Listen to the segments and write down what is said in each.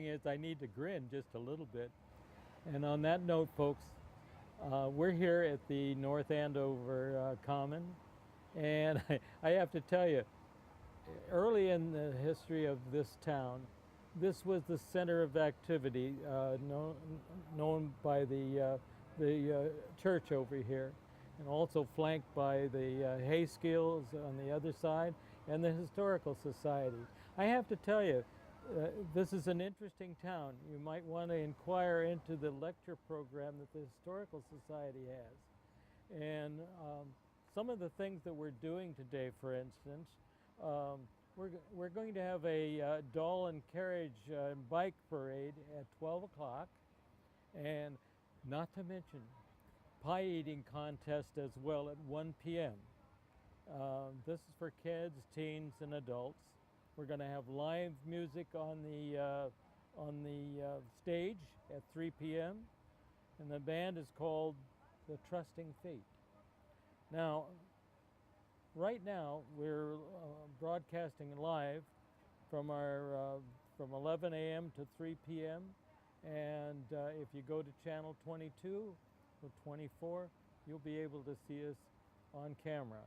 saying is I need to grin just a little bit. And on that note, folks, we're here at the North Andover Common, and I have to tell you, early in the history of this town, this was the center of activity known by the church over here, and also flanked by the hay skills on the other side and the Historical Society. I have to tell you, this is an interesting town. You might want to inquire into the lecture program that the Historical Society has. And some of the things that we're doing today, for instance, we're going to have a doll and carriage bike parade at 12 o'clock, and not to mention pie eating contest as well at 1 p.m. This is for kids, teens, and adults. We're going to have live music on the stage at 3 p.m. and the band is called the Trusting Feet. Now, right now we're broadcasting live from our from 11 a.m. to 3 p.m. and if you go to channel 22 or 24, you'll be able to see us on camera.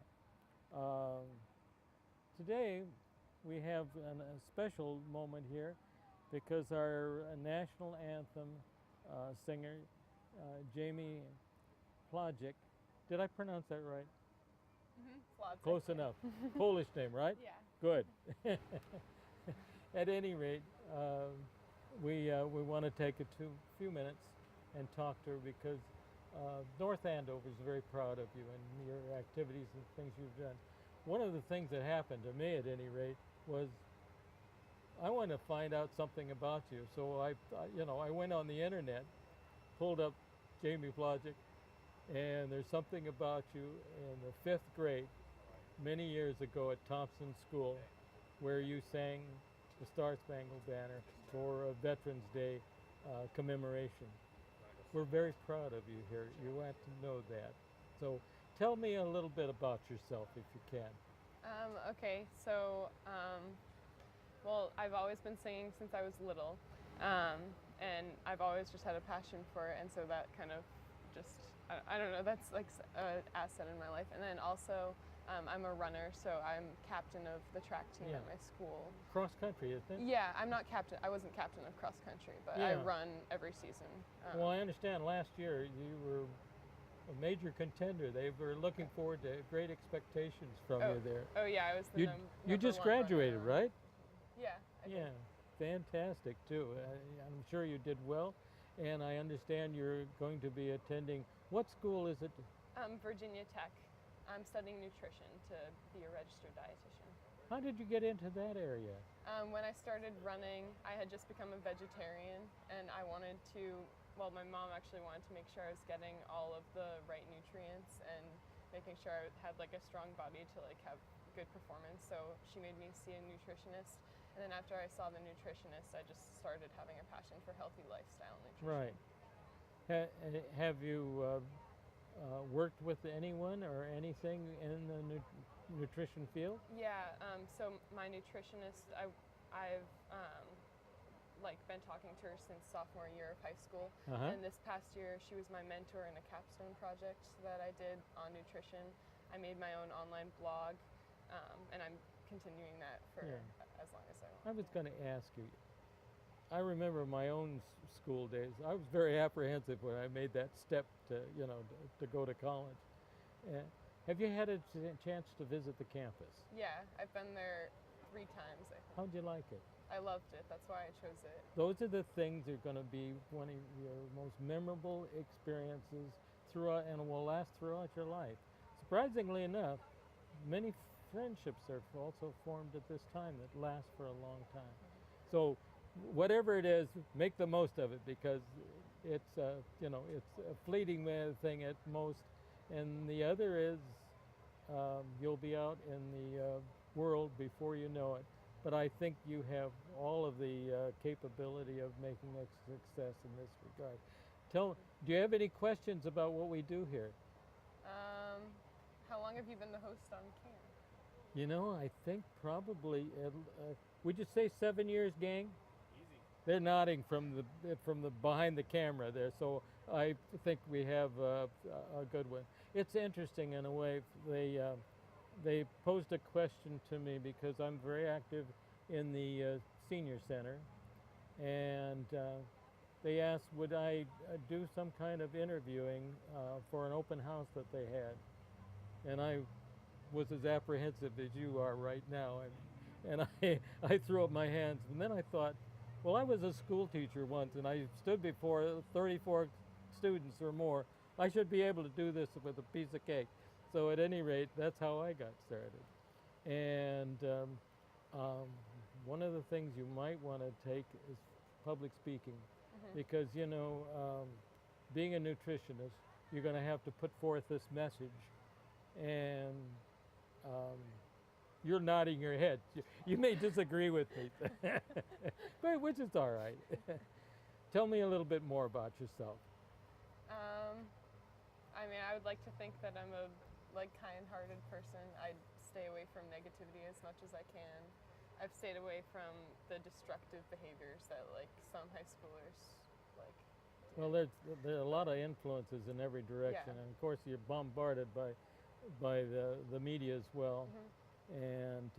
Today we have a special moment here because our national anthem singer, Jamie Plagic, did I pronounce that right? Mm-hmm. Close enough. Polish name, right? Yeah. Good. At any rate, we want to take a few minutes and talk to her because North Andover is very proud of you and your activities and things you've done. One of the things that happened to me, at any rate, was I wanted to find out something about you. So I went on the internet, pulled up Jamie Plagic, and there's something about you in the 5th grade many years ago at Thompson School where you sang the Star Spangled Banner for a Veterans Day commemoration. We're very proud of you here. You want to know that. So tell me a little bit about yourself if you can. Okay, so, well, I've always been singing since I was little, and I've always just had a passion for it, and so that kind of just, I don't know, that's like an asset in my life. And then also, I'm a runner, so I'm captain of the track team at my school. Cross country, isn't it? Yeah, I'm not captain. I wasn't captain of cross country, but I run every season. Well, I understand last year you were a major contender. They were looking forward to great expectations from you there. Oh yeah, I was the number You just one graduated, runner. right? Yeah. I did. Yeah, fantastic too. I'm sure you did well, and I understand you're going to be attending. What school is it? Virginia Tech. I'm studying nutrition to be a registered dietitian. How did you get into that area? When I started running, I had just become a vegetarian, and I wanted to, well, my mom actually wanted to make sure I was getting all of the right nutrients and making sure I had like a strong body to like have good performance. So she made me see a nutritionist, and then after I saw the nutritionist, I just started having a passion for healthy lifestyle nutrition. Right. Have you worked with anyone or anything in the nutrition field? Yeah, so my nutritionist, I've like been talking to her since sophomore year of high school, and this past year she was my mentor in a capstone project that I did on nutrition. I made my own online blog, and I'm continuing that for as long as I want. I was going to ask you, I remember my own school days. I was very apprehensive when I made that step to, to go to college. Have you had a chance to visit the campus? Yeah, I've been there 3 times, I think. How'd you like it? I loved it. That's why I chose it. Those are the things that are going to be one of your most memorable experiences throughout and will last throughout your life. Surprisingly enough, many friendships are also formed at this time that last for a long time. So whatever it is, make the most of it because it's it's a fleeting thing at most. And the other is you'll be out in the world before you know it. But I think you have all of the capability of making a success in this regard. Do you have any questions about what we do here? How long have you been the host on camp? I think probably, would you say 7 years, gang? Easy. they're nodding from the behind the camera there. So I think we have a good one. It's interesting in a way. They posed a question to me because I'm very active in the senior center, and they asked would I do some kind of interviewing for an open house that they had, and I was as apprehensive as you are right now, and I threw up my hands, and then I thought, well, I was a school teacher once, and I stood before 34 students or more. I should be able to do this with a piece of cake. So at any rate, that's how I got started. And one of the things you might want to take is public speaking, because being a nutritionist, you're going to have to put forth this message, and you're nodding your head. You may disagree with me, but which is all right. Tell me a little bit more about yourself. I mean, I would like to think that I'm a kind-hearted person. I stay away from negativity as much as I can. I've stayed away from the destructive behaviors that some high schoolers like. Well, there are a lot of influences in every direction, and of course you're bombarded by the media as well. And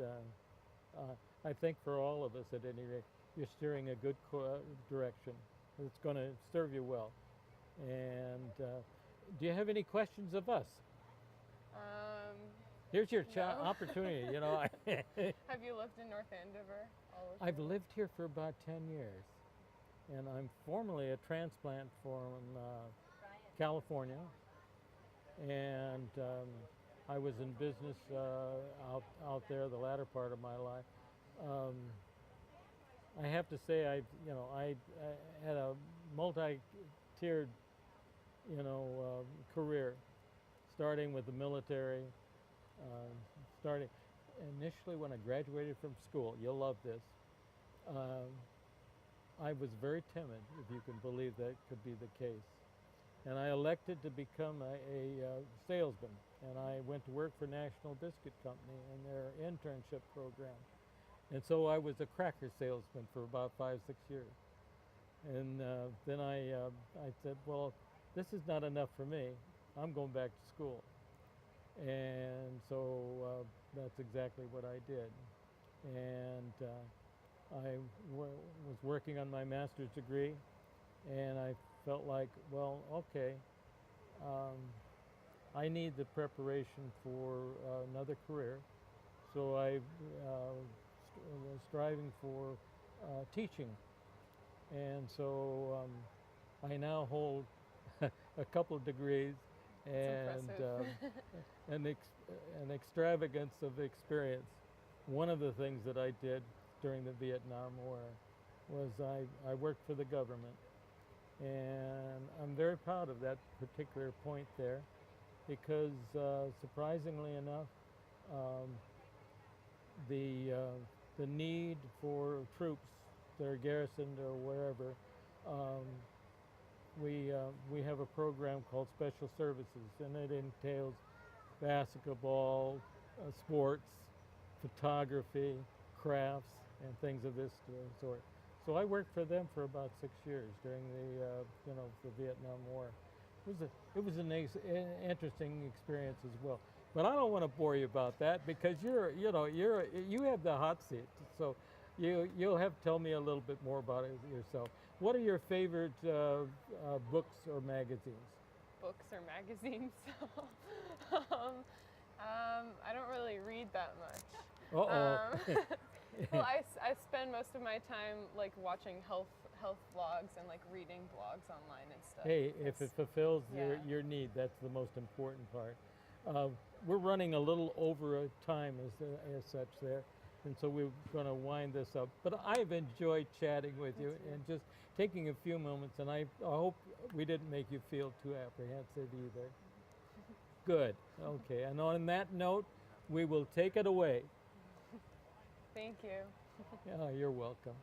I think for all of us, at any rate, you're steering a good direction. It's going to serve you well. And do you have any questions of us? Here's your opportunity. Have you lived in North Andover? I've lived here for about 10 years, and I'm formerly a transplant from California, and I was in business out there the latter part of my life. I have to say, I had a multi-tiered, career, starting with the military, starting initially when I graduated from school. You'll love this. I was very timid, if you can believe that could be the case. And I elected to become a salesman, and I went to work for National Biscuit Company in their internship program. And so I was a cracker salesman for about 5-6 years. And then I said, well, this is not enough for me. I'm going back to school. And so that's exactly what I did. And I was working on my master's degree, and I felt like, well, okay, I need the preparation for another career. So I was striving for teaching. And so I now hold a couple of degrees and an extravagance of experience. One of the things that I did during the Vietnam War was I worked for the government, and I'm very proud of that particular point there, because surprisingly enough, the need for troops that are garrisoned or wherever, we have a program called Special Services, and it entails basketball, sports, photography, crafts, and things of this sort. So I worked for them for about 6 years during the Vietnam War. It was an interesting experience as well. But I don't want to bore you about that, because you have the hot seat. So you'll have to tell me a little bit more about it yourself. What are your favorite books or magazines? Books or magazines? I don't really read that much. Well, I spend most of my time watching health vlogs and reading blogs online and stuff. Hey, if it fulfills your need, that's the most important part. We're running a little over time as such there, and so we're going to wind this up. But I've enjoyed chatting with you and just taking a few moments, and I hope we didn't make you feel too apprehensive either. Good. Okay. And on that note, we will take it away. Thank you. Yeah, you're welcome.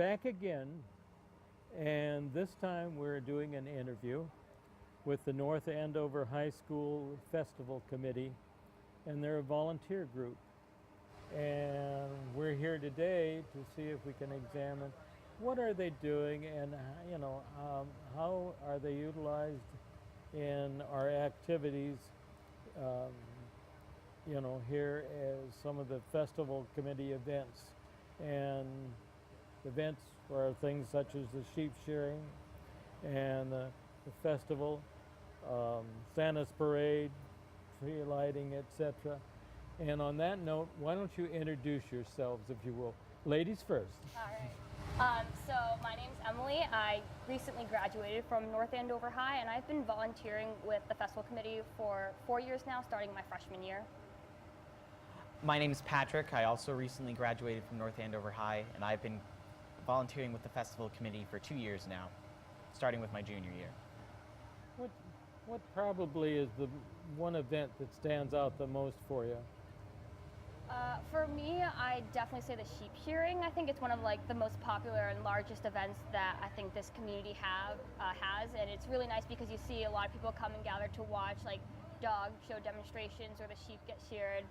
back again, and this time we're doing an interview with the North Andover High School Festival Committee, and they're a volunteer group. And we're here today to see if we can examine what are they doing, and how are they utilized in our activities, here as some of the festival committee events. And events are things such as the sheep shearing and the festival, Santa's parade, tree lighting, etc. And on that note, why don't you introduce yourselves, if you will. Ladies first. All right. So my name's Emily. I recently graduated from North Andover High, and I've been volunteering with the festival committee for 4 years now, starting my freshman year. My name is Patrick. I also recently graduated from North Andover High, and I've been volunteering with the festival committee for 2 years now, starting with my junior year. What probably is the one event that stands out the most for you? For me, I definitely say the sheep shearing. I think it's one of the most popular and largest events that I think this community has, and it's really nice because you see a lot of people come and gather to watch dog show demonstrations or the sheep get sheared,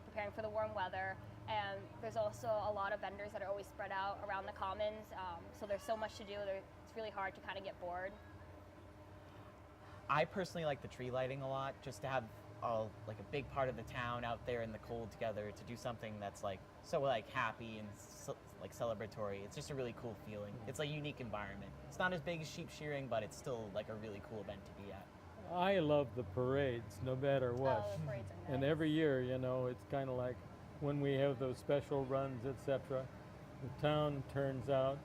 preparing for the warm weather. And there's also a lot of vendors that are always spread out around the commons, so there's so much to do. It's really hard to kind of get bored. I personally like the tree lighting a lot, just to have a big part of the town out there in the cold together to do something that's so happy and celebratory. It's just a really cool feeling. It's a unique environment. It's not as big as sheep shearing, but it's still a really cool event to be at. I love the parades, no matter what. Oh, the parades are nice. And every year, it's kind of like when we have those special runs, etc. The town turns out,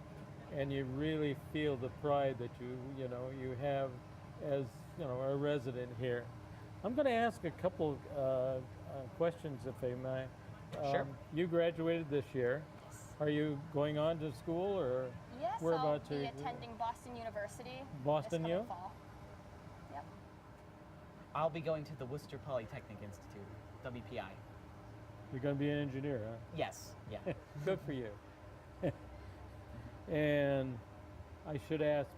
and you really feel the pride that you have as a resident here. I'm going to ask a couple questions, if I may. Sure. You graduated this year. Yes. Are you going on to school, or Yes, I'll whereabouts be are you? attending Boston University. Boston this U? coming fall. Yep. I'll be going to the Worcester Polytechnic Institute, WPI. You're going to be an engineer, huh? Yes, yeah. Good for you. And I should ask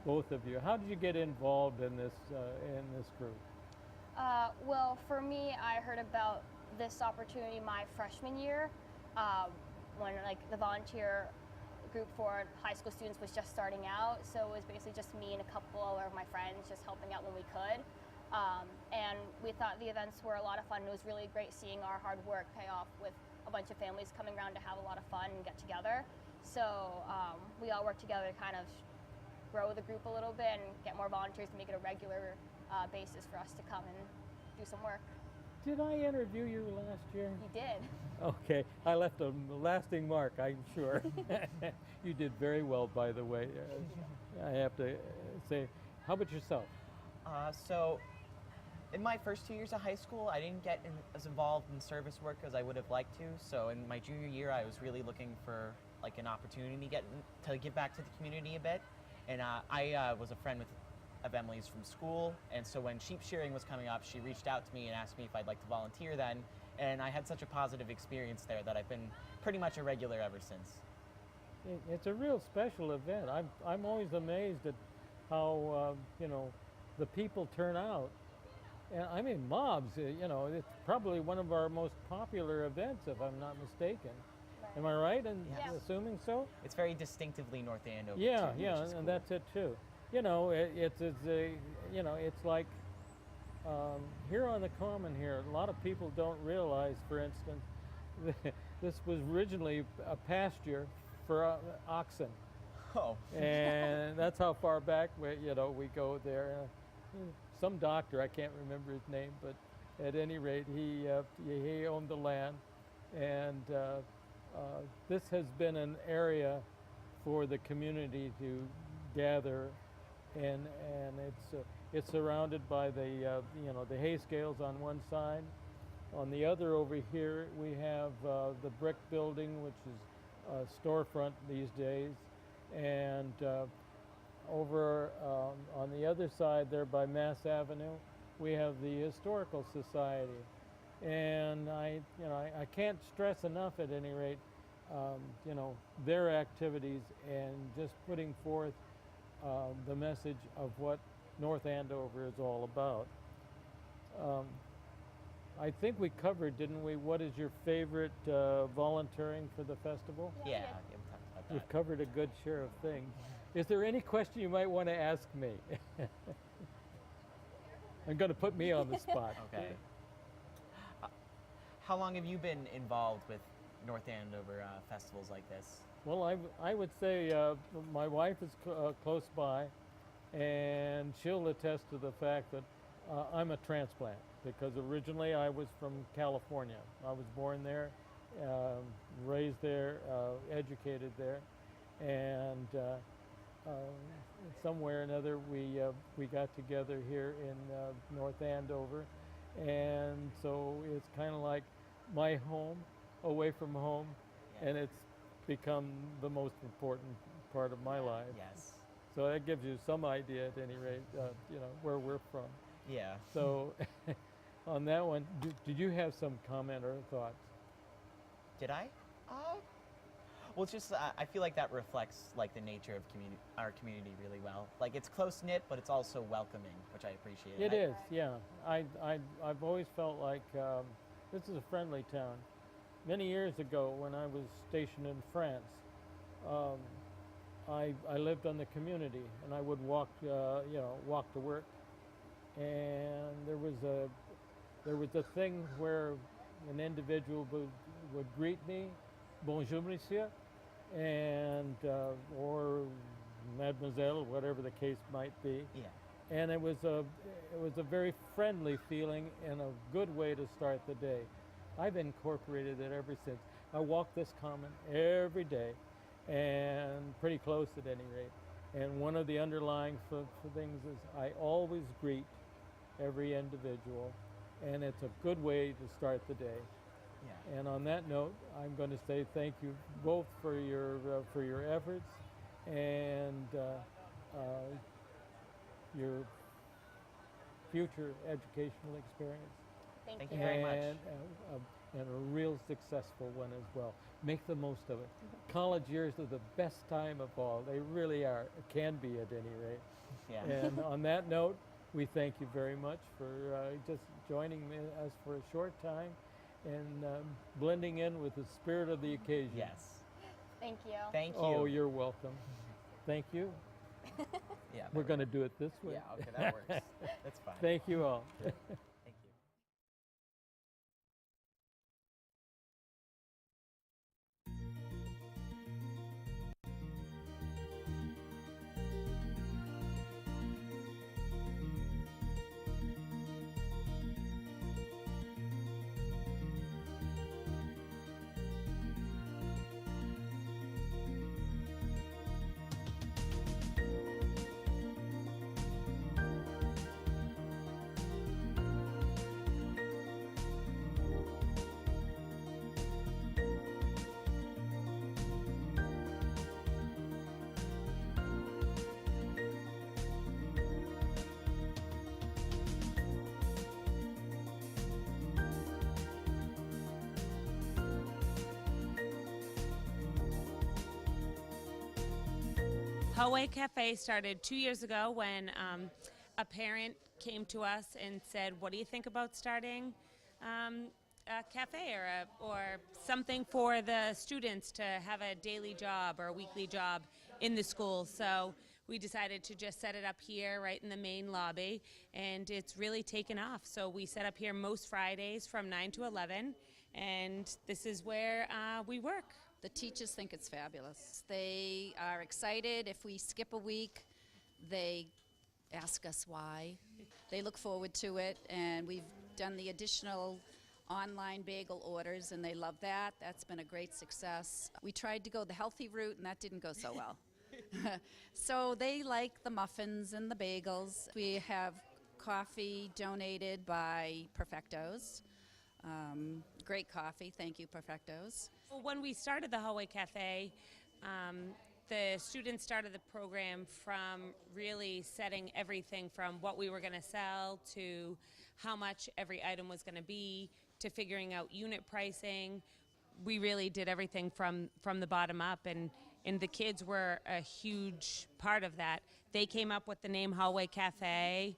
both of you, how did you get involved in this group? Well, for me, I heard about this opportunity my freshman year, when the volunteer group for high school students was just starting out. So it was basically just me and a couple of my friends just helping out when we could. And we thought the events were a lot of fun. It was really great seeing our hard work pay off with a bunch of families coming around to have a lot of fun and get together. So we all worked together to kind of grow the group a little bit and get more volunteers to make it a regular basis for us to come and do some work. Did I interview you last year? You did. Okay, I left a lasting mark, I'm sure. You did very well, by the way. I have to say, how about yourself? So in my first 2 years of high school, I didn't get as involved in service work as I would have liked to. So in my junior year, I was really looking for an opportunity to give back to the community a bit. And I was a friend of Emily's from school, and so when sheep shearing was coming up, she reached out to me and asked me if I'd like to volunteer then, and I had such a positive experience there that I've been pretty much a regular ever since. It's a real special event. I'm always amazed at how the people turn out, and I mean mobs. It's probably one of our most popular events, if I'm not mistaken. Am I right in assuming so? It's very distinctively North Andover. Yeah, too, yeah, which is and cool. that's it too. It's like here on the common here, a lot of people don't realize, for instance, this was originally a pasture for oxen. Oh. And that's how far back we go there. Some doctor, I can't remember his name, but at any rate, he owned the land, and this has been an area for the community to gather, and it's surrounded by the hay scales on one side. On the other over here, we have the brick building, which is a storefront these days, and over on the other side there by Mass Avenue, we have the Historical Society. And I can't stress enough, at any rate, you know, their activities and just putting forth the message of what North Andover is all about. I think we covered, didn't we? What is your favorite volunteering for the festival? Yeah, yeah, we talked about that. We've covered a good share of things. Is there any question you might want to ask me? I'm going to put me on the spot. Okay. How long have you been involved with North Andover festivals like this? Well, I would say my wife is close by, and she'll attest to the fact that I'm a transplant because originally I was from California. I was born there, raised there, educated there, and somewhere or another we got together here in North Andover, and so it's kind of like my home away from home, and it's become the most important part of my life. Yes. So that gives you some idea, at any rate, you know, where we're from. Yeah. So, on that one, did you have some comment or thoughts? Did I? Well, it's just I feel like that reflects like the nature of our community really well. Like it's close knit, but it's also welcoming, which I appreciate. It is, yeah. I've always felt like this is a friendly town. Many years ago, when I was stationed in France, I lived on the community, and I would walk, you know, walk to work, and there was a thing where an individual would greet me, bonjour, monsieur, and or mademoiselle, whatever the case might be. Yeah. And it was a very friendly feeling and a good way to start the day. I've incorporated it ever since. I walk this common every day, and pretty close at any rate. And one of the underlying things is I always greet every individual, and it's a good way to start the day. Yeah. And on that note, I'm going to say thank you both for your efforts and your future educational experience. Thank Thank you. you very much. And a real successful one as well. Make the most of it. College years are the best time of all. They really are. It can be at any rate. Yeah. And on that note, we thank you very much for just joining us for a short time and blending in with the spirit of the occasion. Yes. Thank you. Thank you. Oh, you're welcome. Thank you. Yeah. We're going to do it this way. Yeah. Okay, that works. That's fine. Thank you all. Thank you. Hallway Cafe started 2 years ago when a parent came to us and said, what do you think about starting a cafe or something for the students to have a daily job or a weekly job in the school? So we decided to just set it up here right in the main lobby, and it's really taken off. So we set up here most Fridays from 9 to 11, and this is where we work. The teachers think it's fabulous. They are excited. If we skip a week, they ask us why. They look forward to it, and we've done the additional online bagel orders, and they love that. That's been a great success. We tried to go the healthy route, and that didn't go so well. So they like the muffins and the bagels. We have coffee donated by Perfectos. Great coffee. Thank you, Perfectos. Well, when we started the Hallway Cafe, the students started the program from really setting everything from what we were going to sell to how much every item was going to be, to figuring out unit pricing, we really did everything from the bottom up, and the kids were a huge part of that. They came up with the name Hallway Cafe.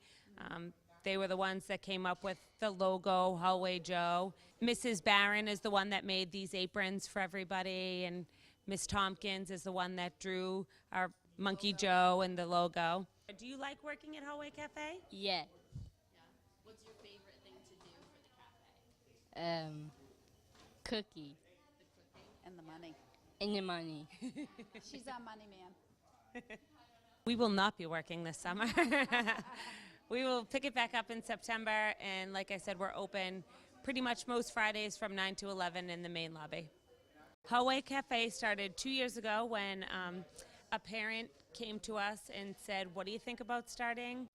They were the ones that came up with the logo, Hallway Joe. Mrs. Barron is the one that made these aprons for everybody, and Miss Tompkins is the one that drew our Monkey Joe and the logo. Do you like working at Hallway Cafe? Yeah. What's your favorite thing to do for the cafe? Cookie And the money. and the money. She's our money man. We will not be working this summer. We will pick it back up in September, and like I said, we're open pretty much most Fridays from 9 to 11 in the main lobby. Hallway Cafe started 2 years ago when a parent came to us and said, what do you think about starting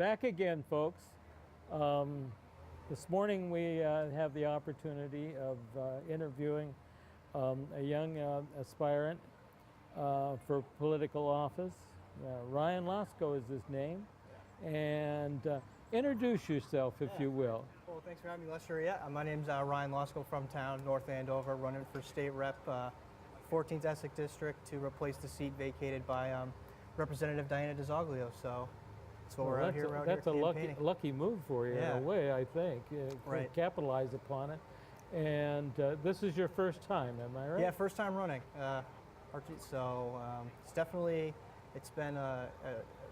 back again, folks. This morning we have the opportunity of interviewing a young aspirant for political office. Ryan Lasco is his name. And introduce yourself, if you will. Well, thanks for having me, Lester. Yeah, my name's Ryan Lasco from town, North Andover, running for state rep, 14th Essex District, to replace the seat vacated by Representative Diana DeZoglio. So that's what we're out here That's a campaigning. lucky move for you, in a way, I think. Right. Capitalize upon it. And this is your first time, am I right? Yeah, first time running. So it's been a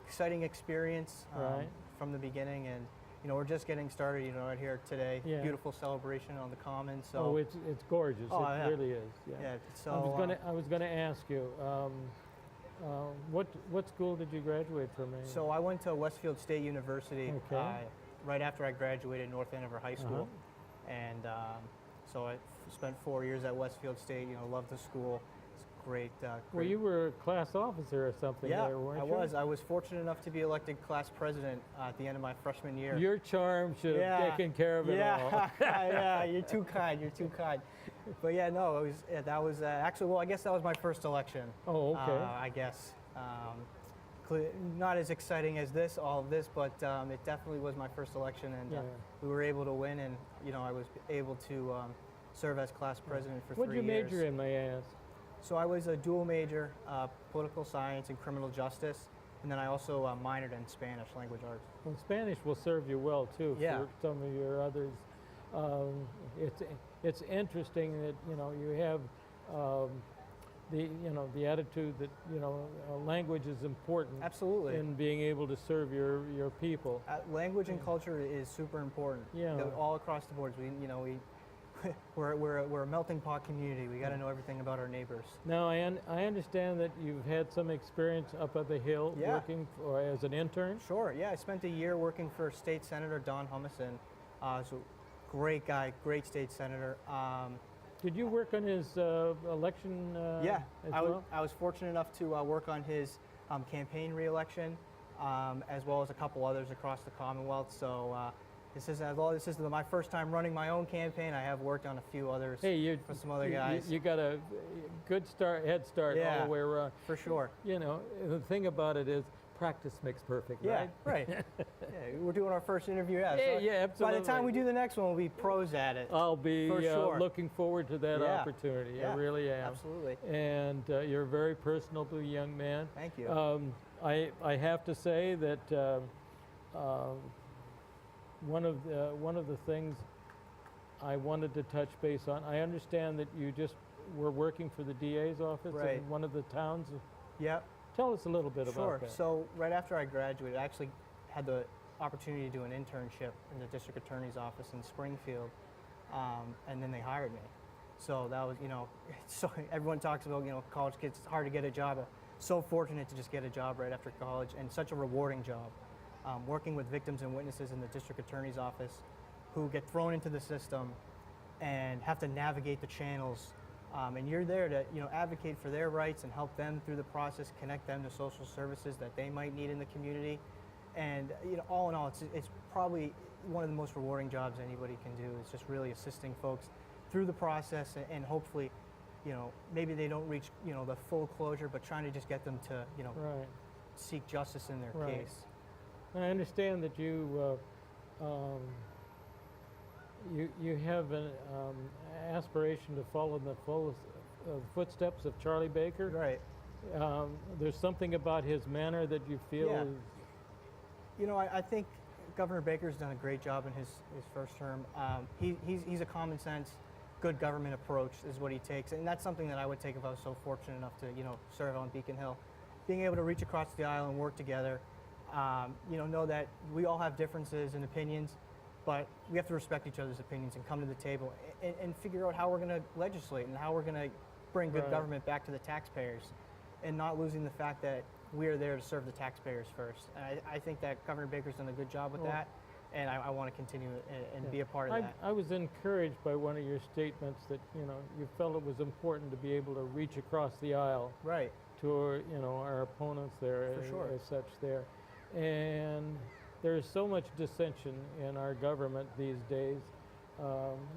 exciting experience from the beginning, and we're just getting started. Right here today, beautiful celebration on the Common. So it's gorgeous. It really is. Yeah. So I was gonna ask you, what school did you graduate from? So I went to Westfield State University right after I graduated North Andover High School, and so I spent 4 years at Westfield State. Loved the school. Great. Well, you were a class officer or something there, weren't you? I was fortunate enough to be elected class president at the end of my freshman year. Your charm should have taken care of it all. Yeah, you're too kind. You're too kind. But yeah, no, that was actually, well, I guess that was my first election. Oh, okay. I guess. Not as exciting as all of this, but it definitely was my first election, and we were able to win, and I was able to serve as class president for 3 years. What did you major in, may I ask? So I was a dual major, political science and criminal justice, and then I also minored in Spanish language arts. Well, Spanish will serve you well too for some of your others. It's interesting that you have the attitude that language is important. Absolutely. In being able to serve your people. Language and culture is super important. Yeah. All across the board. We're a melting pot community. We got to know everything about our neighbors. Now, I understand that you've had some experience up at the Hill working as an intern. Sure, yeah. I spent a year working for State Senator Don Humison. So great guy, great state senator. Did you work on his election Yeah, well? I was fortunate enough to work on his campaign re-election, as well as a couple others across the Commonwealth. So this is my first time running my own campaign. I have worked on a few others for some other guys. You got a good head start all the way around. For sure. The thing about it is practice makes perfect, yeah, right? Right. We're doing our first interview. So absolutely. By the time we do the next one, we'll be pros at it. I'll be for sure. looking forward to that opportunity. Yeah, I really am. Absolutely. And you're a very personable young man. Thank you. I have to say that one of the things I wanted to touch base on, I understand that you just were working for the DA's office in one of the towns. Yep. Tell us a little bit about that. So right after I graduated, I actually had the opportunity to do an internship in the district attorney's office in Springfield, and then they hired me. So that was, so everyone talks about, college kids, it's hard to get a job. So fortunate to just get a job right after college, and such a rewarding job. Working with victims and witnesses in the district attorney's office who get thrown into the system and have to navigate the channels. And you're there to advocate for their rights and help them through the process, connect them to social services that they might need in the community. And all in all, it's probably one of the most rewarding jobs anybody can do. It's just really assisting folks through the process, and hopefully, maybe they don't reach the full closure, but trying to just get them to seek justice in their case. I understand that you have an aspiration to follow in the footsteps of Charlie Baker. Right. There's something about his manner that you feel is... I think Governor Baker's done a great job in his first term. He's a common sense, good government approach is what he takes, and that's something that I would take if I was so fortunate enough to serve on Beacon Hill. Being able to reach across the aisle and work together, know that we all have differences and opinions, but we have to respect each other's opinions and come to the table and figure out how we're going to legislate and how we're going to bring good government back to the taxpayers, and not losing the fact that we are there to serve the taxpayers first. And I think that Governor Baker's done a good job with that, and I want to continue and be a part of that. I was encouraged by one of your statements that you felt it was important to be able to reach across the aisle to our opponents there, For sure. as such there. And there's so much dissension in our government these days.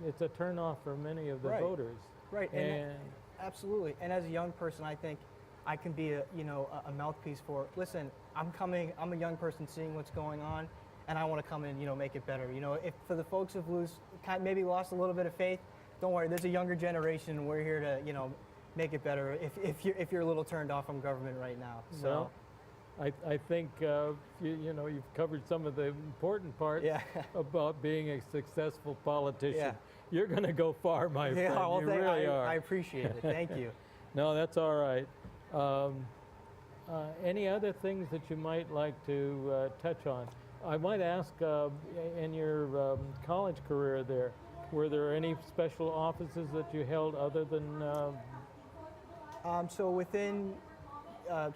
It's a turnoff for many of the Right. voters. Right. And Absolutely. And as a young person, I think I can be a mouthpiece for, listen, I'm a young person seeing what's going on, and I want to come in, make it better. If for the folks who've maybe lost a little bit of faith, don't worry, there's a younger generation, and we're here to, make it better if you're a little turned off from government right now. So, well, I think you've covered some of the important parts Yeah. about being a successful politician. Yeah. You're going to go far, my friend. yeah, well, You really are. I appreciate it. Thank you. No, that's all right. Any other things that you might like to touch on? I might ask, in your college career there, were there any special offices that you held other than? So within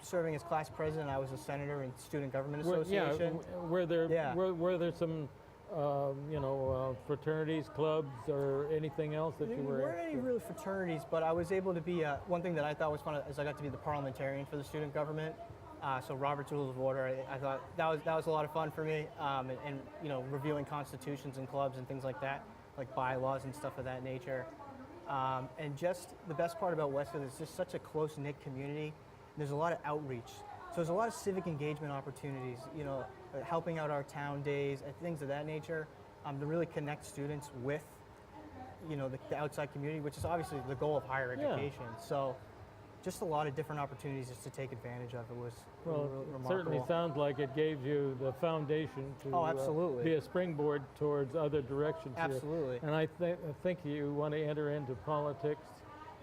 serving as class president, I was a senator in Student Government Yeah, Association. were there Yeah. were there some fraternities, clubs, or anything else that There you were? weren't any really fraternities, but I was able to be, one thing that I thought was fun is I got to be the parliamentarian for the student government. So Robert's Rules of Order, I thought that was a lot of fun for me, and reviewing constitutions and clubs and things like that, like bylaws and stuff of that nature. And just the best part about Westfield is just such a close-knit community. There's a lot of outreach. So there's a lot of civic engagement opportunities, helping out our town days and things of that nature, to really connect students with, the outside community, which is obviously the goal of higher Yeah. education. So just a lot of different opportunities just to take advantage of. It was Well, really it remarkable. certainly sounds like it gave you the foundation to Oh, absolutely. be a springboard towards other directions here. Absolutely. And I think you want to enter into politics,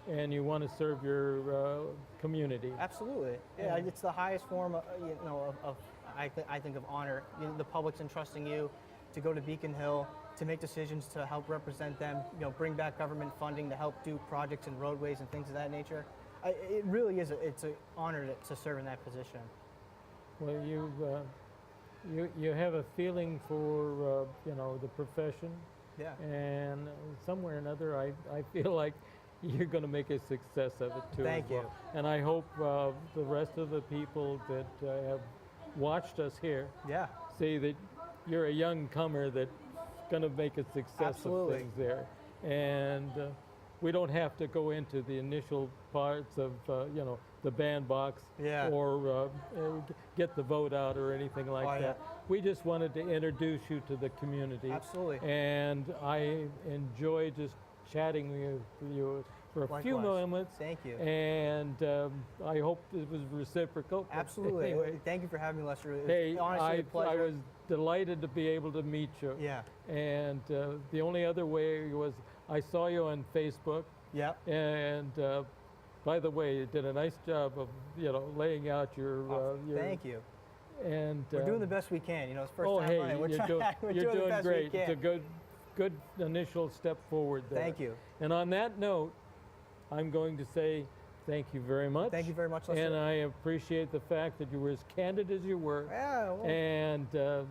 and you want to serve your community. Absolutely. Yeah, it's the highest form of I think of honor. The public's entrusting you to go to Beacon Hill to make decisions to help represent them, bring back government funding to help do projects and roadways and things of that nature. It really is. It's an honor to serve in that position. Well, you have a feeling for the profession, Yeah. and somewhere or another, I feel like you're going to make a success of it too. Thank as well. you. And I hope the rest of the people that have watched us here Yeah. see that you're a young comer that's going to make a success Absolutely. of things there. And we don't have to go into the initial parts of, the bandbox Yeah. or get the vote out or anything like Oh, yeah. that. We just wanted to introduce you to the community. Absolutely. And I enjoy just chatting with you for a few Likewise. moments. Thank you. And I hope it was reciprocal. Absolutely. Anyway, Thank you for having me, Lester. It was hey, honestly a I pleasure. was delighted to be able to meet you. Yeah. And the only other way was I saw you on Facebook. Yeah. And by the way, you did a nice job of laying out your. Thank you. And We're doing the best we can. It's first oh, time hey, running. We're you're, trying, we're you're doing the doing best great. we can. It's a good initial step forward there. Thank you. And on that note, I'm going to say thank you very much. Thank you very much, Lester. And I appreciate the fact that you were as candid as you were. Yeah, well, And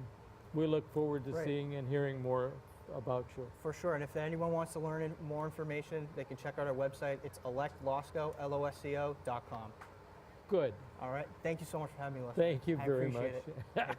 we look forward to Great. seeing and hearing more about you. for sure. And if anyone wants to learn more information, they can check out our website. It's electlosco, LOSCO.com. Good. All right. Thank you so much for having me, Lester. Thank you I very much. appreciate it.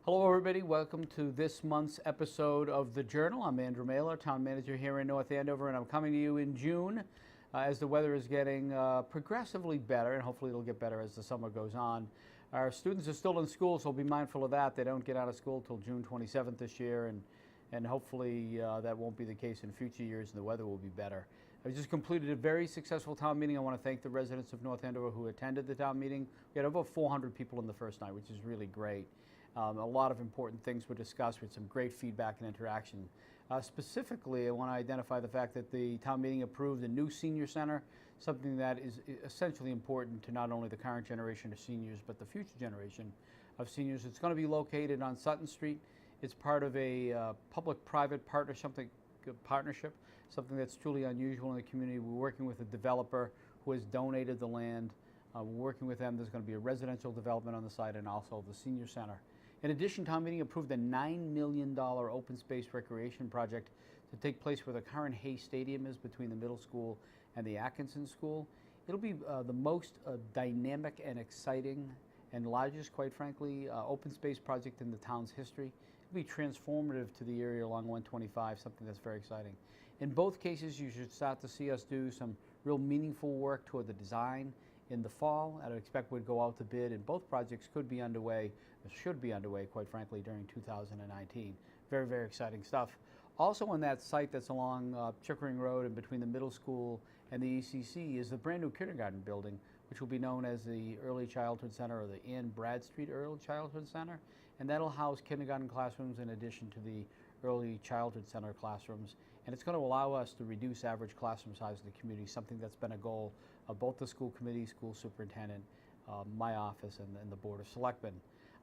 Hello, everybody. Welcome to this month's episode of The Journal. I'm Andrew Mailer, town manager here in North Andover, and I'm coming to you in June as the weather is getting progressively better, and hopefully it'll get better as the summer goes on. Our students are still in school, so be mindful of that. They don't get out of school till June 27th this year, and hopefully that won't be the case in future years, and the weather will be better. I just completed a very successful town meeting. I want to thank the residents of North Andover who attended the town meeting. We had over 400 people in the first night, which is really great. A lot of important things were discussed with some great feedback and interaction. Specifically, I want to identify the fact that the town meeting approved a new senior center, something that is essentially important to not only the current generation of seniors, but the future generation of seniors. It's going to be located on Sutton Street. It's part of a public-private partnership, something that's truly unusual in the community. We're working with a developer who has donated the land. We're working with them. There's going to be a residential development on the site and also the senior center. In addition, town meeting approved a $9 million open space recreation project to take place where the current Hay Stadium is between the middle school and the Atkinson School. It'll be the most dynamic and exciting and largest, quite frankly, open space project in the town's history. It'll be transformative to the area along 125, something that's very exciting. In both cases, you should start to see us do some real meaningful work toward the design in the fall. I'd expect we'd go out to bid, and both projects could be underway, or should be underway, quite frankly, during 2019. Very, very exciting stuff. Also on that site that's along Chickering Road and between the middle school and the ECC is the brand new kindergarten building, which will be known as the Early Childhood Center, or the Ann Bradstreet Early Childhood Center. And that'll house kindergarten classrooms in addition to the Early Childhood Center classrooms. And it's going to allow us to reduce average classroom size in the community, something that's been a goal of both the school committee, school superintendent, my office, and the Board of Selectmen.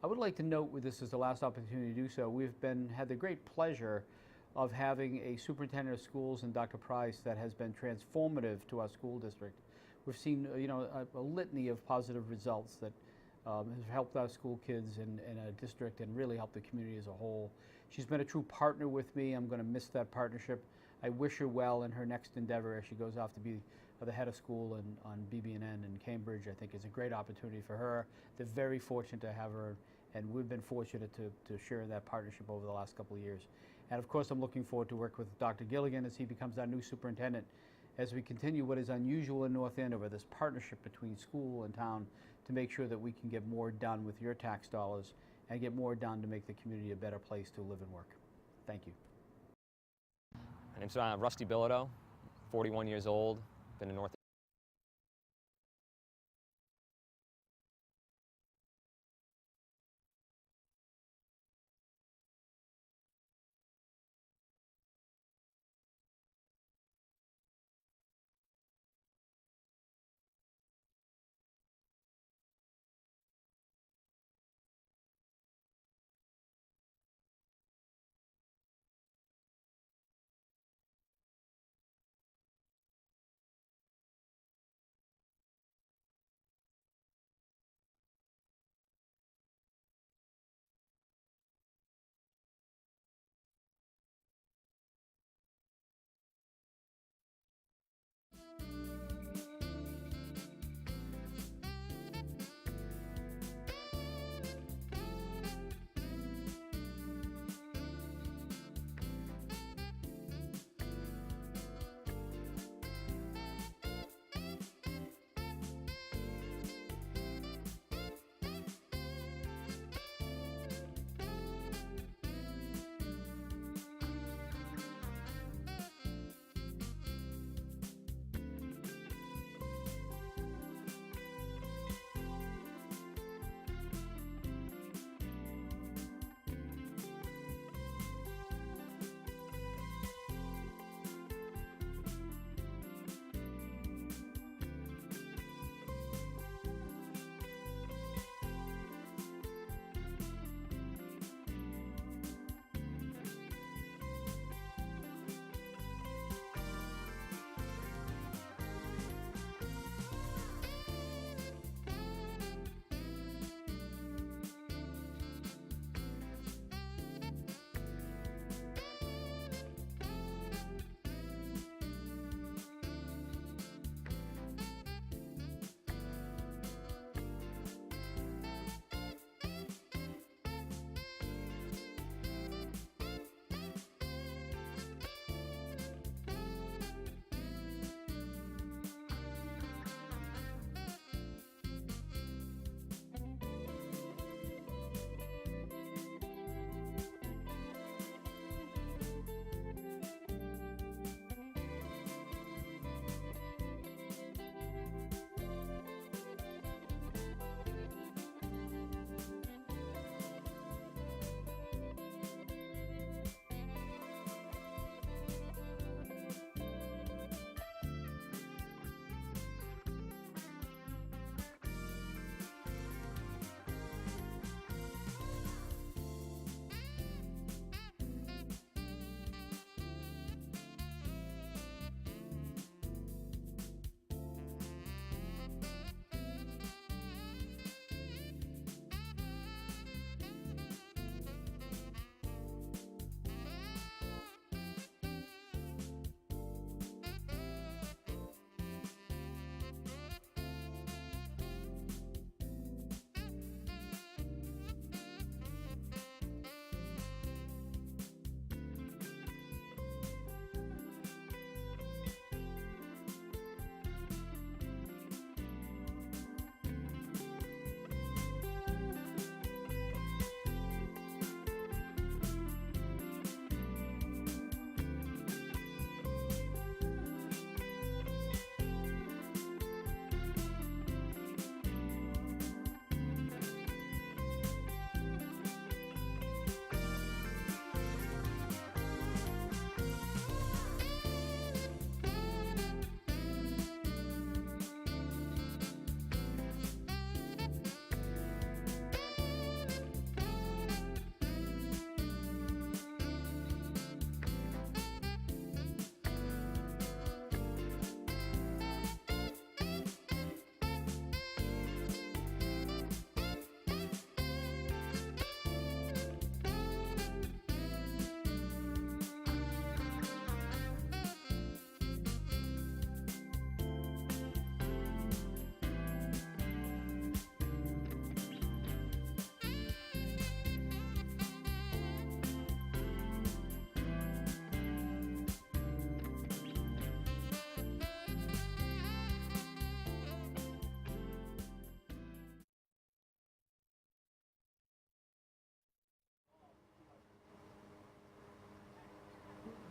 I would like to note, with this is the last opportunity to do so, we've had the great pleasure of having a superintendent of schools in Dr. Price that has been transformative to our school district. We've seen a litany of positive results that has helped our school kids in our district and really helped the community as a whole. She's been a true partner with me. I'm going to miss that partnership. I wish her well in her next endeavor as she goes off to be the head of school on BB&N in Cambridge. I think it's a great opportunity for her. They're very fortunate to have her, and we've been fortunate to share in that partnership over the last couple of years. And of course, I'm looking forward to work with Dr. Gilligan as he becomes our new superintendent, as we continue what is unusual in North Andover, this partnership between school and town to make sure that we can get more done with your tax dollars and get more done to make the community a better place to live and work. Thank you. My name's Rusty Bilodeau, 41 years old, been in North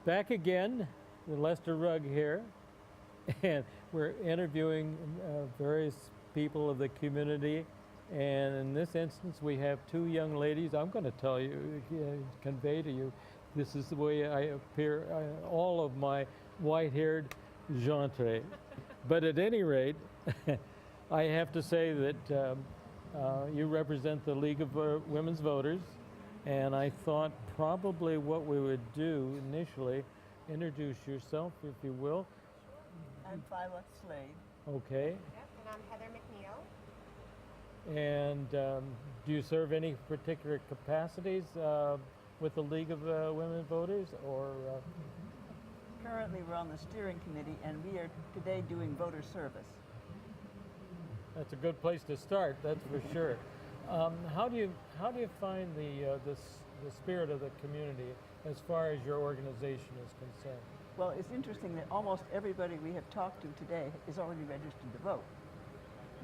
Back again, the Lester Rugg here, and we're interviewing various people of the community. And in this instance, we have two young ladies. I'm going to tell you, convey to you, this is the way I appear, all of my white-haired gendre. But at any rate, I have to say that you represent the League of Women's Voters, and I thought probably what we would do initially, introduce yourself, if you will. I'm Phyla Slade. Okay. Yep, and I'm Heather McNeil. And do you serve any particular capacities with the League of Women Voters, or? Currently, we're on the steering committee, and we are today doing voter service. That's a good place to start. That's for sure. How do you find the spirit of the community as far as your organization is concerned? Well, it's interesting that almost everybody we have talked to today is already registered to vote.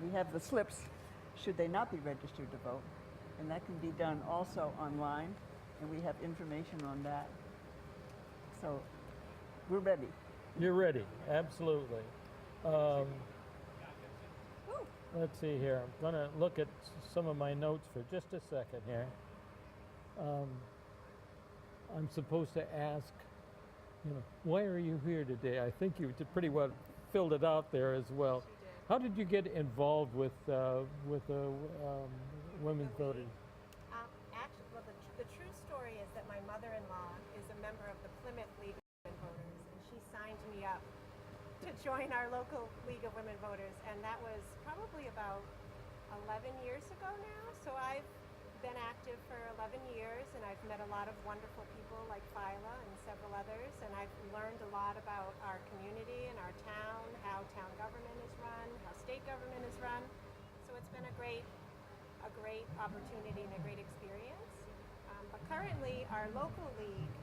We have the slips, should they not be registered to vote, and that can be done also online, and we have information on that. So we're ready. You're ready, absolutely. Let's see here. I'm going to look at some of my notes for just a second here. I'm supposed to ask, why are you here today? I think you pretty well filled it out there as well. How did you get involved with the women's voters? Actually, well, the true story is that my mother-in-law is a member of the Plymouth League of Women Voters, and she signed me up to join our local League of Women Voters, and that was probably about 11 years ago now. So I've been active for 11 years, and I've met a lot of wonderful people like Phyla and several others, and I've learned a lot about our community and our town, how town government is run, how state government is run. So it's been a great opportunity and a great experience. But currently, our local league,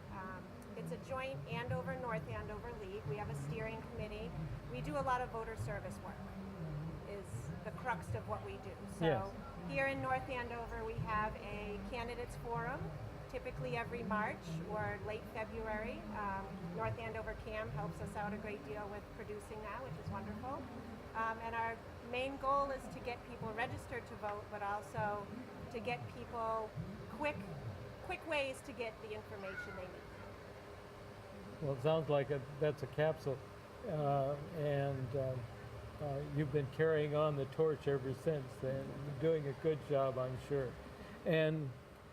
it's a joint Andover-North Andover League. We have a steering committee. We do a lot of voter service work, is the crux of what we do. So yes. Here in North Andover, we have a candidates forum, typically every March or late February. North Andover CAM helps us out a great deal with producing that, which is wonderful. And our main goal is to get people registered to vote, but also to get people quick ways to get the information they need. Well, it sounds like that's a capsule, and you've been carrying on the torch ever since, and doing a good job, I'm sure. And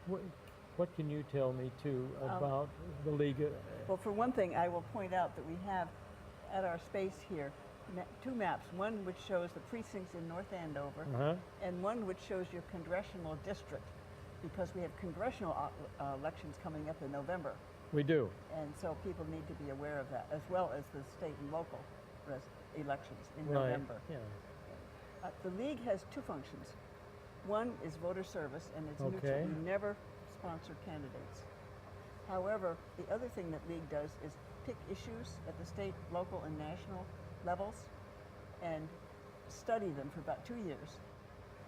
what can you tell me, too, about the League? Well, for one thing, I will point out that we have at our space here two maps, one which shows the precincts in North Andover, and one which shows your congressional district, because we have congressional elections coming up in November. We do. And so people need to be aware of that, as well as the state and local elections in Right. November. Yeah. The league has two functions. One is voter service, and it's Okay. neutral. We never sponsor candidates. However, the other thing that league does is pick issues at the state, local, and national levels and study them for about 2 years,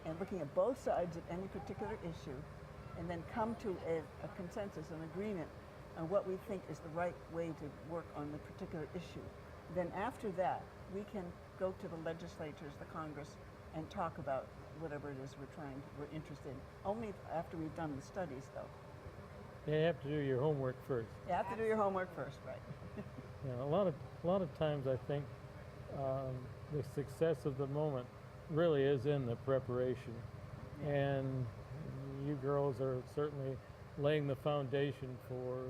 and looking at both sides of any particular issue, and then come to a consensus, an agreement on what we think is the right way to work on the particular issue. Then after that, we can go to the legislatures, the Congress, and talk about whatever it is we're interested in. Only after we've done the studies, though. You have to do your homework first. You have to do your homework first, right? Yeah, a lot of times I think the success of the moment really is in the preparation, and you girls are certainly laying the foundation for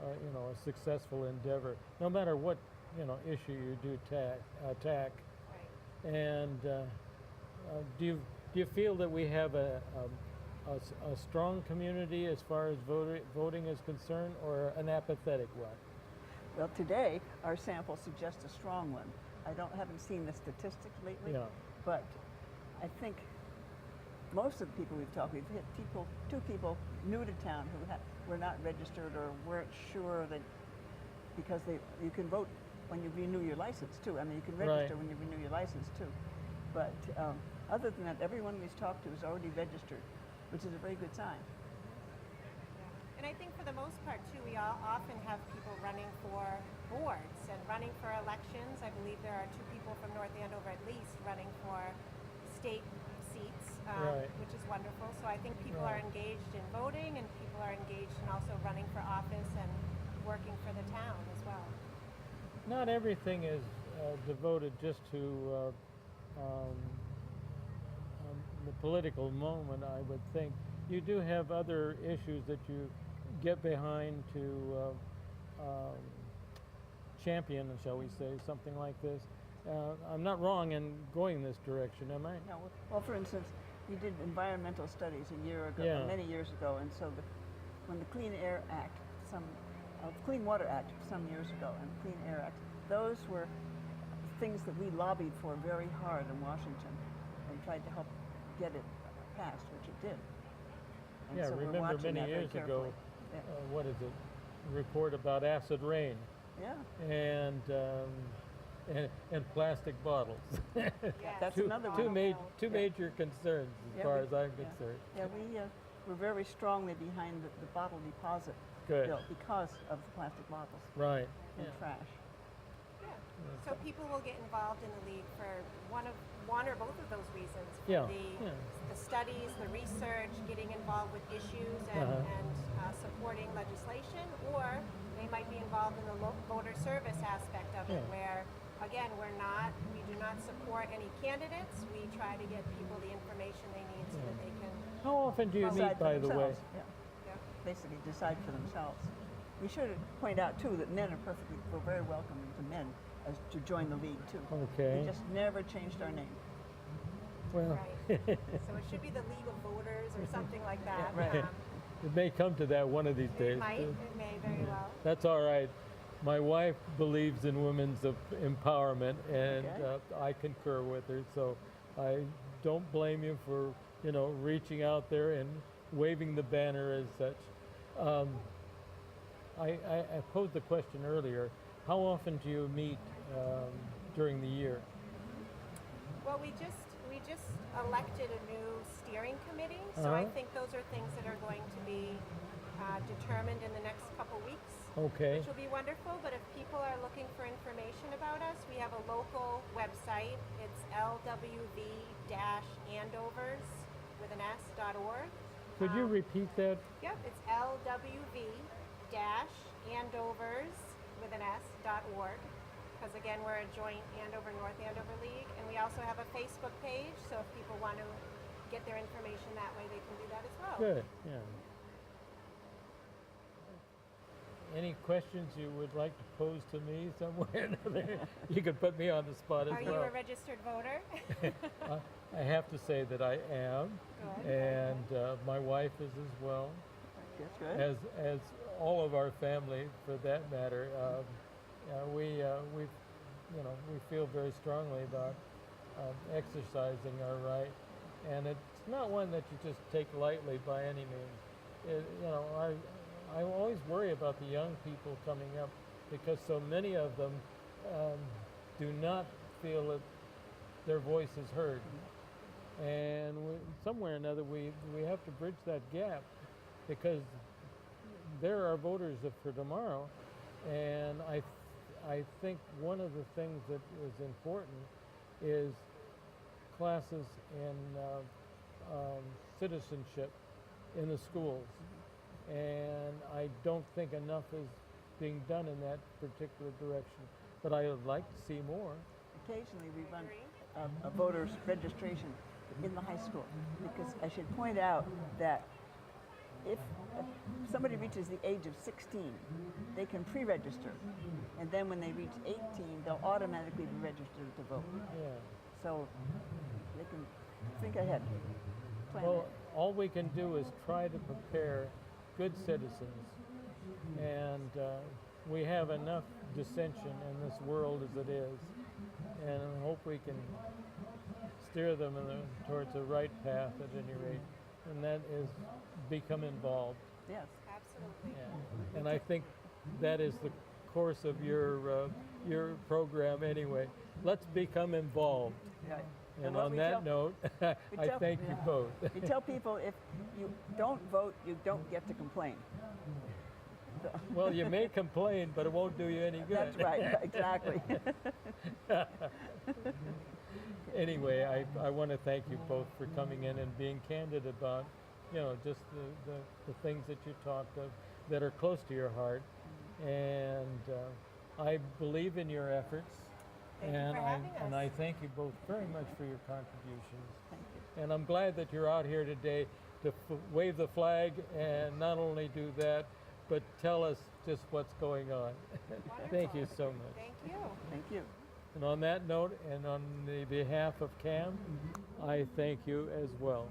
a successful endeavor, no matter what issue you do attack. Right. And do you feel that we have a strong community as far as voting is concerned, or an apathetic one? Well, today, our sample suggests a strong one. I haven't seen the statistics lately, Yeah. but I think most of the people we've talked, we've hit two people new to town who were not registered or weren't sure that, because you can vote when you renew your license too. I mean, you can register Right. when you renew your license too. But other than that, everyone we've talked to is already registered, which is a very good sign. And I think for the the most part, too, we all often have people running for boards and running for elections. I believe there are 2 people from North Andover at least running for state seats, Right. which is wonderful. So I think people are Right. engaged in voting, and people are engaged in also running for office and working for the town as well. Not everything is devoted just to the political moment, I would think. You do have other issues that you get behind to champion, shall we say, something like this. I'm not wrong in going this direction, am I? No, well, for instance, we did environmental studies a year ago, Yeah. many years ago, and so when the Clean Air Act, Clean Water Act some years ago, and the Clean Air Act, those were things that we lobbied for very hard in Washington and tried to help get it passed, which it did. And Yeah, so we're remember watching many that very years ago, carefully. Yeah. what is it, report about acid rain Yeah, and plastic bottles. Yes. that's two another two, one. two major concerns as Yeah, far we- as I'm yeah. concerned. Yeah, we're very strongly behind the bottle deposit Good. bill because of the plastic bottles Right. and Yeah. trash. Yeah. So people will get involved in the league for one or both of those reasons. For Yeah, the, yeah. the studies, the research, getting involved with issues and, supporting legislation, or they might be involved in the voter service aspect of it, Yeah. where again we do not support any candidates. We try to get people the information they need so that they can. How often do you Decide meet, for by the way? themselves, yeah. Yeah. Basically decide for themselves. We should point out too that men are very welcoming to men to join the league too. Okay. We just never changed our name. Well, Right. So it should be the League of Voters or something like that. Yeah, right. it may come to that one of these days. It might. It may very well. That's all right. My wife believes in women's empowerment, and Okay. I concur with her. So I don't blame you for reaching out there and waving the banner as such. I posed the question earlier. How often do you meet during the year? Well, we just elected a new steering committee, so I think those are things that are going to be determined in the next couple weeks. Okay. Which will be wonderful, but if people are looking for information about us, we have a local website. It's lwv-andovers.org. Could you repeat that? Yep, it's lwv-andovers.org. Because again, we're a joint Andover North Andover League, and we also have a Facebook page. So if people want to get their information that way, they can do that as well. Good. Yeah. Any questions you would like to pose to me somewhere? You could put me on the spot as Are well. you a registered voter? I have to say that I am, Good. and my wife is as well, That's good. as all of our family, for that matter. We feel very strongly about exercising our right, and it's not one that you just take lightly by any means. I always worry about the young people coming up because so many of them do not feel that their voice is heard. And somewhere or another, we have to bridge that gap because they're our voters for tomorrow. And I think one of the things that is important is classes in citizenship in the schools. And I don't think enough is being done in that particular direction. But I would like to see more. Occasionally we run a voter's registration in the high school because I should point out that if somebody reaches the age of 16, they can pre-register. And then when they reach 18, they'll automatically be registered to vote. Yeah. So they can think ahead. Plan Well, ahead. all we can do is try to prepare good citizens. And we have enough dissension in this world as it is. And I hope we can steer them towards the right path at any rate. And that is become involved. Yes. Absolutely. Yeah. And I think that is the course of your program anyway. Let's become involved. Right. And what on we that note, I tell- thank you both. We tell people if you don't vote, you don't get to complain. Well, you may complain, but it won't do you any good. That's right, exactly. Anyway, I want to thank you both for coming in and being candid about, just the things that you talked of that are close to your heart. And I believe in your efforts. Thank you for having us. And I thank you both very much for your contributions. Thank you. And I'm glad that you're out here today to wave the flag and not only do that, but tell us just what's going on. Thank you so much. Thank you. Thank you. And on that note, and on the behalf of CAM, I thank you as well.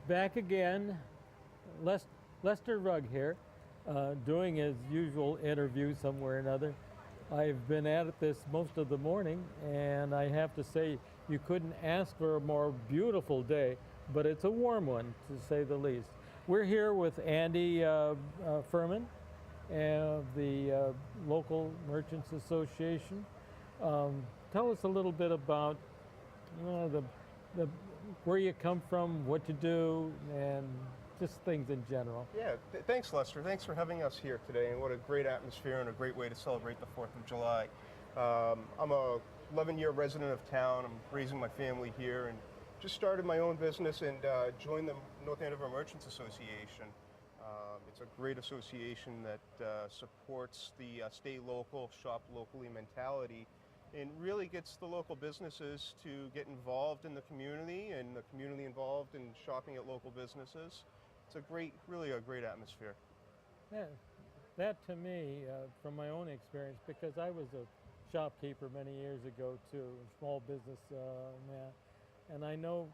back again. Lester Rugg here, doing his usual interview somewhere or another. I've been at this most of the morning, and I have to say, you couldn't ask for a more beautiful day, but it's a warm one, to say the least. We're here with Andy Furman of the local Merchants Association. Tell us a little bit about the where you come from, what you do, and just things in general. Yeah, thanks, Lester. Thanks for having us here today, and what a great atmosphere and a great way to celebrate the 4th of July. I'm a 11-year resident of town. I'm raising my family here and just started my own business and joined the North Andover Merchants Association. It's a great association that supports the stay local, shop locally mentality, and really gets the local businesses to get involved in the community and the community involved in shopping at local businesses. It's really a great atmosphere. Yeah, that to me, from my own experience, because I was a shopkeeper many years ago too, a small business man, and I know,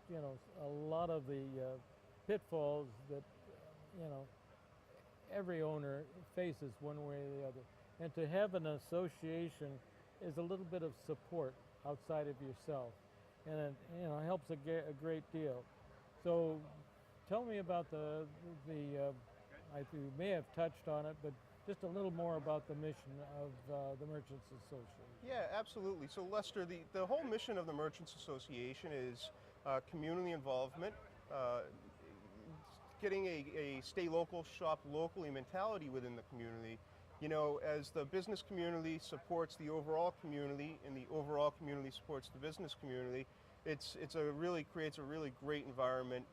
a lot of the pitfalls that, every owner faces one way or the other. And to have an association is a little bit of support outside of yourself, and it helps a great deal. So tell me about you may have touched on it, but just a little more about the mission of the Merchants Association. Yeah, absolutely. So Lester, the whole mission of the Merchants Association is community involvement, getting a stay local, shop locally mentality within the community. As the business community supports the overall community and the overall community supports the business community, it creates a really great environment.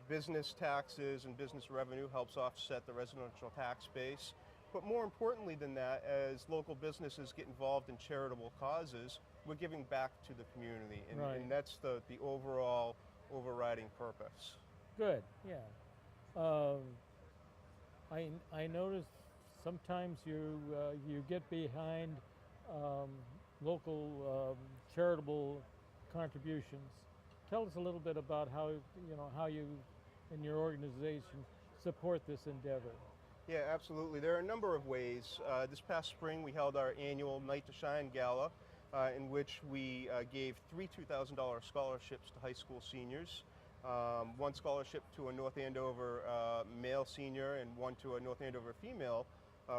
Business taxes and business revenue helps offset the residential tax base. But more importantly than that, as local businesses get involved in charitable causes, we're giving back to the community, and, Right. and that's the overall overriding purpose. Good, yeah. I noticed sometimes you get behind local charitable contributions. Tell us a little bit about how you and your organization support this endeavor. Yeah, absolutely. There are a number of ways. This past spring, we held our annual Night to Shine Gala, in which we gave 3 $2,000 scholarships to high school seniors. One scholarship to a North Andover male senior and one to a North Andover female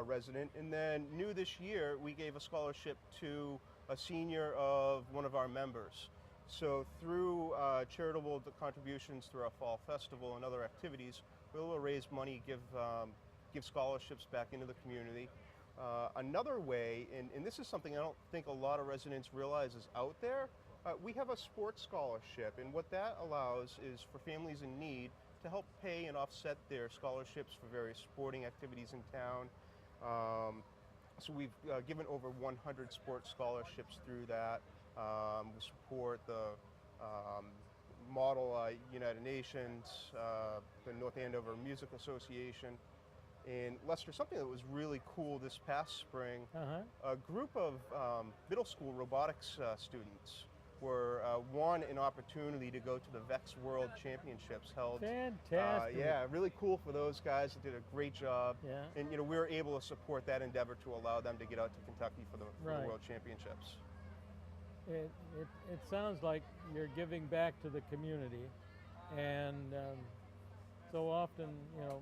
resident. And then new this year, we gave a scholarship to a senior of one of our members. So through charitable contributions through our fall festival and other activities, we will raise money, give scholarships back into the community. Another way, and this is something I don't think a lot of residents realize is out there, we have a sports scholarship, and what that allows is for families in need to help pay and offset their scholarships for various sporting activities in town. So we've given over 100 sports scholarships through that. We support the Model United Nations, the North Andover Music Association. And Lester, something that was really cool this past spring, a group of middle school robotics students won an opportunity to go to the VEX World Championships held. Fantastic. Yeah, really cool for those guys. They did a great job. Yeah. And we were able to support that endeavor to allow them to get out to Kentucky for the World Championships. It sounds like you're giving back to the community, and so often,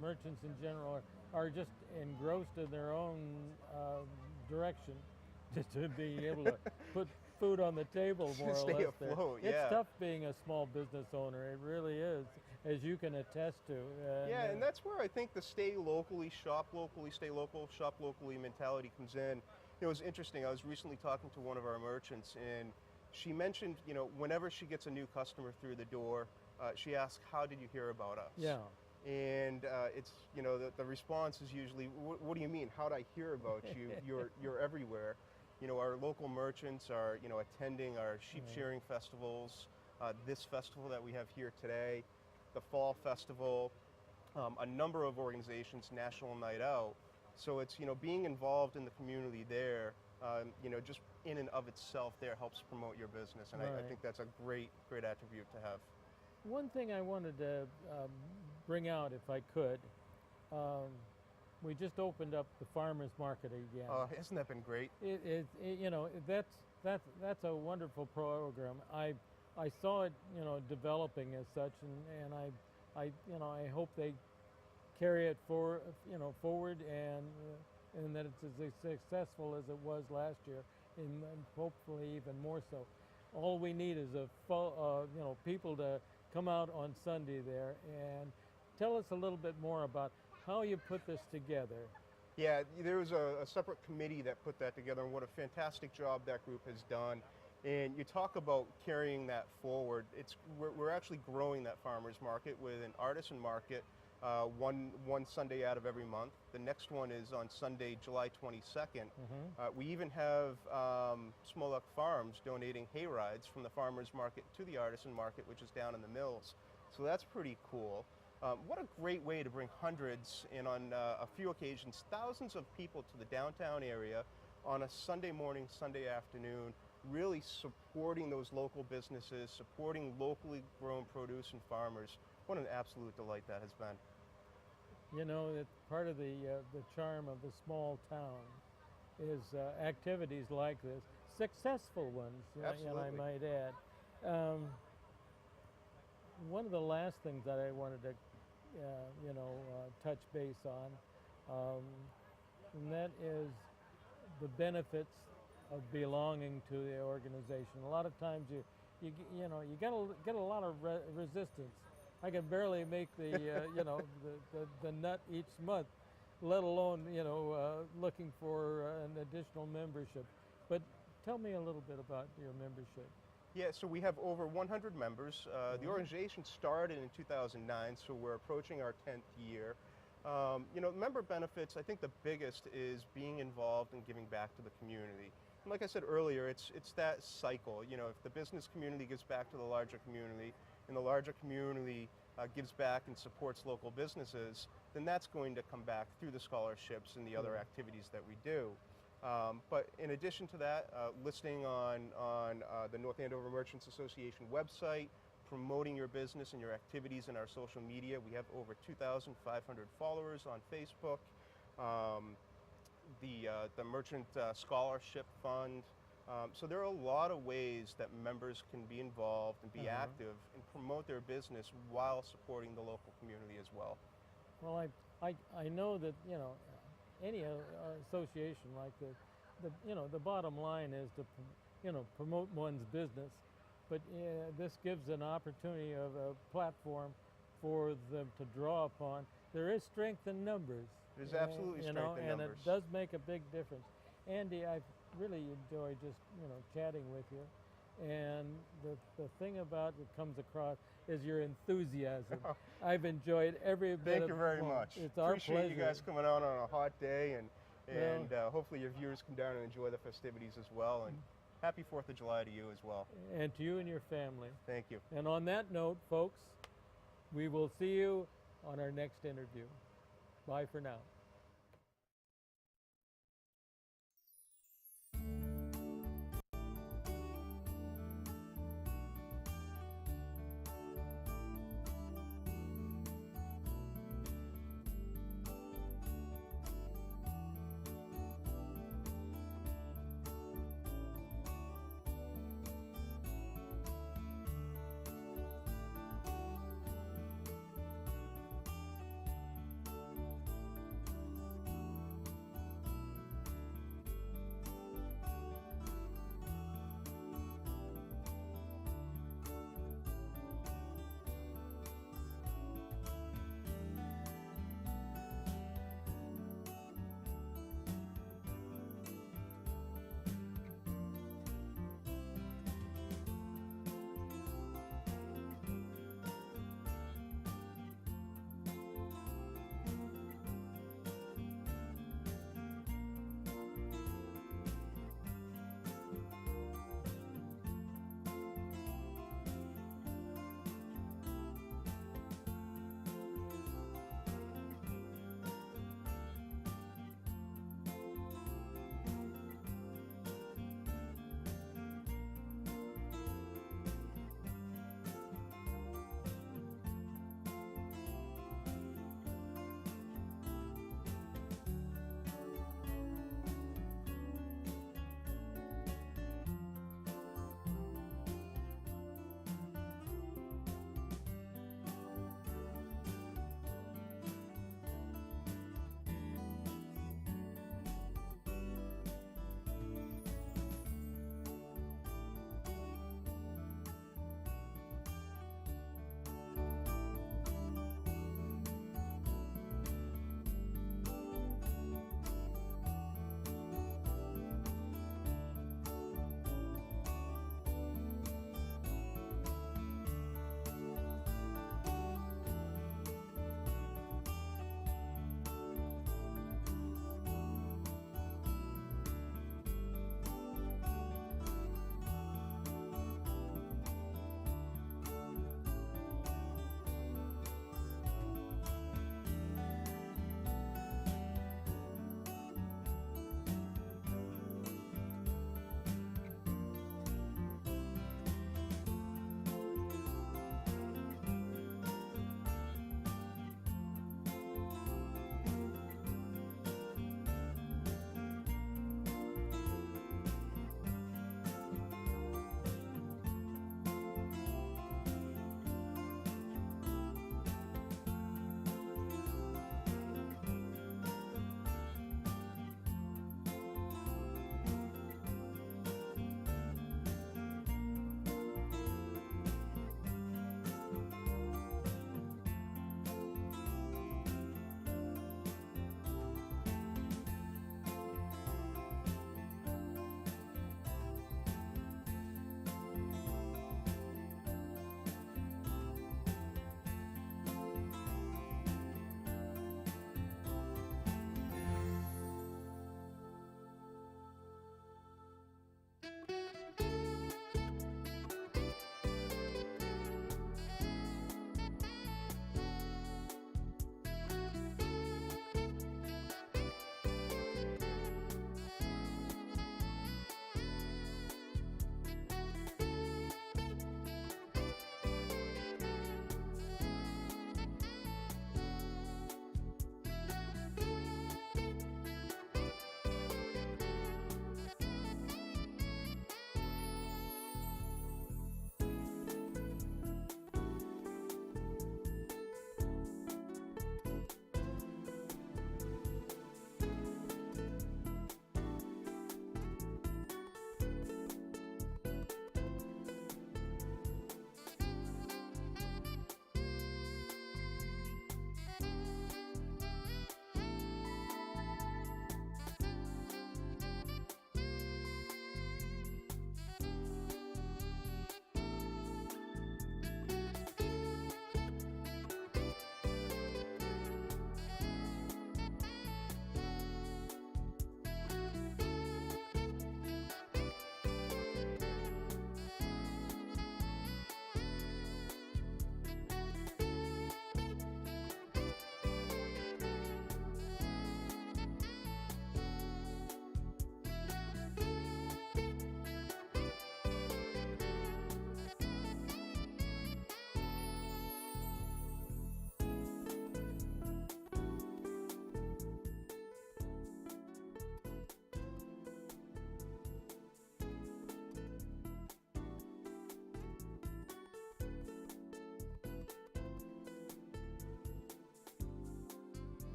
merchants in general are just engrossed in their own direction, just to be able to put food on the table, more or Stay less. afloat, It's yeah. tough being a small business owner. It really is, as you can attest to. Yeah, and that's where I think the stay locally, shop locally, stay local, shop locally mentality comes in. It was interesting. I was recently talking to one of our merchants, and she mentioned, whenever she gets a new customer through the door, she asks, "How did you hear about us?" Yeah. And it's, the response is usually, "What do you mean? How'd I hear about you? You're everywhere." Our local merchants are, attending our sheep shearing festivals, this festival that we have here today, the fall festival, a number of organizations, National Night Out. So it's, being involved in the community there, just in and of itself there helps promote your business. And I think that's a great attribute to have. One thing I wanted to bring out, if I could, we just opened up the farmers market again. Hasn't that been great? You know, that's a wonderful program. I saw it, you know, developing as such, and I hope they carry it forward, and that it's as successful as it was last year, and hopefully even more so. All we need is people to come out on Sunday there and tell us a little bit more about how you put this together. Yeah, there was a separate committee that put that together, and what a fantastic job that group has done. And you talk about carrying that forward. We're actually growing that farmers market with an artisan market one Sunday out of every month. The next one is on Sunday, July 22nd. We even have Smolak Farms donating hay rides from the farmers market to the artisan market, which is down in the mills. So that's pretty cool. What a great way to bring hundreds and on a few occasions thousands of people to the downtown area on a Sunday morning, Sunday afternoon, really supporting those local businesses, supporting locally grown produce and farmers. What an absolute delight that has been. You know, it's part of the charm of the small town is activities like this, successful ones, Absolutely. and I might add. One of the last things that I wanted to, touch base on, and that is the benefits of belonging to the organization. A lot of times you get a lot of resistance. I can barely make the the nut each month, let alone looking for an additional membership. But tell me a little bit about your membership. Yeah, so we have over 100 members. The organization started in 2009, so we're approaching our 10th year. Member benefits, I think the biggest is being involved and giving back to the community. And like I said earlier, it's that cycle. You know, if the business community gives back to the larger community, and the larger community gives back and supports local businesses, then that's going to come back through the scholarships and the other activities that we do. But in addition to that, listing on the North Andover Merchants Association website, promoting your business and your activities in our social media. We have over 2,500 followers on Facebook. The Merchant Scholarship Fund. So there are a lot of ways that members can be involved and be active and promote their business while supporting the local community as well. Well, I know that any association like this, the bottom line is to promote one's business, but this gives an opportunity of a platform for them to draw upon. There is strength in numbers. There's absolutely strength in numbers. And it does make a big difference. Andy, I've really enjoyed just chatting with you, and the thing about that comes across is your enthusiasm. I've enjoyed every bit. Thank you very much. It's our pleasure. Appreciate you guys coming out on a hot day, and hopefully your viewers come down and enjoy the festivities as well. And happy 4th of July to you as well. And to you and your family. Thank you. And on that note, folks, we will see you on our next interview. Bye for now.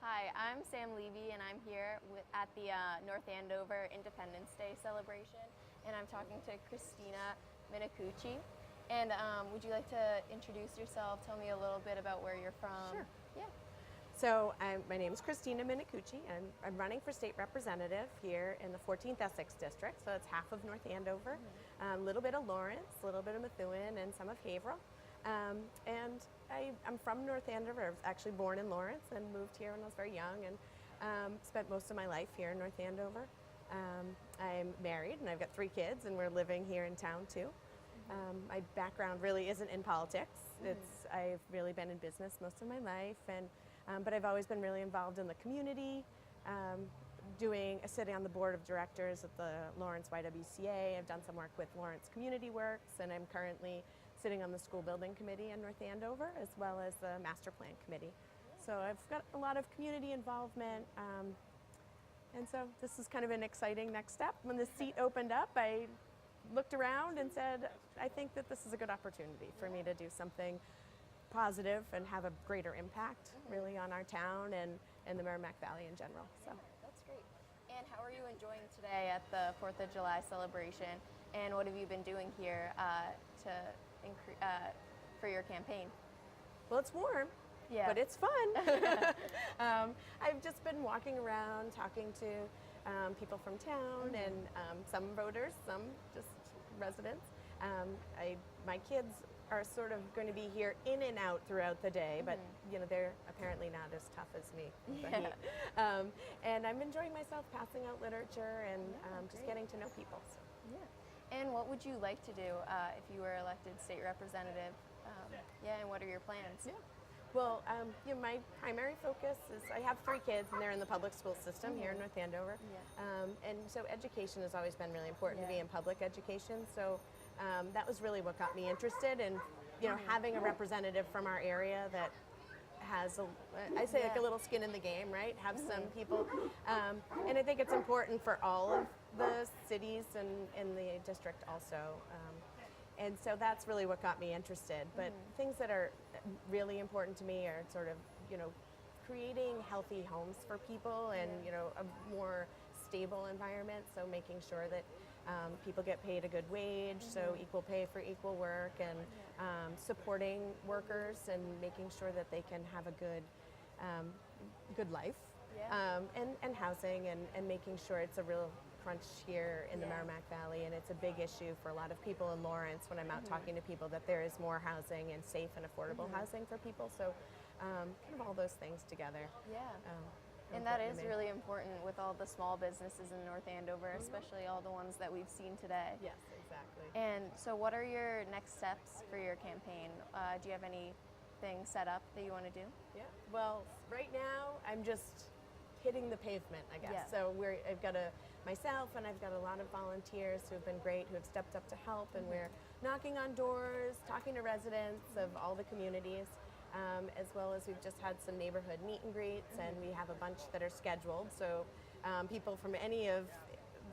Hi, I'm Sam Levy, and I'm here at the North Andover Independence Day celebration, and I'm talking to Christina Minicucci. And would you like to introduce yourself? Tell me a little bit about where you're from. Sure. Yeah. So my name is Christina Minicucci, and I'm running for state representative here in the 14th Essex District, so it's half of North Andover, a little bit of Lawrence, a little bit of Methuen, and some of Haverhill. And I'm from North Andover. I was actually born in Lawrence and moved here when I was very young, and spent most of my life here in North Andover. I'm married, and I've got 3 kids, and we're living here in town too. My background really isn't in politics. I've really been in business most of my life, and but I've always been really involved in the community, sitting on the board of directors at the Lawrence YWCA. I've done some work with Lawrence Community Works, and I'm currently sitting on the school building committee in North Andover, as well as the master plan committee. So I've got a lot of community involvement, and so this is kind of an exciting next step. When the seat opened up, I looked around and said, I think that this is a good opportunity for me to do something positive and have a greater impact really on our town and the Merrimack Valley in general. So That's great. And how are you enjoying today at the 4th of July celebration? And what have you been doing here for your campaign? Well, it's warm, but it's fun. I've just been walking around talking to people from town and some voters, some just residents. My kids are sort of going to be here in and out throughout the day, but you know, they're apparently not as tough as me. And I'm enjoying myself passing out literature and just getting to know people. So. Yeah. And what would you like to do if you were elected state representative? And what are your plans? Yeah. Well, you know, my primary focus is I have 3 kids, and they're in the public school system here in North Andover. And so education has always been really important to me, in public education. So that was really what got me interested in, you know, having a representative from our area that has, I say, like a little skin in the game, right? Have some people. And I think it's important for all of the cities and in the district also. And so that's really what got me interested. But things that are really important to me are sort of, you know, creating healthy homes for people and, you know, a more stable environment. So making sure that people get paid a good wage, so equal pay for equal work, and supporting workers and making sure that they can have a good life, and housing, and making sure it's a real crunch here in the Merrimack Valley, and it's a big issue for a lot of people in Lawrence when I'm out talking to people, that there is more housing and safe and affordable housing for people. So kind of all those things together. And that is really important with all the small businesses in North Andover, especially all the ones that we've seen today. Yes, exactly. And so what are your next steps for your campaign? Do you have anything set up that you want to do? Yeah. Well, right now I'm just hitting the pavement, I guess. So I've got myself, and I've got a lot of volunteers who have been great, who have stepped up to help, and we're knocking on doors, talking to residents of all the communities. As well as we've just had some neighborhood meet and greets, and we have a bunch that are scheduled. So people from any of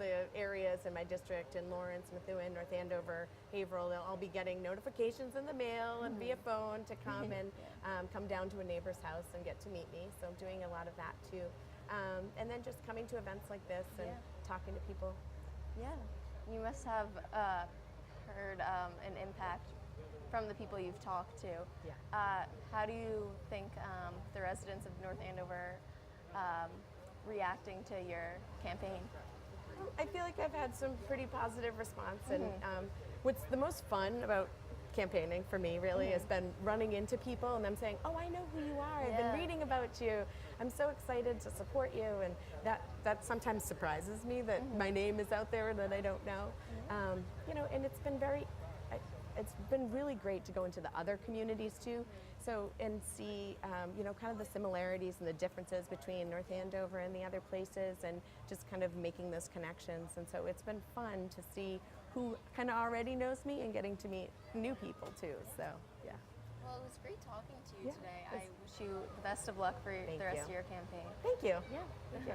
the areas in my district, in Lawrence, Methuen, North Andover, Haverhill, they'll all be getting notifications in the mail and via phone to come and come down to a neighbor's house and get to meet me. So I'm doing a lot of that too. And then just coming to events like this and talking to people. Yeah. You must have heard an impact from the people you've talked to. How do you think the residents of North Andover reacting to your campaign? I feel like I've had some pretty positive response, and what's the most fun about campaigning for me really has been running into people and them saying, oh, I know who you are, I've been reading about you, I'm so excited to support you, and that sometimes surprises me that my name is out there that I don't know. You know, and it's been really great to go into the other communities too, and see you know, kind of the similarities and the differences between North Andover and the other places, and just kind of making those connections. And so it's been fun to see who kind of already knows me and getting to meet new people too. So yeah. Well, it was great talking to you today. I wish you the best of luck for the rest of your campaign. Thank you. Yeah. Thank you.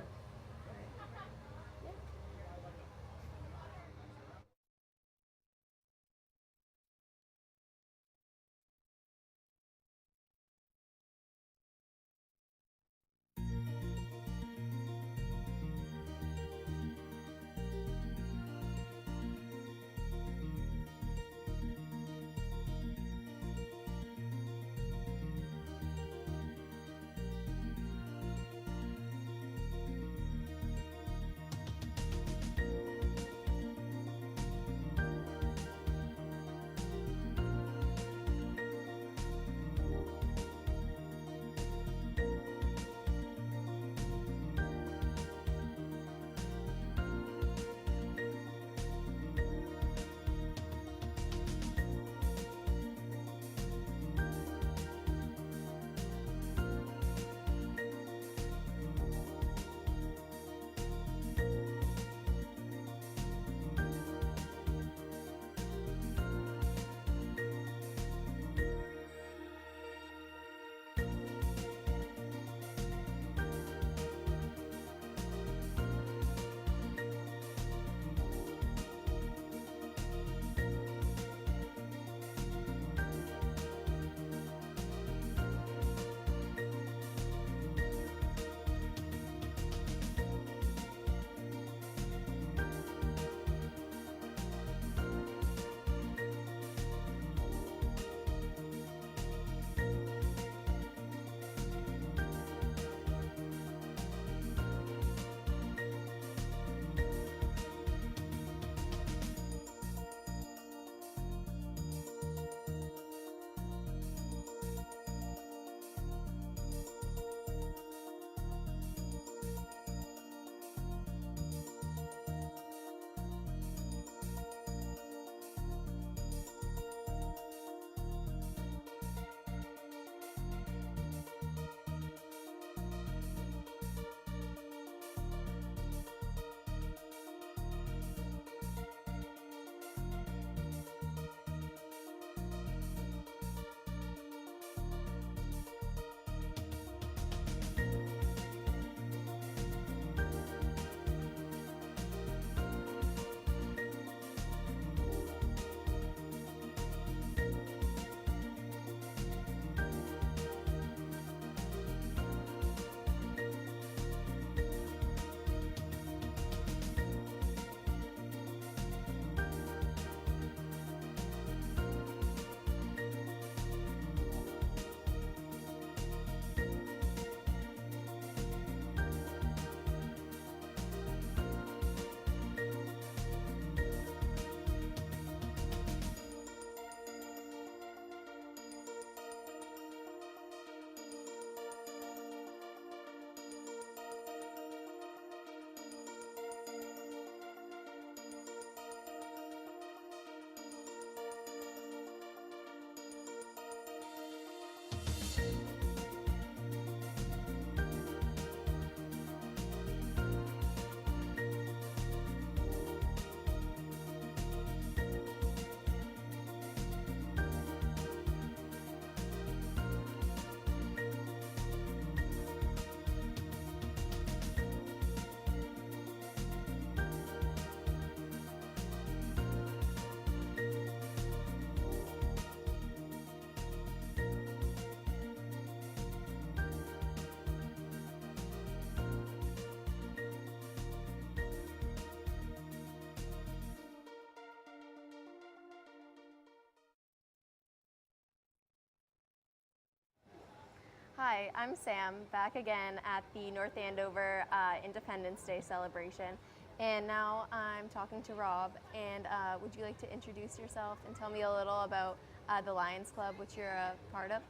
Hi, I'm Sam, back again at the North Andover Independence Day celebration. And now I'm talking to Rob. And would you like to introduce yourself and tell me a little about the Lions Club, which you're a part of?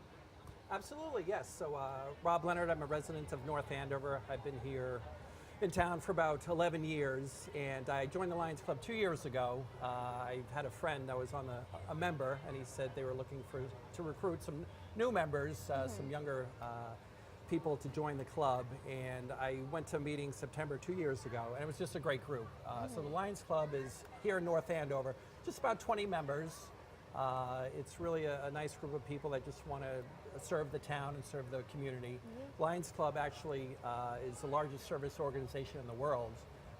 Absolutely, yes. So Rob Leonard, I'm a resident of North Andover. I've been here in town for about 11 years, and I joined the Lions Club 2 years ago. I had a friend that was on a member, and he said they were looking to recruit some new members, some younger people to join the club. And I went to a meeting September 2 years ago, and it was just a great group. So the Lions Club is here in North Andover, just about 20 members. It's really a nice group of people that just want to serve the town and serve the community. Lions Club actually is the largest service organization in the world.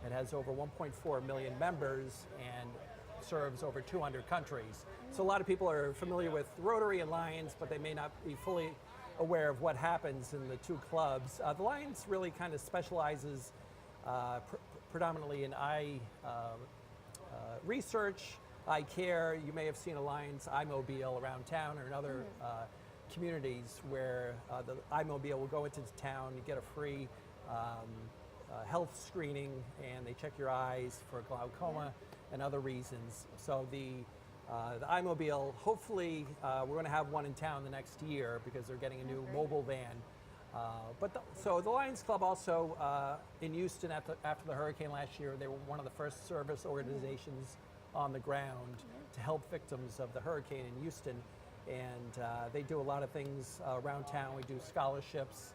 It has over 1.4 million members and serves over 200 countries. So a lot of people are familiar with Rotary and Lions, but they may not be fully aware of what happens in the two clubs. The Lions really kind of specializes predominantly in eye research, eye care. You may have seen a Lions iMobile around town or in other communities where the iMobile will go into town, you get a free health screening, and they check your eyes for glaucoma and other reasons. So the iMobile, hopefully we're going to have one in town the next year because they're getting a new mobile van. So the Lions Club also in Houston after the hurricane last year, they were one of the first service organizations on the ground to help victims of the hurricane in Houston. And they do a lot of things around town. We do scholarships,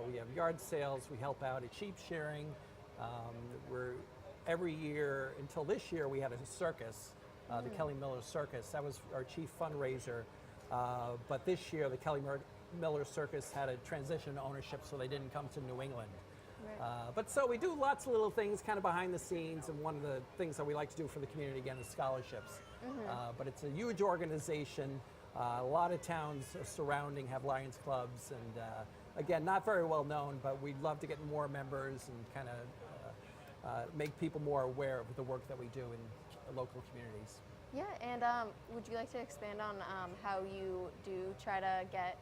we have yard sales, we help out at sheep shearing. Every year, until this year, we had a circus, the Kelly Miller Circus. That was our chief fundraiser. But this year, the Kelly Miller Circus had a transition ownership, so they didn't come to New England. But so we do lots of little things kind of behind the scenes, and one of the things that we like to do for the community, again, is scholarships. But it's a huge organization. A lot of towns surrounding have Lions Clubs, and again, not very well known, but we'd love to get more members and kind of make people more aware of the work that we do in local communities. Yeah, and would you like to expand on how you do try to get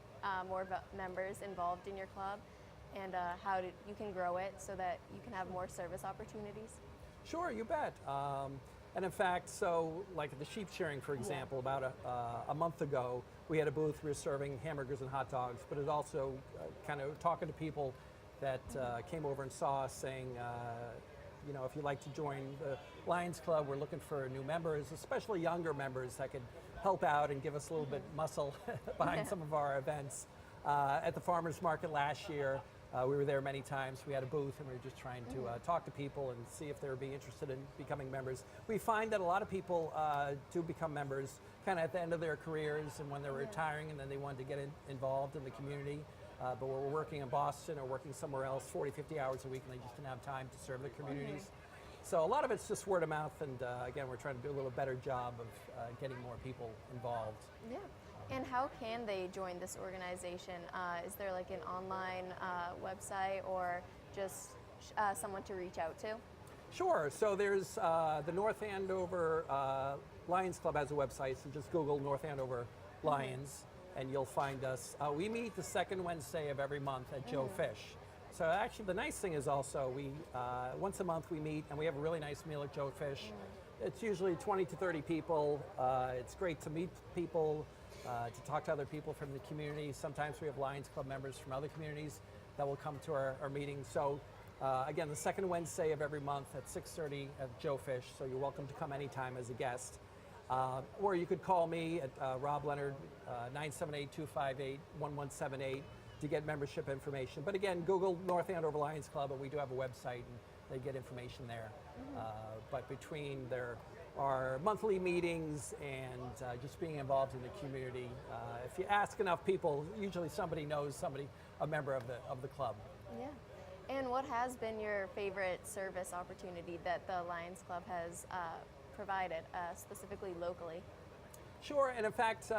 more members involved in your club, and how you can grow it so that you can have more service opportunities? Sure, you bet. And in fact, so like at the sheep shearing, for example, about a month ago, we had a booth. We were serving hamburgers and hot dogs, but it also kind of talking to people that came over and saw us, saying, you know, if you'd like to join the Lions Club, we're looking for new members, especially younger members that could help out and give us a little bit muscle behind some of our events. At the farmers market last year, we were there many times. We had a booth, and we were just trying to talk to people and see if they would be interested in becoming members. We find that a lot of people do become members kind of at the end of their careers and when they're retiring, and then they wanted to get involved in the community. But we're working in Boston or working somewhere else 40, 50 hours a week, and they just didn't have time to serve the communities. So a lot of it's just word of mouth, and again, we're trying to do a little better job of getting more people involved. Yeah. And how can they join this organization? Is there like an online website or just someone to reach out to? Sure. So there's the North Andover Lions Club has a website, so just Google North Andover Lions, and you'll find us. We meet the second Wednesday of every month at Joe Fish. So actually, the nice thing is also we once a month we meet, and we have a really nice meal at Joe Fish. It's usually 20 to 30 people. It's great to meet people, to talk to other people from the community. Sometimes we have Lions Club members from other communities that will come to our meetings. So again, the second Wednesday of every month at 6:30 at Joe Fish. So you're welcome to come anytime as a guest. Or you could call me at Rob Leonard, 978-258-1178 to get membership information. But again, Google North Andover Lions Club, and we do have a website, and they get information there. But between our monthly meetings and just being involved in the community, if you ask enough people, usually somebody knows somebody, a member of the club. Yeah. And what has been your favorite service opportunity that the Lions Club has provided, specifically locally? Sure, and in fact,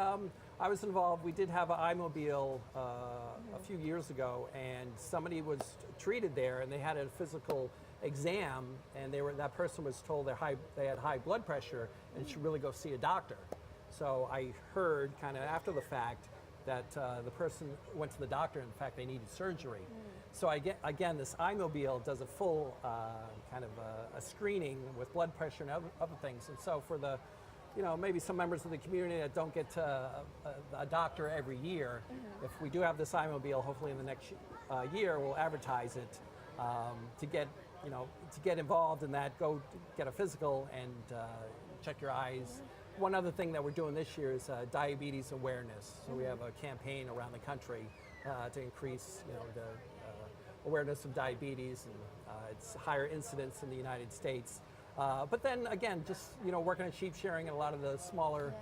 I was involved. We did have an iMobile a few years ago, and somebody was treated there, and they had a physical exam, and that person was told they had high blood pressure and should really go see a doctor. So I heard kind of after the fact that the person went to the doctor, in fact, they needed surgery. So again, this iMobile does a full kind of a screening with blood pressure and other things. And so for the, maybe some members of the community that don't get to a doctor every year, if we do have this iMobile, hopefully in the next year, we'll advertise it to get involved in that, go get a physical and check your eyes. One other thing that we're doing this year is diabetes awareness. So we have a campaign around the country to increase, the awareness of diabetes, and it's higher incidence in the United States. But then again, just working on sheep shearing and a lot of the smaller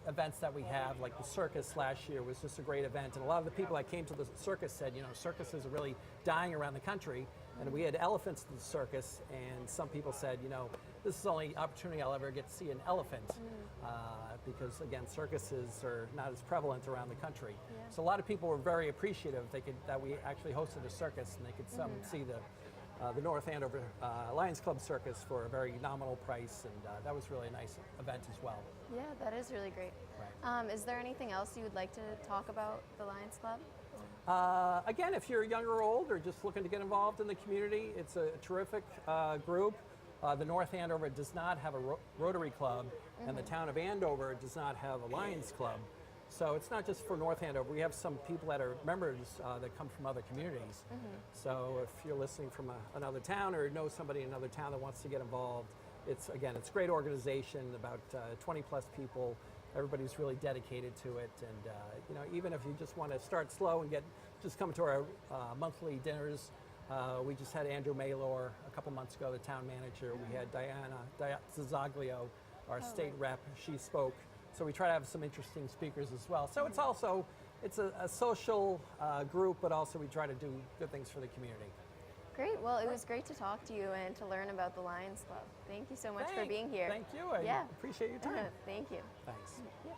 events that we have, like the circus last year was just a great event. And a lot of the people that came to the circus said, circuses are really dying around the country. And we had elephants at the circus, and some people said, this is the only opportunity I'll ever get to see an elephant, because again, circuses are not as prevalent around the country. So a lot of people were very appreciative that we actually hosted a circus, and they could see the North Andover Lions Club Circus for a very nominal price, and that was really a nice event as well. Yeah, that is really great. Right. Is there anything else you would like to talk about the Lions Club? Again, if you're young or old or just looking to get involved in the community, it's a terrific group. The North Andover does not have a Rotary Club, and the town of Andover does not have a Lions Club. So it's not just for North Andover. We have some people that are members that come from other communities. So if you're listening from another town or know somebody in another town that wants to get involved, it's a great organization, about 20 plus people. Everybody's really dedicated to it, and even if you just want to start slow and just come to our monthly dinners. We just had Andrew Maylor a couple months ago, the town manager. We had Diana Zazzaglio, our state rep. She spoke. So we try to have some interesting speakers as well. So it's a social group, but also we try to do good things for the community. Great. Well, it was great to talk to you and to learn about the Lions Club. Thank you so much for being here. Thank you. I appreciate your time. Thank you. Thanks. Yep.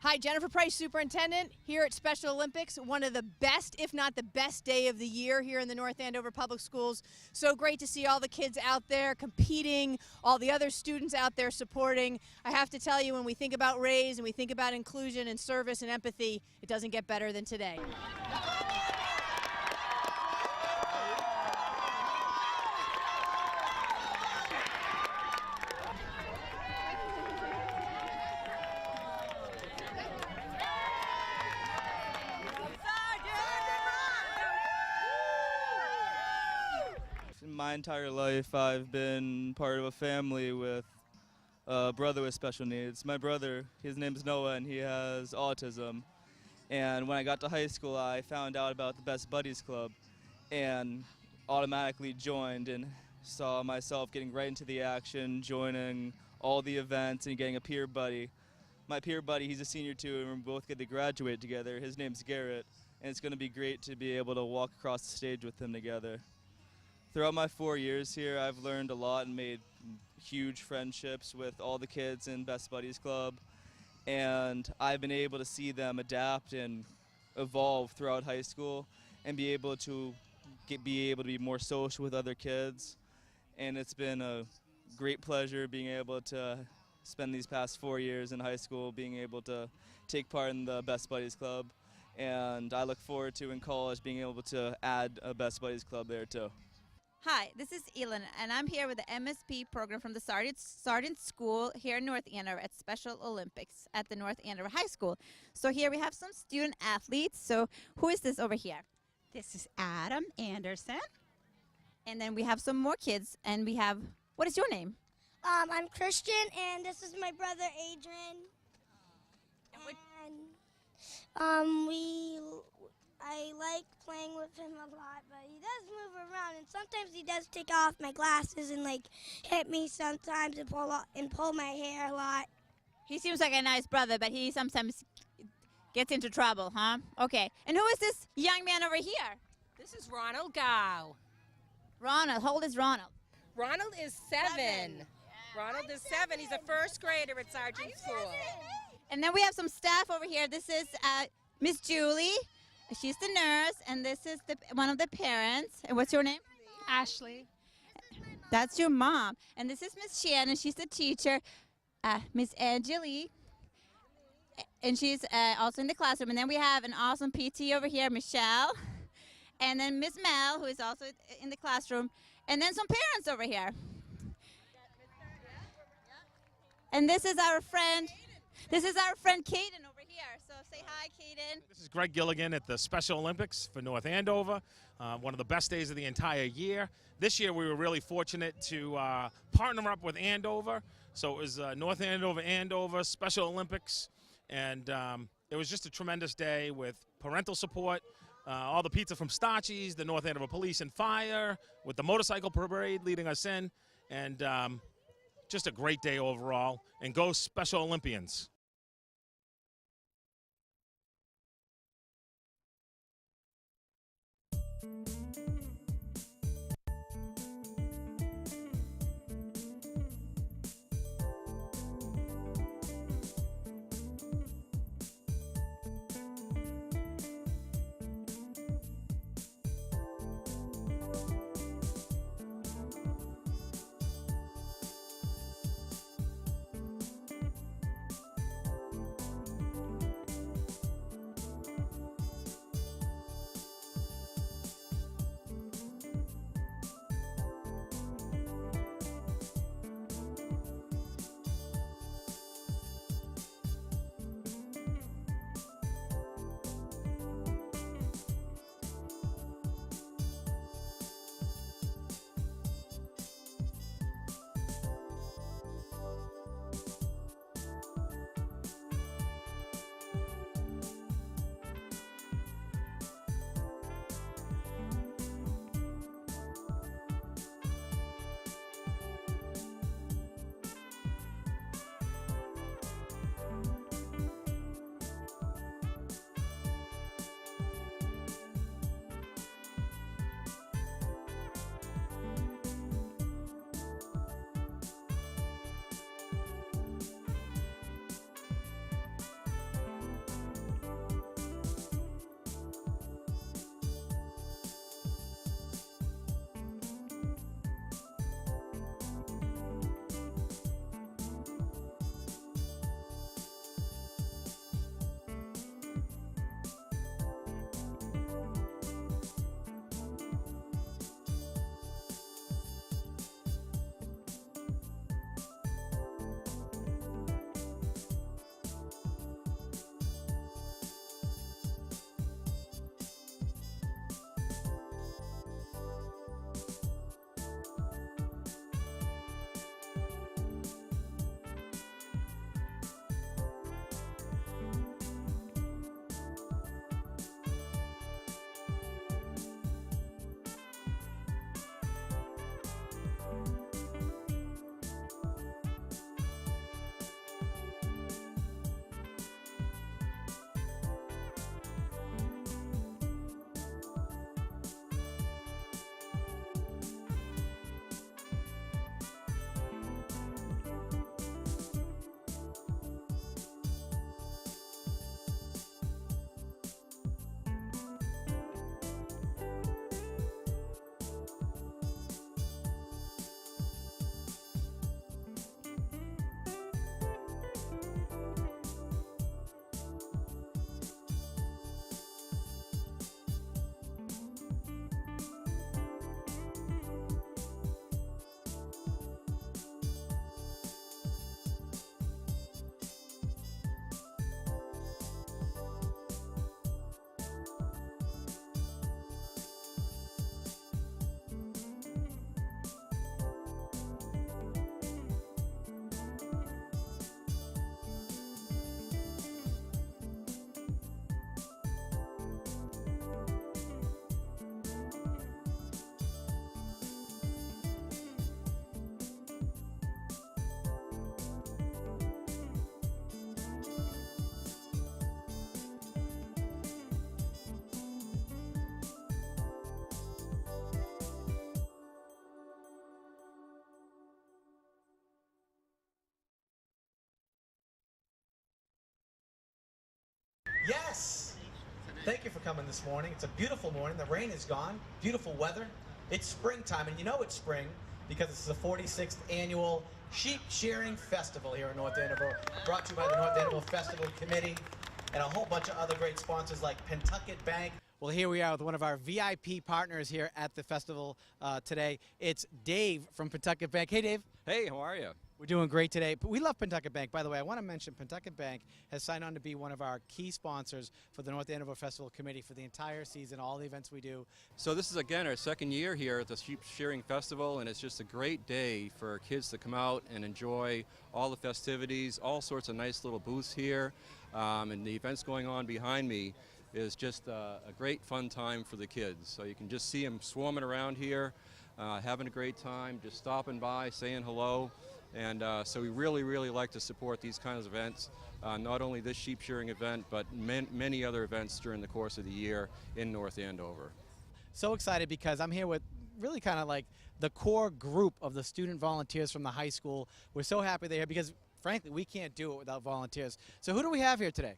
Hi, Jennifer Price, Superintendent, here at Special Olympics, one of the best, if not the best day of the year here in the North Andover Public Schools. So great to see all the kids out there competing, all the other students out there supporting. I have to tell you, when we think about RAISE and we think about inclusion and service and empathy, it doesn't get better than today. My entire life, I've been part of a family with a brother with special needs. My brother, his name is Noah, and he has autism. And when I got to high school, I found out about the Best Buddies Club and automatically joined and saw myself getting right into the action, joining all the events and getting a peer buddy. My peer buddy, he's a senior too, and we both get to graduate together. His name's Garrett, and it's going to be great to be able to walk across the stage with him together. Throughout my 4 years here, I've learned a lot and made huge friendships with all the kids in Best Buddies Club, and I've been able to see them adapt and evolve throughout high school and be able to be more social with other kids. And it's been a great pleasure being able to spend these past 4 years in high school being able to take part in the Best Buddies Club, and I look forward to in college being able to add a Best Buddies Club there too. Hi, this is Elin, and I'm here with the MSP program from the Sergeant School here in North Andover at Special Olympics at the North Andover High School. So here we have some student athletes. So who is this over here? This is Adam Anderson. And then we have some more kids, and we have, what is your name? I'm Christian, and this is my brother Adrian. I like playing with him a lot, but he does move around, and sometimes he does take off my glasses and like hit me sometimes and pull my hair a lot. He seems like a nice brother, but he sometimes gets into trouble, huh? Okay. And who is this young man over here? This is Ronald Gow. Ronald, how old is Ronald? Ronald is 7. Ronald is 7. He's a first grader at Sergeant School. And then we have some staff over here. This is Miss Julie. She's the nurse, and this is one of the parents. And what's your name? Ashley. That's your mom. And this is Miss Shannon. She's the teacher. Miss Angeli. And she's also in the classroom. And then we have an awesome PT over here, Michelle. And then Miss Mel, who is also in the classroom. And then some parents over here. And this is our friend. This is our friend Caden over here. So say hi, Caden. This is Greg Gilligan at the Special Olympics for North Andover. One of the best days of the entire year. This year we were really fortunate to partner up with Andover. So it was North Andover Special Olympics. And it was just a tremendous day with parental support, all the pizza from Starchies, the North Andover Police and Fire, with the motorcycle parade leading us in. And just a great day overall. And go Special Olympians. Yes! Thank you for coming this morning. It's a beautiful morning. The rain is gone. Beautiful weather. It's springtime, and you know it's spring because it's the 46th annual Sheep Shearing Festival here in North Andover, brought to you by the North Andover Festival Committee and a whole bunch of other great sponsors like Pentucket Bank. Well, here we are with one of our VIP partners here at the festival today. It's Dave from Pentucket Bank. Hey, Dave. Hey, how are you? We're doing great today. We love Pentucket Bank. By the way, I want to mention Pentucket Bank has signed on to be one of our key sponsors for the North Andover Festival Committee for the entire season, all the events we do. So this is, again, our second year here at the Sheep Shearing Festival, and it's just a great day for kids to come out and enjoy all the festivities, all sorts of nice little booths here, and the events going on behind me is just a great fun time for the kids. So you can just see them swarming around here, having a great time, just stopping by, saying hello. And so we really, really like to support these kinds of events, not only this sheep shearing event, but many other events during the course of the year in North Andover. So excited because I'm here with really kind of like the core group of the student volunteers from the high school. We're so happy they're here because, frankly, we can't do it without volunteers. So who do we have here today?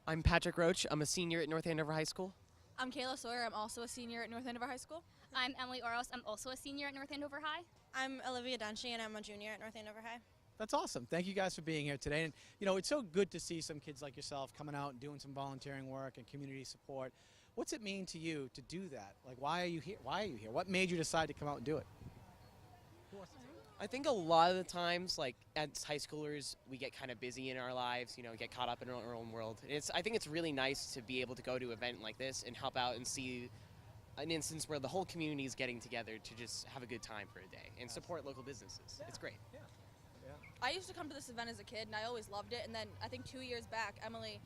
I'm Patrick Roach. I'm a senior at North Andover High School. I'm Kayla Sawyer. I'm also a senior at North Andover High School. I'm Emily Oros. I'm also a senior at North Andover High. I'm Olivia Dunshee, and I'm a junior at North Andover High. That's awesome. Thank you guys for being here today. And, you know, it's so good to see some kids like yourself coming out and doing some volunteering work and community support. What's it mean to you to do that? Like, why are you here? Why are you here? What made you decide to come out and do it? I think a lot of the times, like as high schoolers, we get kind of busy in our lives, you know, get caught up in our own world. I think it's really nice to be able to go to an event like this and help out and see an instance where the whole community is getting together to just have a good time for a day and support local businesses. It's great. I used to come to this event as a kid, and I always loved it. And then I think 2 years back, Emily,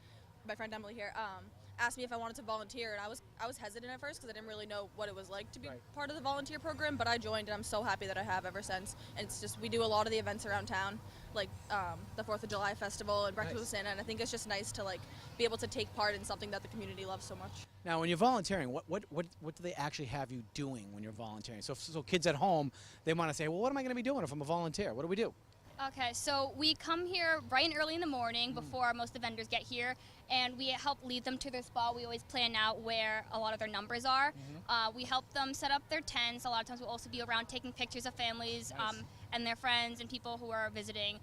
my friend Emily here, asked me if I wanted to volunteer, and I was hesitant at first because I didn't really know what it was like to be part of the volunteer program. But I joined, and I'm so happy that I have ever since. And it's just we do a lot of the events around town, like the 4th of July festival and Breakfast with Santa. And I think it's just nice to like be able to take part in something that the community loves so much. Now, when you're volunteering, what do they actually have you doing when you're volunteering? So kids at home, they want to say, well, what am I going to be doing if I'm a volunteer? What do we do? Okay, so we come here bright and early in the morning before most of the vendors get here, and we help lead them to their spot. We always plan out where a lot of their numbers are. We help them set up their tents. A lot of times we'll also be around taking pictures of families and their friends and people who are visiting.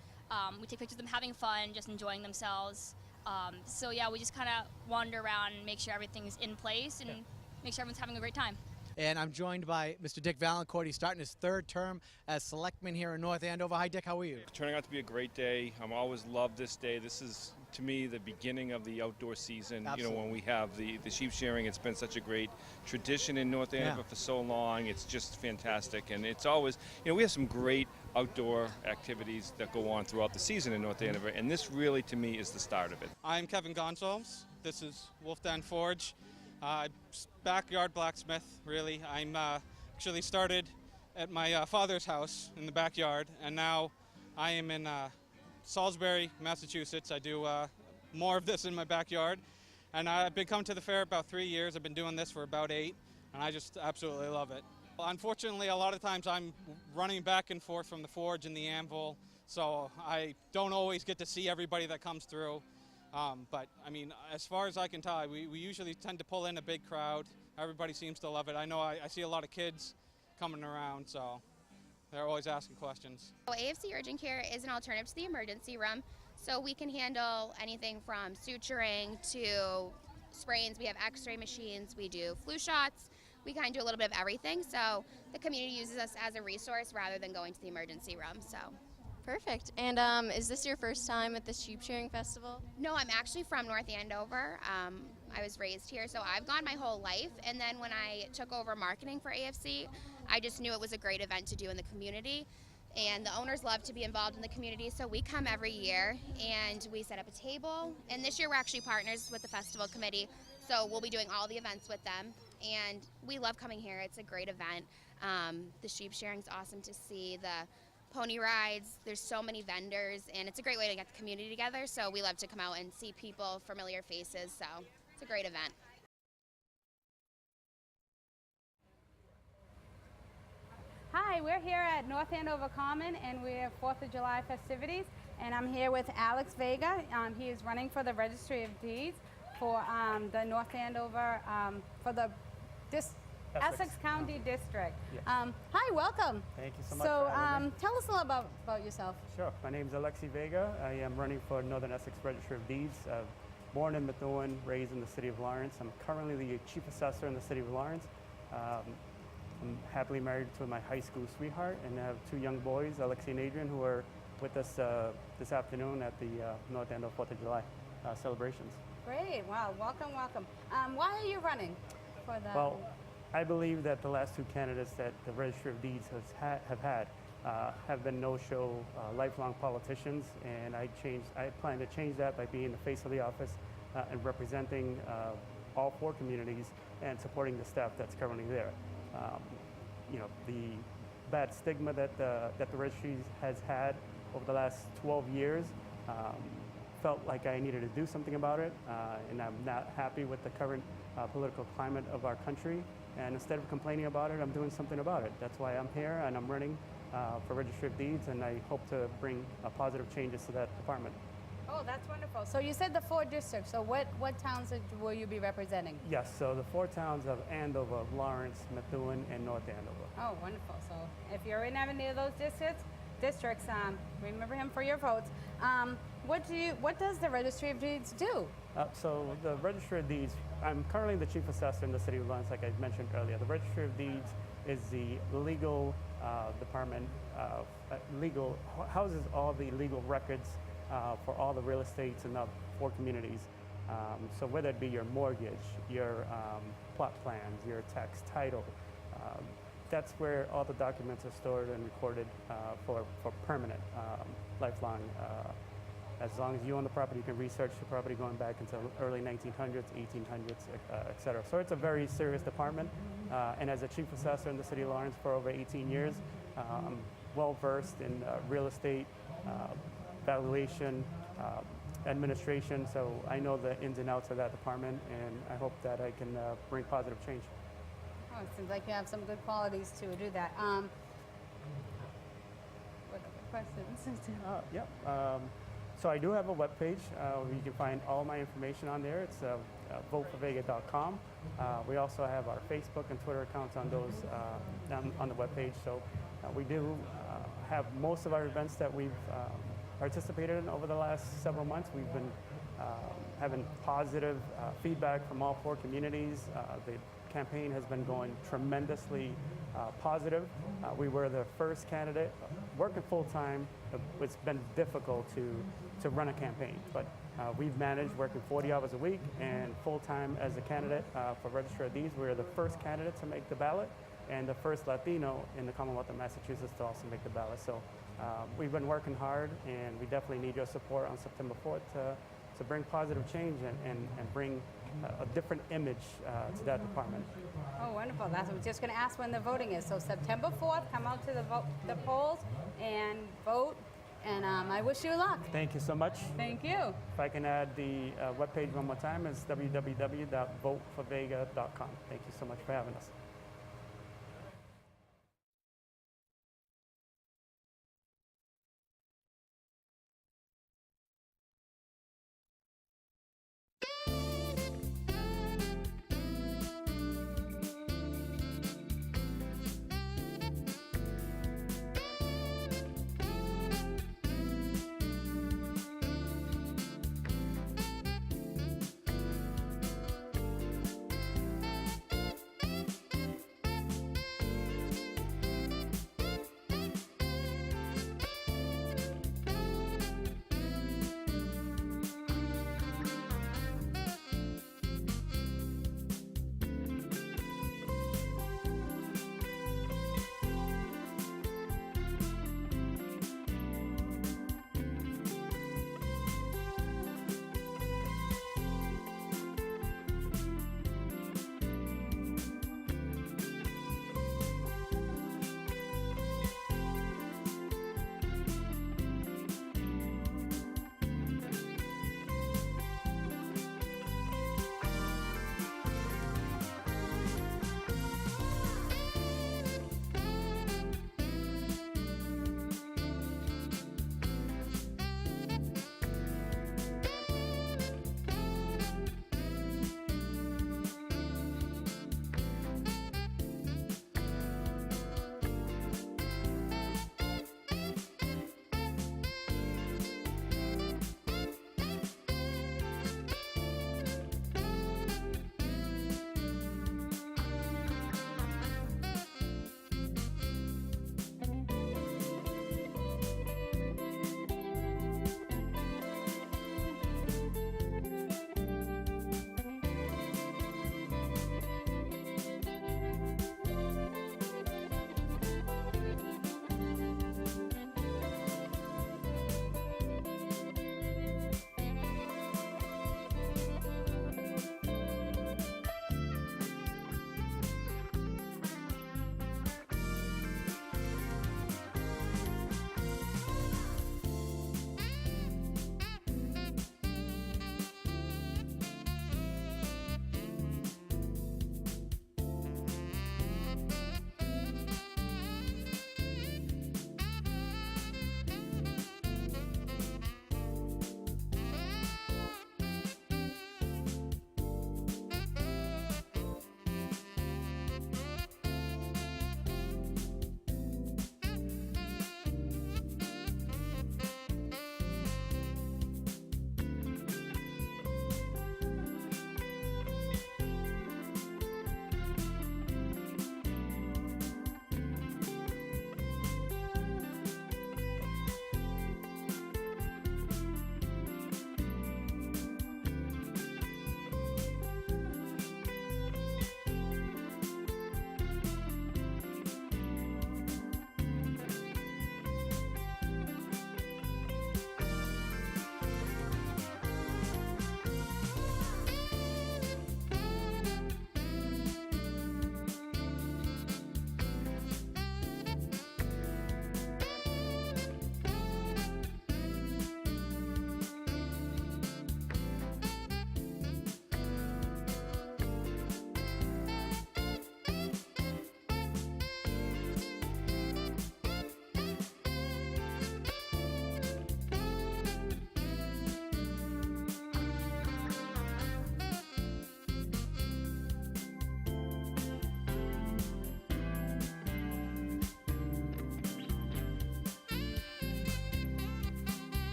We take pictures of them having fun, just enjoying themselves. So yeah, we just kind of wander around and make sure everything's in place and make sure everyone's having a great time. And I'm joined by Mr. Dick Valancourt. He's starting his 3rd term as selectman here in North Andover. Hi, Dick. How are you? Turning out to be a great day. I'm always loved this day. This is, to me, the beginning of the outdoor season. Absolutely. You know, when we have the sheep shearing, it's been such a great tradition in North Andover for so long. It's just fantastic. And it's always, you know, we have some great outdoor activities that go on throughout the season in North Andover. And this really, to me, is the start of it. I'm Kevin Gonsalves. This is Wolf Den Forge. Backyard blacksmith, really. I'm actually started at my father's house in the backyard, and now I am in Salisbury, Massachusetts. I do more of this in my backyard, and I've been coming to the fair about 3 years. I've been doing this for about 8, and I just absolutely love it. Unfortunately, a lot of times I'm running back and forth from the forge and the anvil, so I don't always get to see everybody that comes through. But, I mean, as far as I can tell, we usually tend to pull in a big crowd. Everybody seems to love it. I know I see a lot of kids coming around, so they're always asking questions. So AFC Urgent Care is an alternative to the emergency room. So we can handle anything from suturing to sprains. We have x-ray machines. We do flu shots. We kind of do a little bit of everything. So the community uses us as a resource rather than going to the emergency room. So. Perfect. And is this your first time at the Sheep Shearing Festival? No, I'm actually from North Andover. I was raised here, so I've gone my whole life. And then when I took over marketing for AFC, I just knew it was a great event to do in the community. And the owners love to be involved in the community, so we come every year and we set up a table. And this year we're actually partners with the festival committee, so we'll be doing all the events with them. And we love coming here. It's a great event. The sheep shearing's awesome to see. The pony rides, there's so many vendors, and it's a great way to get the community together, so we love to come out and see people, familiar faces, so it's a great event. Hi, we're here at North Andover Common, and we have 4th of July festivities, and I'm here with Alex Vega. He is running for the Registry of Deeds for the North Andover, for the Essex County District. Yes. Hi, welcome. Thank you so much So for having me. tell us a little about yourself. Sure. My name is Alexi Vega. I am running for Northern Essex Registry of Deeds. Born in Methuen, raised in the city of Lawrence. I'm currently the chief assessor in the city of Lawrence. I'm happily married to my high school sweetheart, and I have two young boys, Alexi and Adrian, who are with us this afternoon at the North Andover 4th of July celebrations. Great. Wow. Welcome, welcome. Why are you running for the? Well, I believe that the last two candidates that the Registry of Deeds have been no-show, lifelong politicians, and I plan to change that by being the face of the office and representing all four communities and supporting the staff that's currently there. You know, the bad stigma that the registry has had over the last 12 years, felt like I needed to do something about it, and I'm not happy with the current political climate of our country. And instead of complaining about it, I'm doing something about it. That's why I'm here, and I'm running for Registry of Deeds, and I hope to bring positive changes to that department. Oh, that's wonderful. So you said the 4 districts. So what towns will you be representing? Yes, so the 4 towns of Andover, Lawrence, Methuen, and North Andover. Oh, wonderful. So if you're in any of those districts, remember him for your votes. What does the Registry of Deeds do? So the Registry of Deeds, I'm currently the chief assessor in the city of Lawrence, like I mentioned earlier. The Registry of Deeds is the legal department, houses all the legal records for all the real estates in the 4 communities. So whether it be your mortgage, your plot plans, your tax title, that's where all the documents are stored and recorded for permanent, lifelong. As long as you own the property, you can research the property going back into early 1900s, 1800s, et cetera. So it's a very serious department. And as a chief assessor in the city of Lawrence for over 18 years, I'm well versed in real estate, valuation, administration. So I know the ins and outs of that department, and I hope that I can bring positive change. Oh, it seems like you have some good qualities to do that. What other questions? Yep. So I do have a webpage. You can find all my information on there. It's voteforvega.com. We also have our Facebook and Twitter accounts on those on the webpage. So we do have most of our events that we've participated in over the last several months. We've been having positive feedback from all 4 communities. The campaign has been going tremendously positive. We were the first candidate working full-time. It's been difficult to run a campaign, but we've managed working 40 hours a week and full-time as a candidate for Registry of Deeds. We're the first candidate to make the ballot and the first Latino in the Commonwealth of Massachusetts to also make the ballot. So we've been working hard, and we definitely need your support on September 4th to bring positive change and bring a different image to that department. Oh, wonderful. That's what I was just going to ask when the voting is. So September 4th, come out to the polls and vote. And I wish you luck. Thank you so much. Thank you. If I can add the webpage one more time, it's www.voteforvega.com. Thank you so much for having us.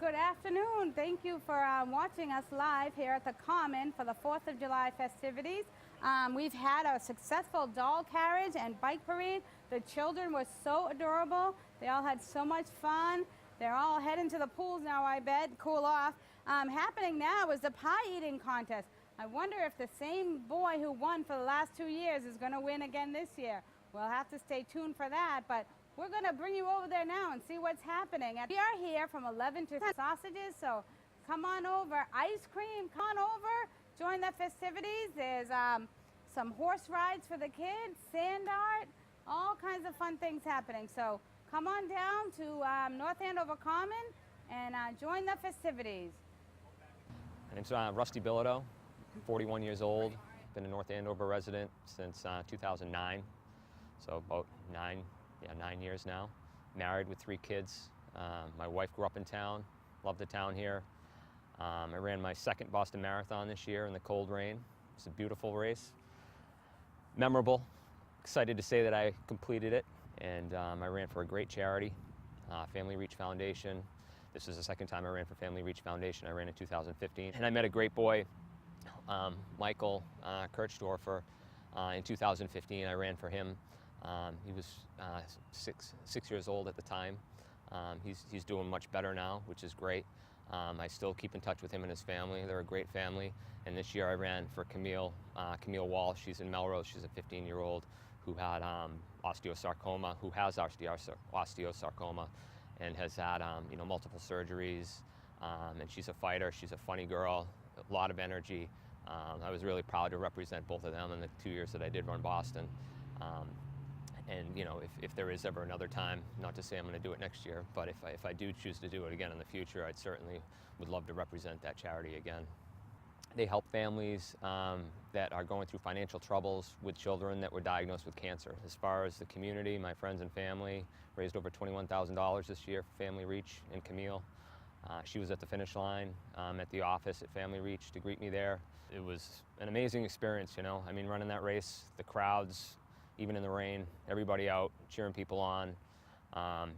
good afternoon. Thank you for watching us live here at the Common for the 4th of July festivities. We've had a successful doll carriage and bike parade. The children were so adorable. They all had so much fun. They're all heading to the pools now, I bet, cool off. Happening now is the pie eating contest. I wonder if the same boy who won for the last 2 years is going to win again this year. We'll have to stay tuned for that, but we're going to bring you over there now and see what's happening. We are here from 11 to sausages, so come on over. Ice cream, come on over. Join the festivities. There's some horse rides for the kids, sand art, all kinds of fun things happening. So come on down to North Andover Common and join the festivities. My name's Rusty Bilodeau, 41 years old. Been a North Andover resident since 2009, so about 9 years now. Married with 3 kids. My wife grew up in town, loved the town here. I ran my second Boston Marathon this year in the cold rain. It's a beautiful race, memorable. Excited to say that I completed it, and I ran for a great charity, Family Reach Foundation. This is the second time I ran for Family Reach Foundation. I ran in 2015, and I met a great boy, Michael Kirchdorfer, in 2015. I ran for him. He was six years old at the time. He's doing much better now, which is great. I still keep in touch with him and his family. They're a great family. And this year I ran for Camille Walsh. She's in Melrose. She's a 15-year-old who had osteosarcoma, and has had multiple surgeries. And she's a fighter. She's a funny girl, a lot of energy. I was really proud to represent both of them in the 2 years that I did run Boston. And if there is ever another time, not to say I'm going to do it next year, but if I do choose to do it again in the future, I'd certainly would love to represent that charity again. They help families that are going through financial troubles with children that were diagnosed with cancer. As far as the community, my friends and family raised over $21,000 this year for Family Reach and Camille. She was at the finish line at the office at Family Reach to greet me there. It was an amazing experience, I mean, running that race, the crowds, even in the rain, everybody out cheering people on.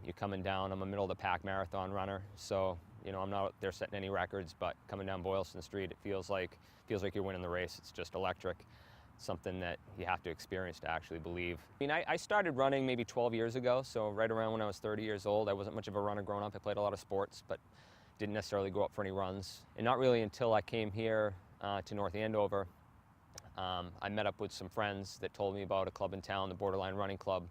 You're coming down, I'm a middle of the pack marathon runner, so I'm not out there setting any records, but coming down Boylston Street, it feels like you're winning the race. It's just electric. Something that you have to experience to actually believe. I mean, I started running maybe 12 years ago, so right around when I was 30 years old. I wasn't much of a runner growing up. I played a lot of sports, but didn't necessarily go up for any runs. And not really until I came here to North Andover, I met up with some friends that told me about a club in town, the Borderline Running Club.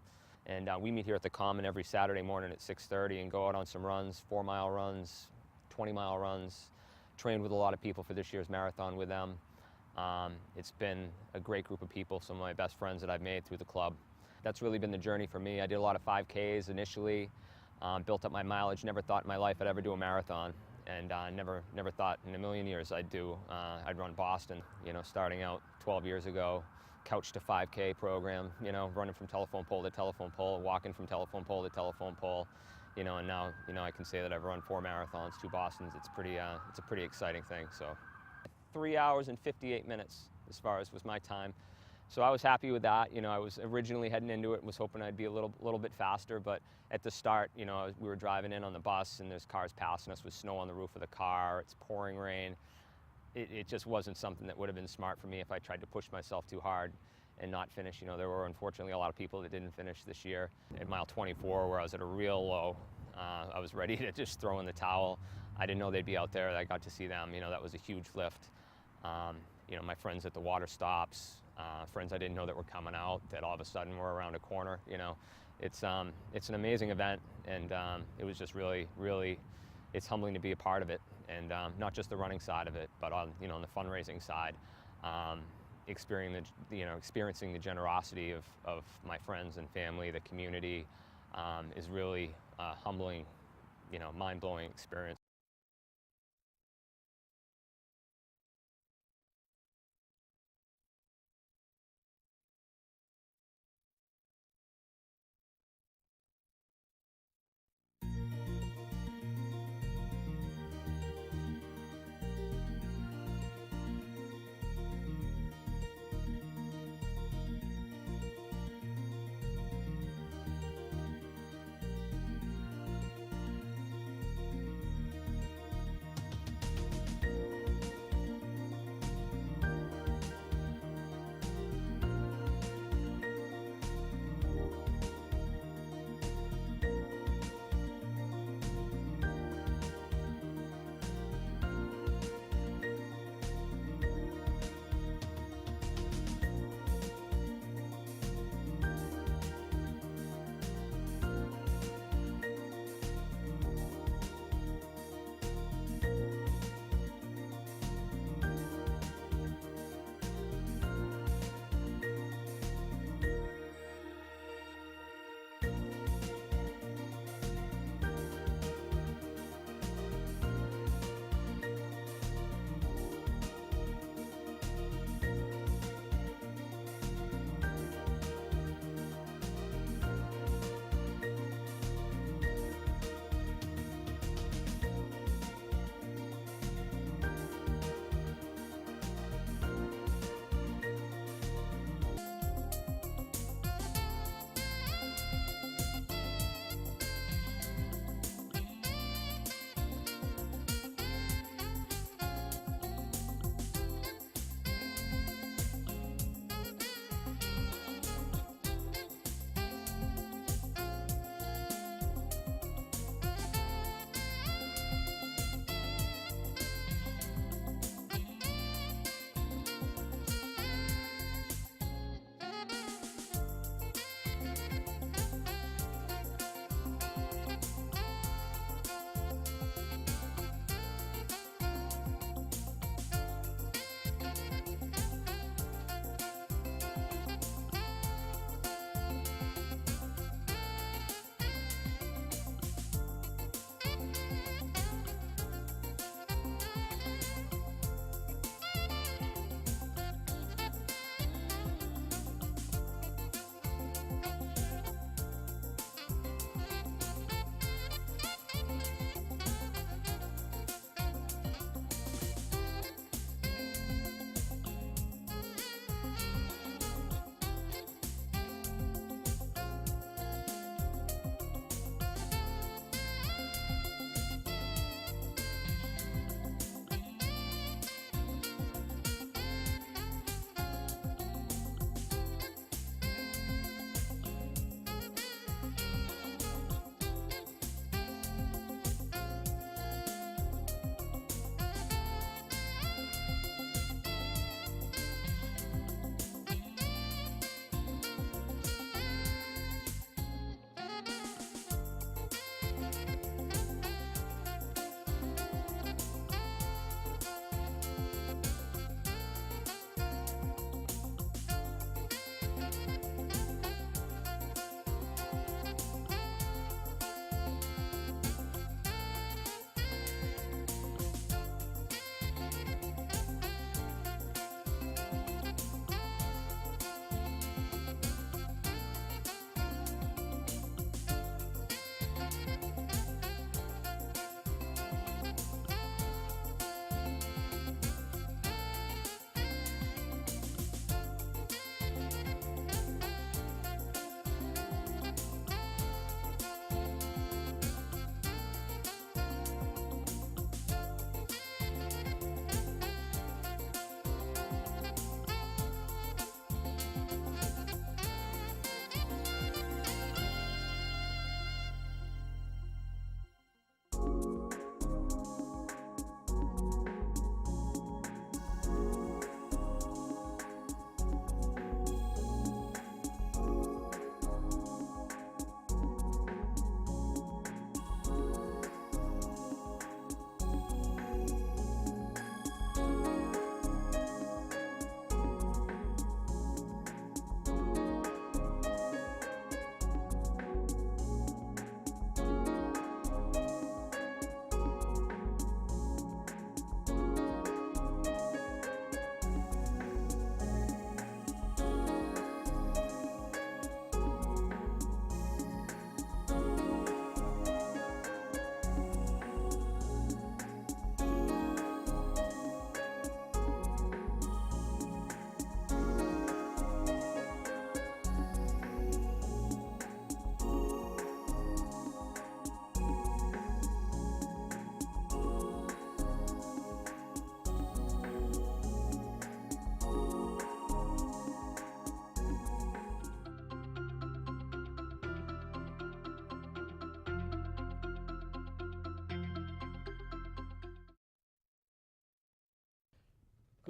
And we meet here at the Common every Saturday morning at 6:30 and go out on some runs, 4-mile runs, 20-mile runs. Trained with a lot of people for this year's marathon with them. It's been a great group of people, some of my best friends that I've made through the club. That's really been the journey for me. I did a lot of 5Ks initially, built up my mileage, never thought in my life I'd ever do a marathon. And never thought in a million years I'd run Boston. Starting out 12 years ago, couch to 5K program, running from telephone pole to telephone pole, walking from telephone pole to telephone pole, and now, I can say that I've run 4 marathons, 2 Bostons. It's a pretty exciting thing. So 3 hours and 58 minutes as far as was my time. So I was happy with that. I was originally heading into it and was hoping I'd be a little bit faster, but at the start, we were driving in on the bus and there's cars passing us with snow on the roof of the car. It's pouring rain. It just wasn't something that would have been smart for me if I tried to push myself too hard and not finish. There were unfortunately a lot of people that didn't finish this year. At mile 24, where I was at a real low, I was ready to just throw in the towel. I didn't know they'd be out there. I got to see them. That was a huge lift. My friends at the water stops, friends I didn't know that were coming out that all of a sudden were around a corner. It's an amazing event, and it was just really, really, it's humbling to be a part of it, and not just the running side of it, but on the fundraising side, experiencing the generosity of my friends and family, the community, is really a humbling, mind-blowing experience.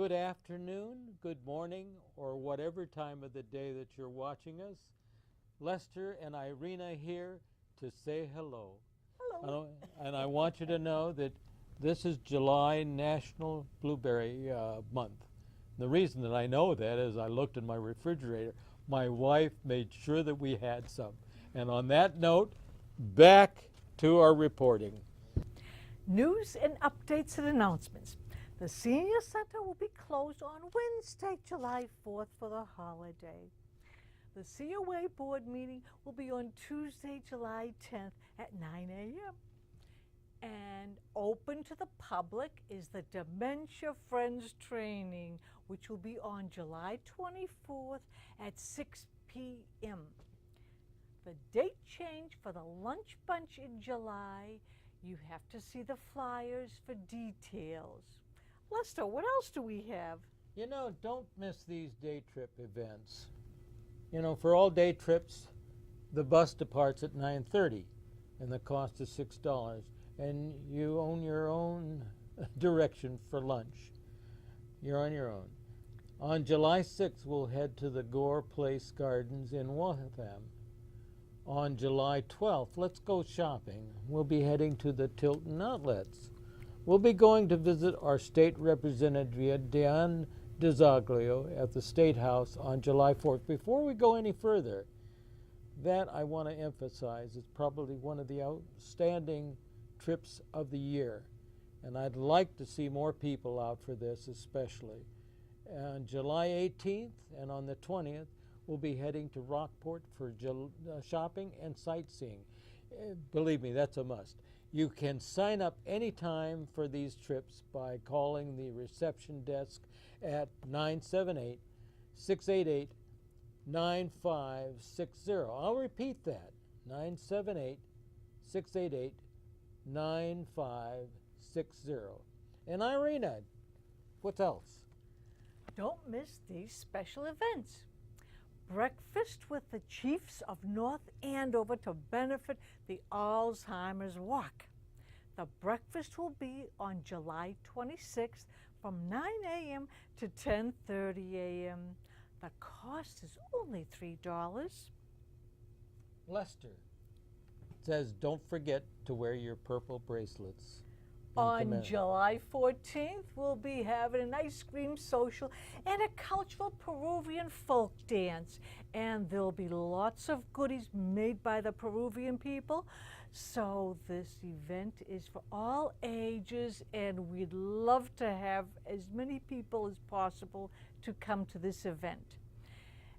Good afternoon, good morning, or whatever time of the day that you're watching us. Lester and Irina here to say hello. Hello. And I want you to know that this is July National Blueberry Month. The reason that I know that is I looked in my refrigerator. My wife made sure that we had some. And on that note, back to our reporting. News and updates and announcements. The Senior Center will be closed on Wednesday, July 4th for the holiday. The COA board meeting will be on Tuesday, July 10th at 9 a.m. And open to the public is the Dementia Friends Training, which will be on July 24th at 6 p.m. The date change for the lunch bunch in July, you have to see the flyers for details. Lester, what else do we have? You know, don't miss these day trip events. You know, for all day trips, the bus departs at 9:30 and the cost is $6. And you own your own direction for lunch. You're on your own. On July 6th, we'll head to the Gore Place Gardens in Waltham. On July 12th, let's go shopping. We'll be heading to the Tilton Outlets. We'll be going to visit our state representative, Diane DeZoglio, at the State House on July 4th. Before we go any further, that I want to emphasize is probably one of the outstanding trips of the year. And I'd like to see more people out for this especially. On July 18th and on the 20th, we'll be heading to Rockport for shopping and sightseeing. Believe me, that's a must. You can sign up anytime for these trips by calling the reception desk at 978-688-9560. I'll repeat that, 978-688-9560. And Irina, what else? Don't miss these special events. Breakfast with the Chiefs of North Andover to benefit the Alzheimer's Walk. The breakfast will be on July 26th from 9 a.m. to 10:30 a.m. The cost is only $3. Lester says don't forget to wear your purple bracelets. On July 14th, we'll be having an ice cream social and a cultural Peruvian folk dance. And there'll be lots of goodies made by the Peruvian people. So this event is for all ages, and we'd love to have as many people as possible to come to this event.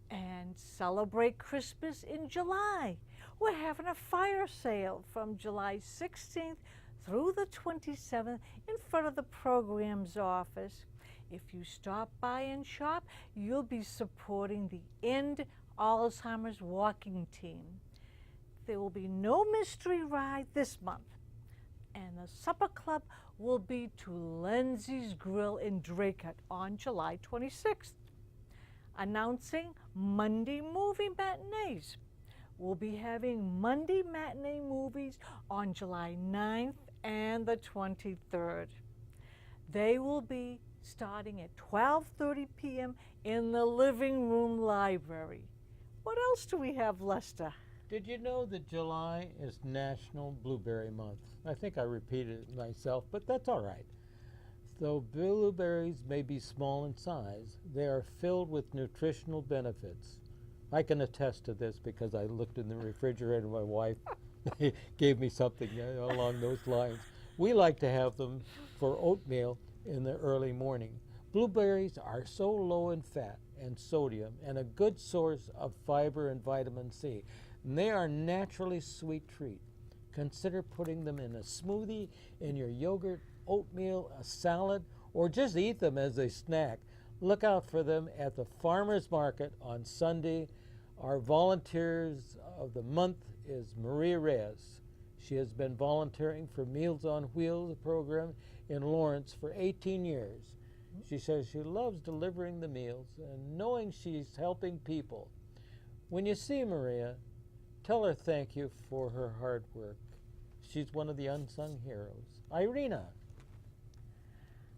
And celebrate Christmas in July. We're having a fire sale from July 16th through the 27th in front of the program's office. If you stop by and shop, you'll be supporting the End Alzheimer's Walking Team. There will be no mystery ride this month. And the supper club will be to Lindsay's Grill in Draycott on July 26th. Announcing Monday movie matinees. We'll be having Monday matinee movies on July 9th and the 23rd. They will be starting at 12:30 p.m. in the living room library. What else do we have, Lester? Did you know that July is National Blueberry Month? I think I repeated it myself, but that's all right. Though blueberries may be small in size, they are filled with nutritional benefits. I can attest to this because I looked in the refrigerator and my wife gave me something along those lines. We like to have them for oatmeal in the early morning. Blueberries are so low in fat and sodium and a good source of fiber and vitamin C. And they are a naturally sweet treat. Consider putting them in a smoothie, in your yogurt, oatmeal, a salad, or just eat them as a snack. Look out for them at the farmer's market on Sunday. Our volunteers of the month is Maria Reyes. She has been volunteering for Meals on Wheels program in Lawrence for 18 years. She says she loves delivering the meals and knowing she's helping people. When you see Maria, tell her thank you for her hard work. She's one of the unsung heroes. Irina.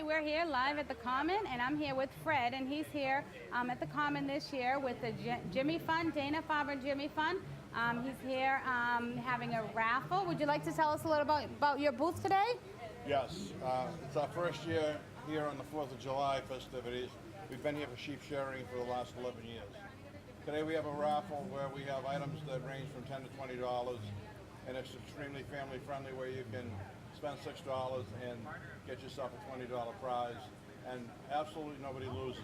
Hi, we're here live at the Common, and I'm here with Fred, and he's here at the Common this year with the Jimmy Fund, Dana-Farber Jimmy Fund. He's here having a raffle. Would you like to tell us a little about your booth today? Yes, it's our first year here on the 4th of July festivities. We've been here for sheep shearing for the last 11 years. Today we have a raffle where we have items that range from $10 to $20, and it's extremely family friendly where you can spend $6 and get yourself a $20 prize, and absolutely nobody loses.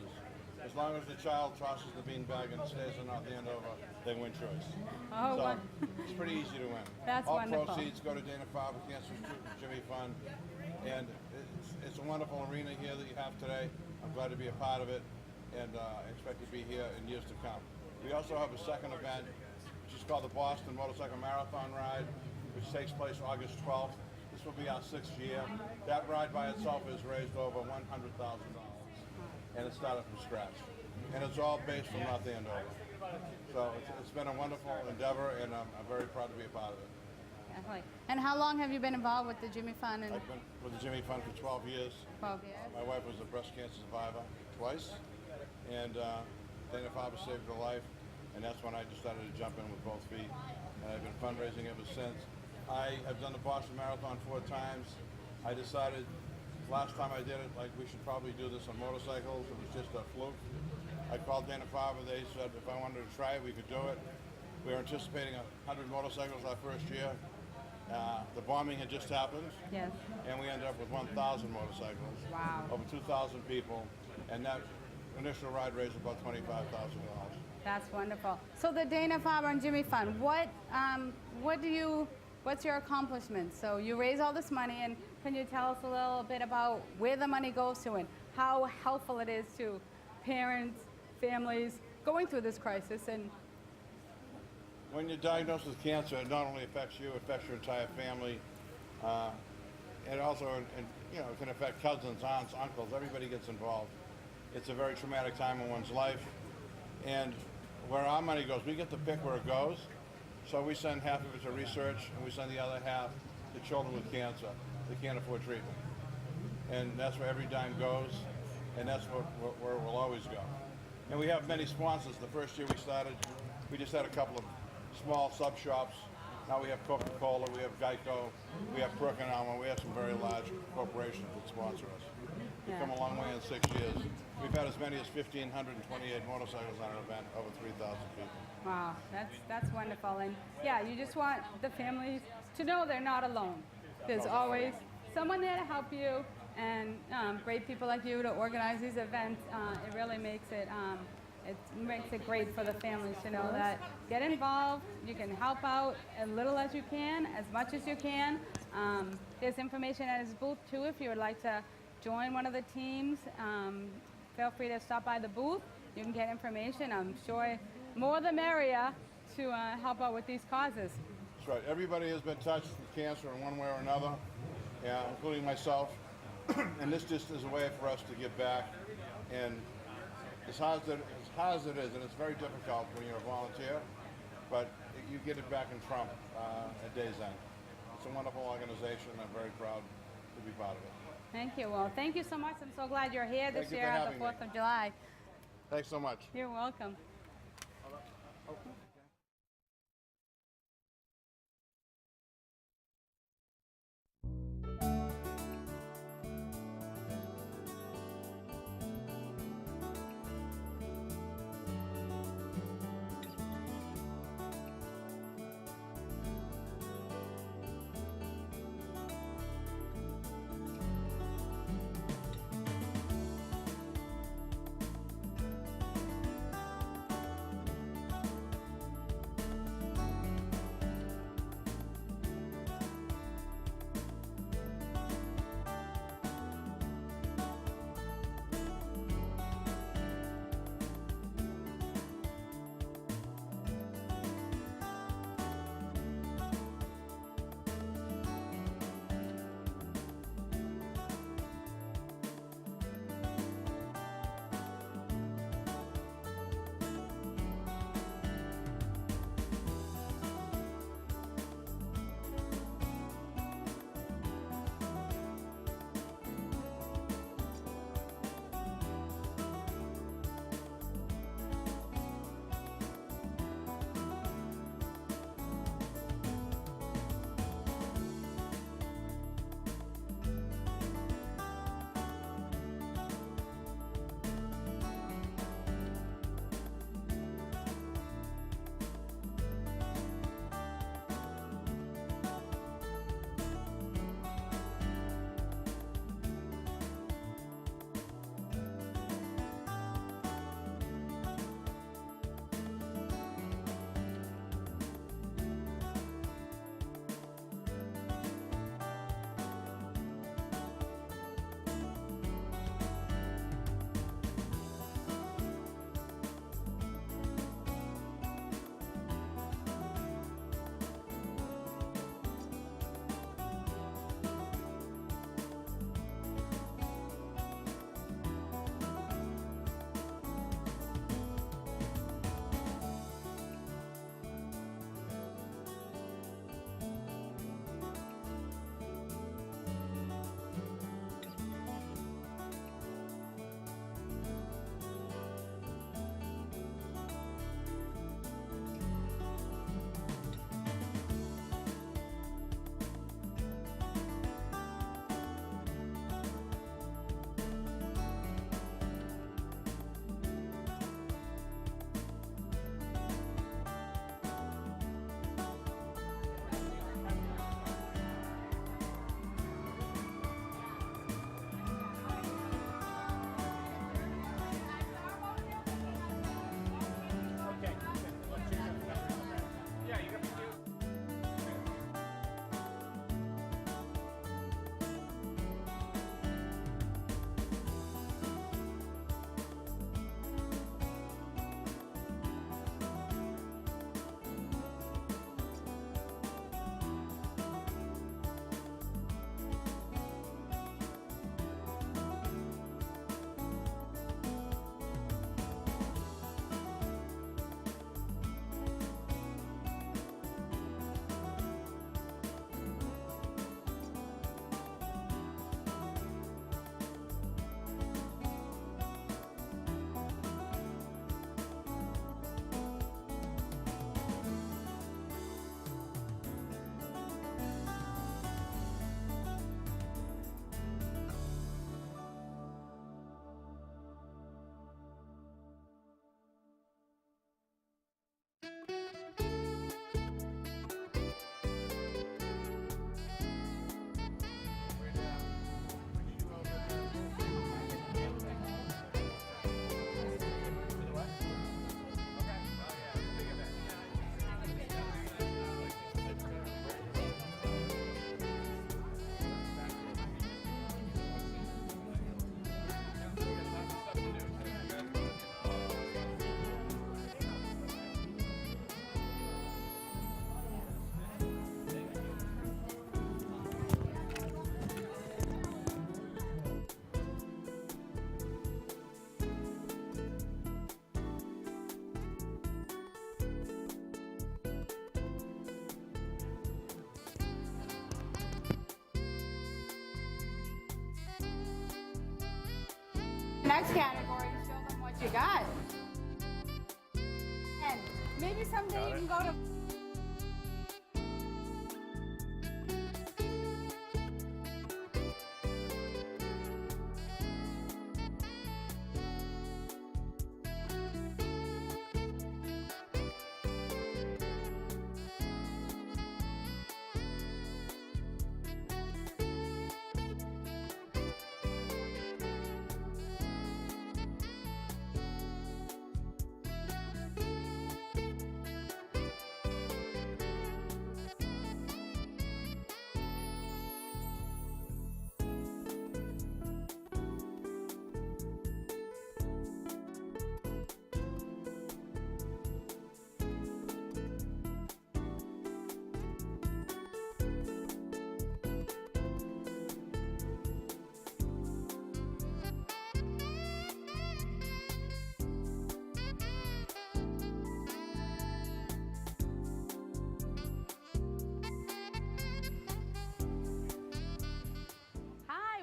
As long as the child tosses the beanbag and stays in North Andover, they win choice. Oh, so it's pretty easy to win. That's all wonderful. Proceeds go to Dana-Farber Cancer Jimmy Fund, and it's a wonderful arena here that you have today. I'm glad to be a part of it, and I expect to be here in years to come. We also have a second event, which is called the Boston Motorcycle Marathon Ride, which takes place August 12th. This will be our 6th year. That ride by itself has raised over $100,000, and it started from scratch. And it's all based from North Andover. So it's been a wonderful endeavor, and I'm very proud to be a part of it. Definitely. And how long have you been involved with the Jimmy Fund? I've been with the Jimmy Fund for 12 years. 12 years. My wife was a breast cancer survivor twice, and Dana-Farber saved her life, and that's when I decided to jump in with both feet. And I've been fundraising ever since. I have done the Boston Marathon 4 times. I decided last time I did it, like, we should probably do this on motorcycles. It was just a fluke. I called Dana-Farber. They said if I wanted to try it, we could do it. We were anticipating 100 motorcycles our first year. The bombing had just happened. Yes. And we ended up with 1,000 motorcycles. Wow. Over 2,000 people. And that initial ride raised about $25,000. That's wonderful. So the Dana-Farber and Jimmy Fund, what's your accomplishment? So you raise all this money, and can you tell us a little bit about where the money goes to and how helpful it is to parents, families going through this crisis? And when you're diagnosed with cancer, it not only affects you, it affects your entire family. It also, it can affect cousins, aunts, uncles. Everybody gets involved. It's a very traumatic time in one's life. And where our money goes, we get to pick where it goes. So we send half of it to research, and we send the other half to children with cancer that can't afford treatment. And that's where every dime goes, and that's where it will always go. And we have many sponsors. The first year we started, we just had a couple of small sub shops. Now we have Coca-Cola, we have Geico, we have Perkinelmer, we have some very large corporations that sponsor us. We've come a long way in 6 years. We've had as many as 1,528 motorcycles on an event, over 3,000 people. wow, that's wonderful. And yeah, you just want the families to know they're not alone. There's always someone there to help you, and great people like you to organize these events. It really makes it great for the families to know that get involved, you can help out as little as you can, as much as you can. There's information at his booth too if you would like to join one of the teams. Feel free to stop by the booth. You can get information. I'm sure more the merrier to help out with these causes. That's right. Everybody has been touched with cancer in one way or another, including myself. And this just is a way for us to give back. And as hard as it is, and it's very difficult when you're a volunteer, but you get it back in Trump at day's end. It's a wonderful organization. I'm very proud to be part of it. Thank you. Well, thank you so much. I'm so glad you're here this Thank you year for on the having 4th me. of July. Thanks so much. You're welcome. next category and show them what you got. And maybe someday you can go to.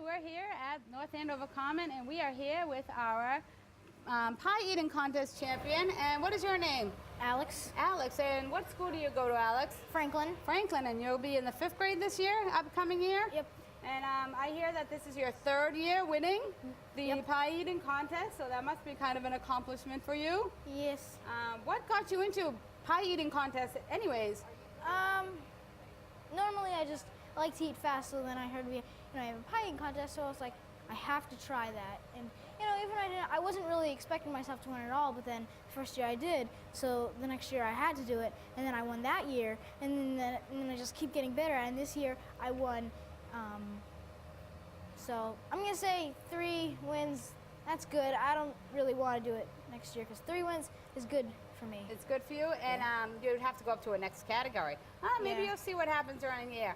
We're here at North Andover Common, and we are here with our pie eating contest champion. And what is your name? Alex. Alex. And what school do you go to, Alex? Franklin. Franklin, and you'll be in the 5th grade this year, upcoming year? Yep. And I hear that this is your 3rd year winning the pie eating contest, so that must be kind of an accomplishment for you. Yes. What got you into pie eating contests anyways? Normally I just like to eat fast, so then I heard we have a pie eating contest, so I was like, I have to try that. And even I wasn't really expecting myself to win at all, but then the first year I did, so the next year I had to do it, and then I won that year, and then I just keep getting better, and this year I won. So I'm gonna say 3 wins. That's good. I don't really want to do it next year because 3 wins is good for me. It's good for you, and you'd have to go up to a next category. Maybe you'll see what happens during the year.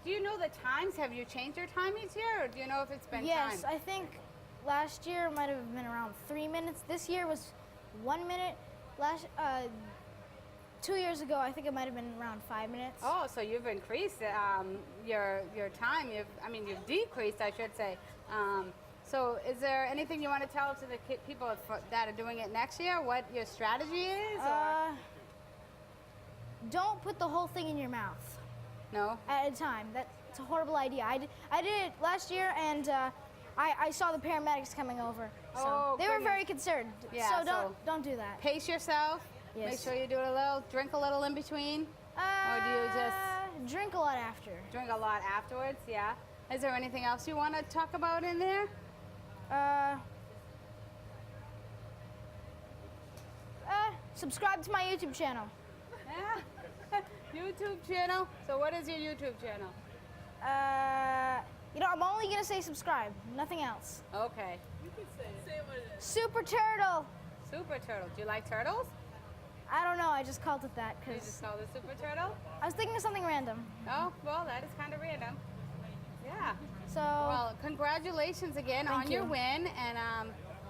Do you know the times? Have you changed your time each year, or do you know if it's been Yes, time? I think last year might have been around 3 minutes. This year was 1 minute. 2 years ago, I think it might have been around 5 minutes. Oh, so you've increased your time. You've decreased, I should say. So is there anything you want to tell to the people that are doing it next year? What your strategy is? Don't put the whole thing in your mouth. No? At a time. That's a horrible idea. I did it last year, and I saw the paramedics coming over. So they were very concerned. Yeah, so don't do that. Pace yourself. Yes. Make sure you do it a little, drink a little in between. Or do you just drink a lot after? Drink a lot afterwards, yeah. Is there anything else you want to talk about in there? Subscribe to my YouTube channel. Yeah. YouTube channel? So what is your YouTube channel? I'm only gonna say subscribe, nothing else. Okay. You can say what it is. Super Turtle. Super Turtle. Do you like turtles? I don't know. I just called it that because. You just called it Super Turtle? I was thinking of something random. Oh, well, that is kind of random. Yeah. So. Well, congratulations again on your win, and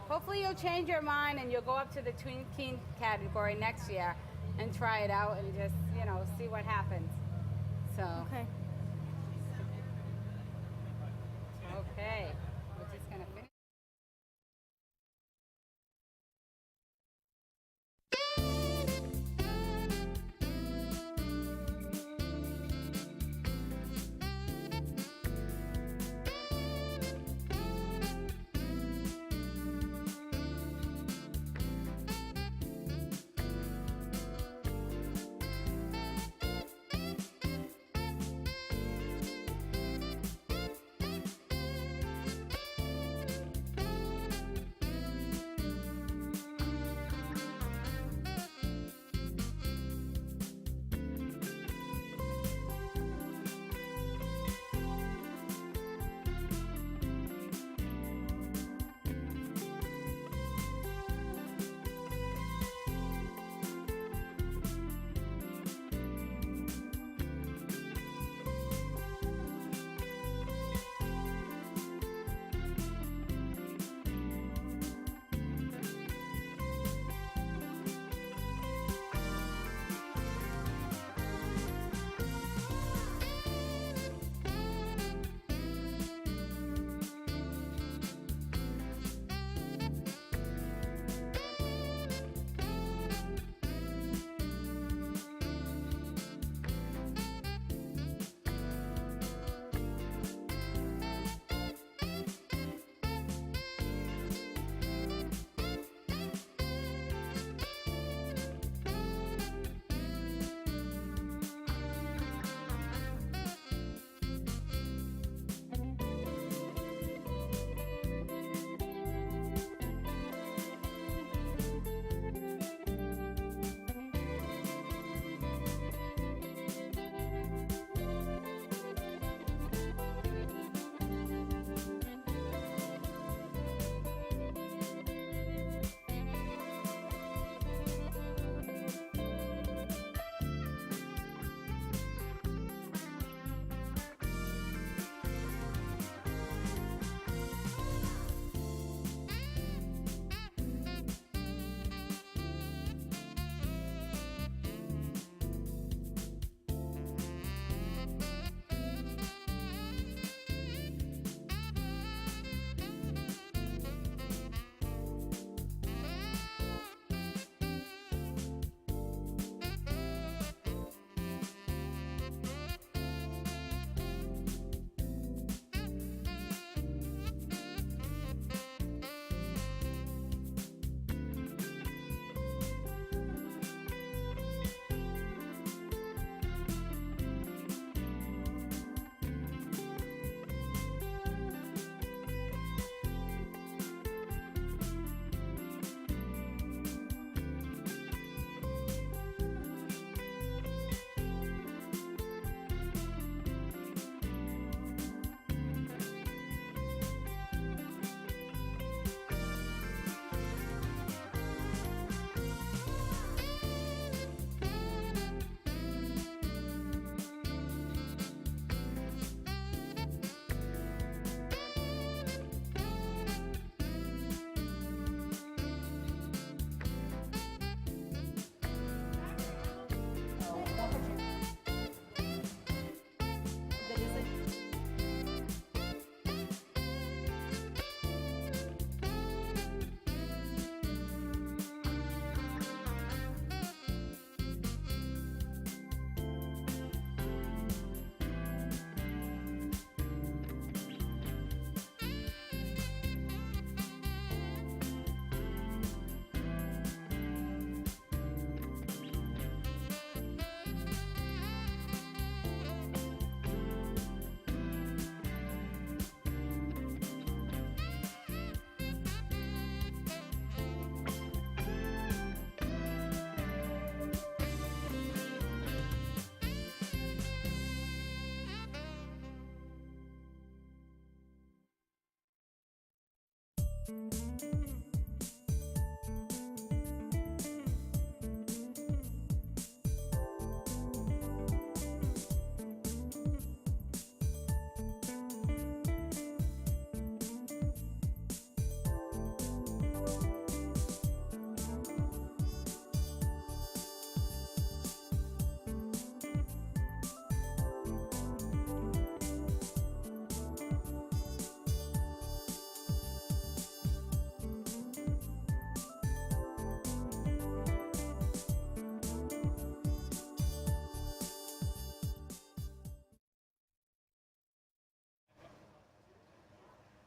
hopefully you'll change your mind and you'll go up to the tween category next year and try it out and just see what happens. So. Okay. Okay. We're just gonna finish.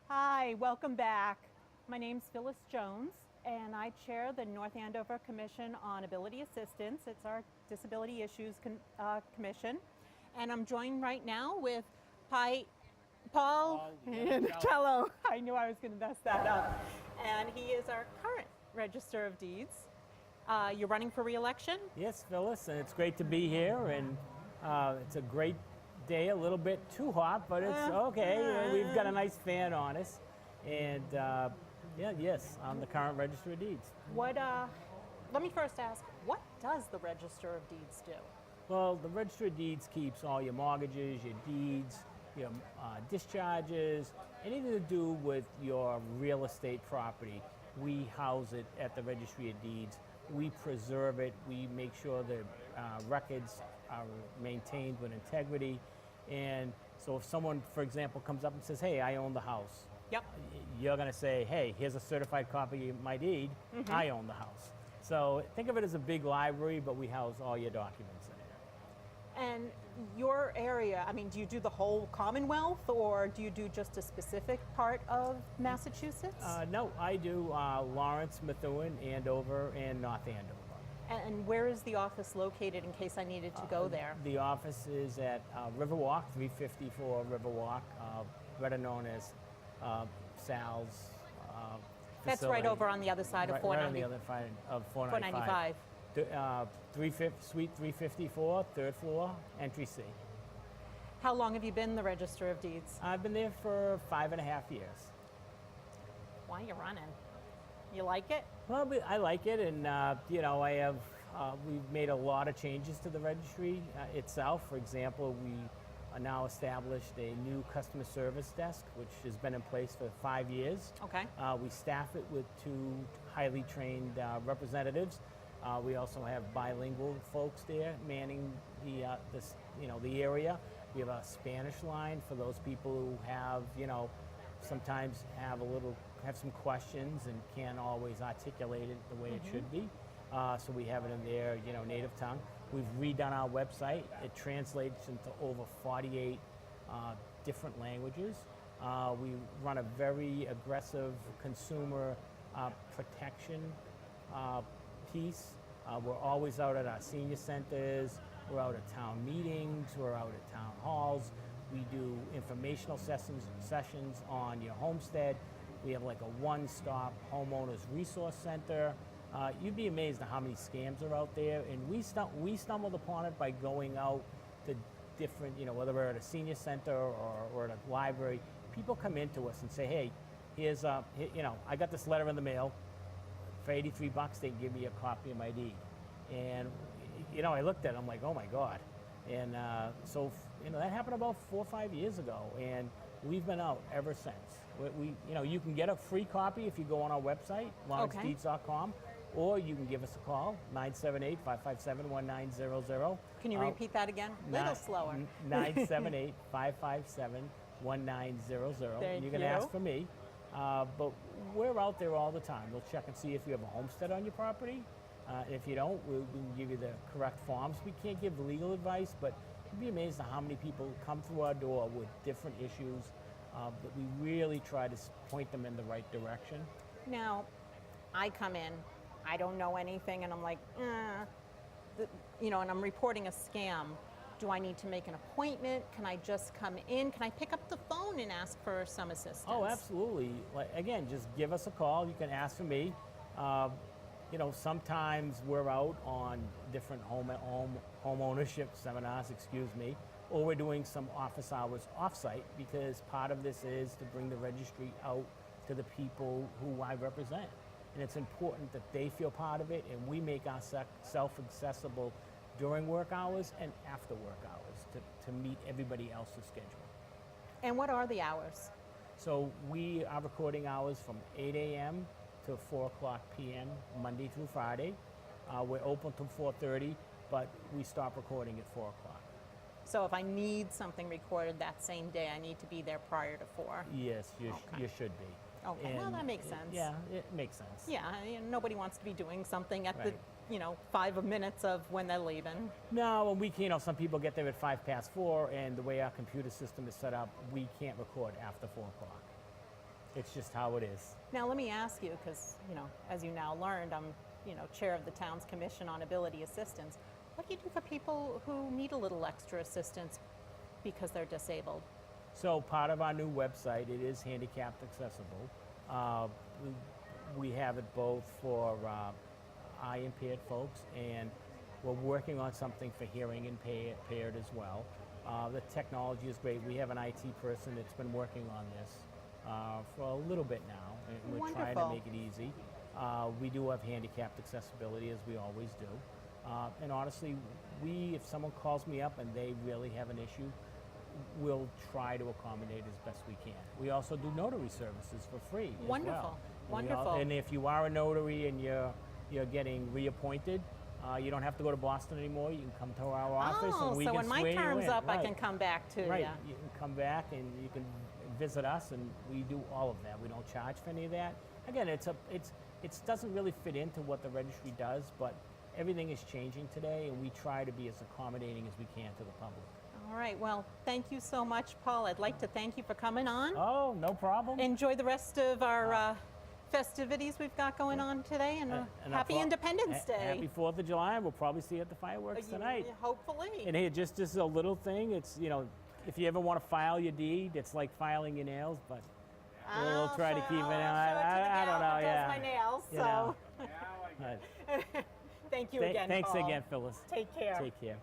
Hi, welcome back. My name's Phyllis Jones, and I chair the North Andover Commission on Ability Assistance. It's our Disability Issues Commission. And I'm joined right now with Paul Nicotello. I knew I was going to mess that up. And he is our current Register of Deeds. You're running for re-election? Yes, Phyllis, and it's great to be here. And it's a great day, a little bit too hot, but it's okay. We've got a nice fan on us. And yes, I'm the current Register of Deeds. Let me first ask, what does the Register of Deeds do? Well, the Register of Deeds keeps all your mortgages, your deeds, your discharges, anything to do with your real estate property. We house it at the Registry of Deeds. We preserve it. We make sure the records are maintained with integrity. And so if someone, for example, comes up and says, hey, I own the house. Yep. You're going to say, hey, here's a certified copy of my deed. Mhm. I own the house. So think of it as a big library, but we house all your documents in it. And your area, I mean, do you do the whole Commonwealth, or do you do just a specific part of Massachusetts? No, I do Lawrence, Methuen, Andover, and North Andover. And where is the office located in case I needed to go there? The office is at Riverwalk, 354 Riverwalk, better known as Sal's That's facility. right over on the other side of 490. Right on the other side of 495. 495. Suite 354, third floor, entry C. How long have you been the Register of Deeds? I've been there for 5.5 years. Why are you running? You like it? Well, I like it, and you know, I have. We've made a lot of changes to the registry itself. For example, we are now established a new customer service desk, which has been in place for 5 years. Okay. We staff it with 2 highly trained representatives. We also have bilingual folks there manning the area. We have a Spanish line for those people who have, sometimes have some questions and can't always articulate it the way it should be. So we have it in their, native tongue. We've redone our website. It translates into over 48 different languages. We run a very aggressive consumer protection piece. We're always out at our senior centers. We're out at town meetings. We're out at town halls. We do informational sessions on your homestead. We have like a one-stop homeowners resource center. You'd be amazed at how many scams are out there. And we stumbled upon it by going out to different, whether we're at a senior center or at a library. People come into us and say, hey, here's, I got this letter in the mail. For $83, they can give me a copy of my deed. And, I looked at it, I'm like, oh my God. And so, that happened about 4 or 5 years ago. And we've been out ever since. You can get a free copy if you go on our website, lawrencedeeds.com, or you can give us a call, 978-557-1900. Can you repeat that again? A little slower. 978-557-1900. You can ask for me. But we're out there all the time. We'll check and see if you have a homestead on your property. If you don't, we can give you the correct forms. We can't give legal advice, but you'd be amazed at how many people come through our door with different issues. But we really try to point them in the right direction. Now, I come in, I don't know anything, and I'm like, and I'm reporting a scam. Do I need to make an appointment? Can I just come in? Can I pick up the phone and ask for some assistance? Oh, absolutely. Again, just give us a call. You can ask for me. Sometimes we're out on different home ownership seminars, or we're doing some office hours off-site, because part of this is to bring the registry out to the people who I represent. And it's important that they feel part of it, and we make ourselves accessible during work hours and after work hours to meet everybody else's schedule. And what are the hours? So we are recording hours from 8 a.m. to 4 o'clock p.m. Monday through Friday. We're open till 4:30, but we stop recording at 4 o'clock. So if I need something recorded that same day, I need to be there prior to 4? Yes, you should be. Okay, well, that makes sense. Yeah, it makes sense. Yeah, nobody wants to be doing something at Right. the 5 minutes of when they're leaving. No, and we can, some people get there at 4:05, and the way our computer system is set up, we can't record after 4 o'clock. It's just how it is. Now, let me ask you, because, as you now learned, I'm, chair of the town's Commission on Ability Assistance. What do you do for people who need a little extra assistance because they're disabled? So part of our new website, it is handicapped accessible. We have it both for eye impaired folks, and we're working on something for hearing impaired as well. The technology is great. We have an IT person that's been working on this for a little bit now, and we're trying to make it easy. We do have handicapped accessibility, as we always do. And honestly, if someone calls me up and they really have an issue, we'll try to accommodate as best we can. We also do notary services for free. Wonderful, as well. wonderful. And if you are a notary and you're getting reappointed, you don't have to go to Boston anymore. You can come to our office, and we so can when my swear you term's in. up, I Right. can come back too. Right, Yeah. you can come back and you can visit us, and we do all of that. We don't charge for any of that. Again, it doesn't really fit into what the registry does, but everything is changing today, and we try to be as accommodating as we can to the public. All right. Well, thank you so much, Paul. I'd like to thank you for coming on. Oh, no problem. Enjoy the rest of our festivities we've got going on today, and happy Independence Day. Happy 4th of July. We'll probably see you at the fireworks tonight. Hopefully. And hey, just a little thing. It's, if you ever want to file your deed, it's like filing your nails, but we'll try to keep it on. I don't know. Does my nails, so. But Thank you again, Thanks Paul. again, Phyllis. Take care. Take care.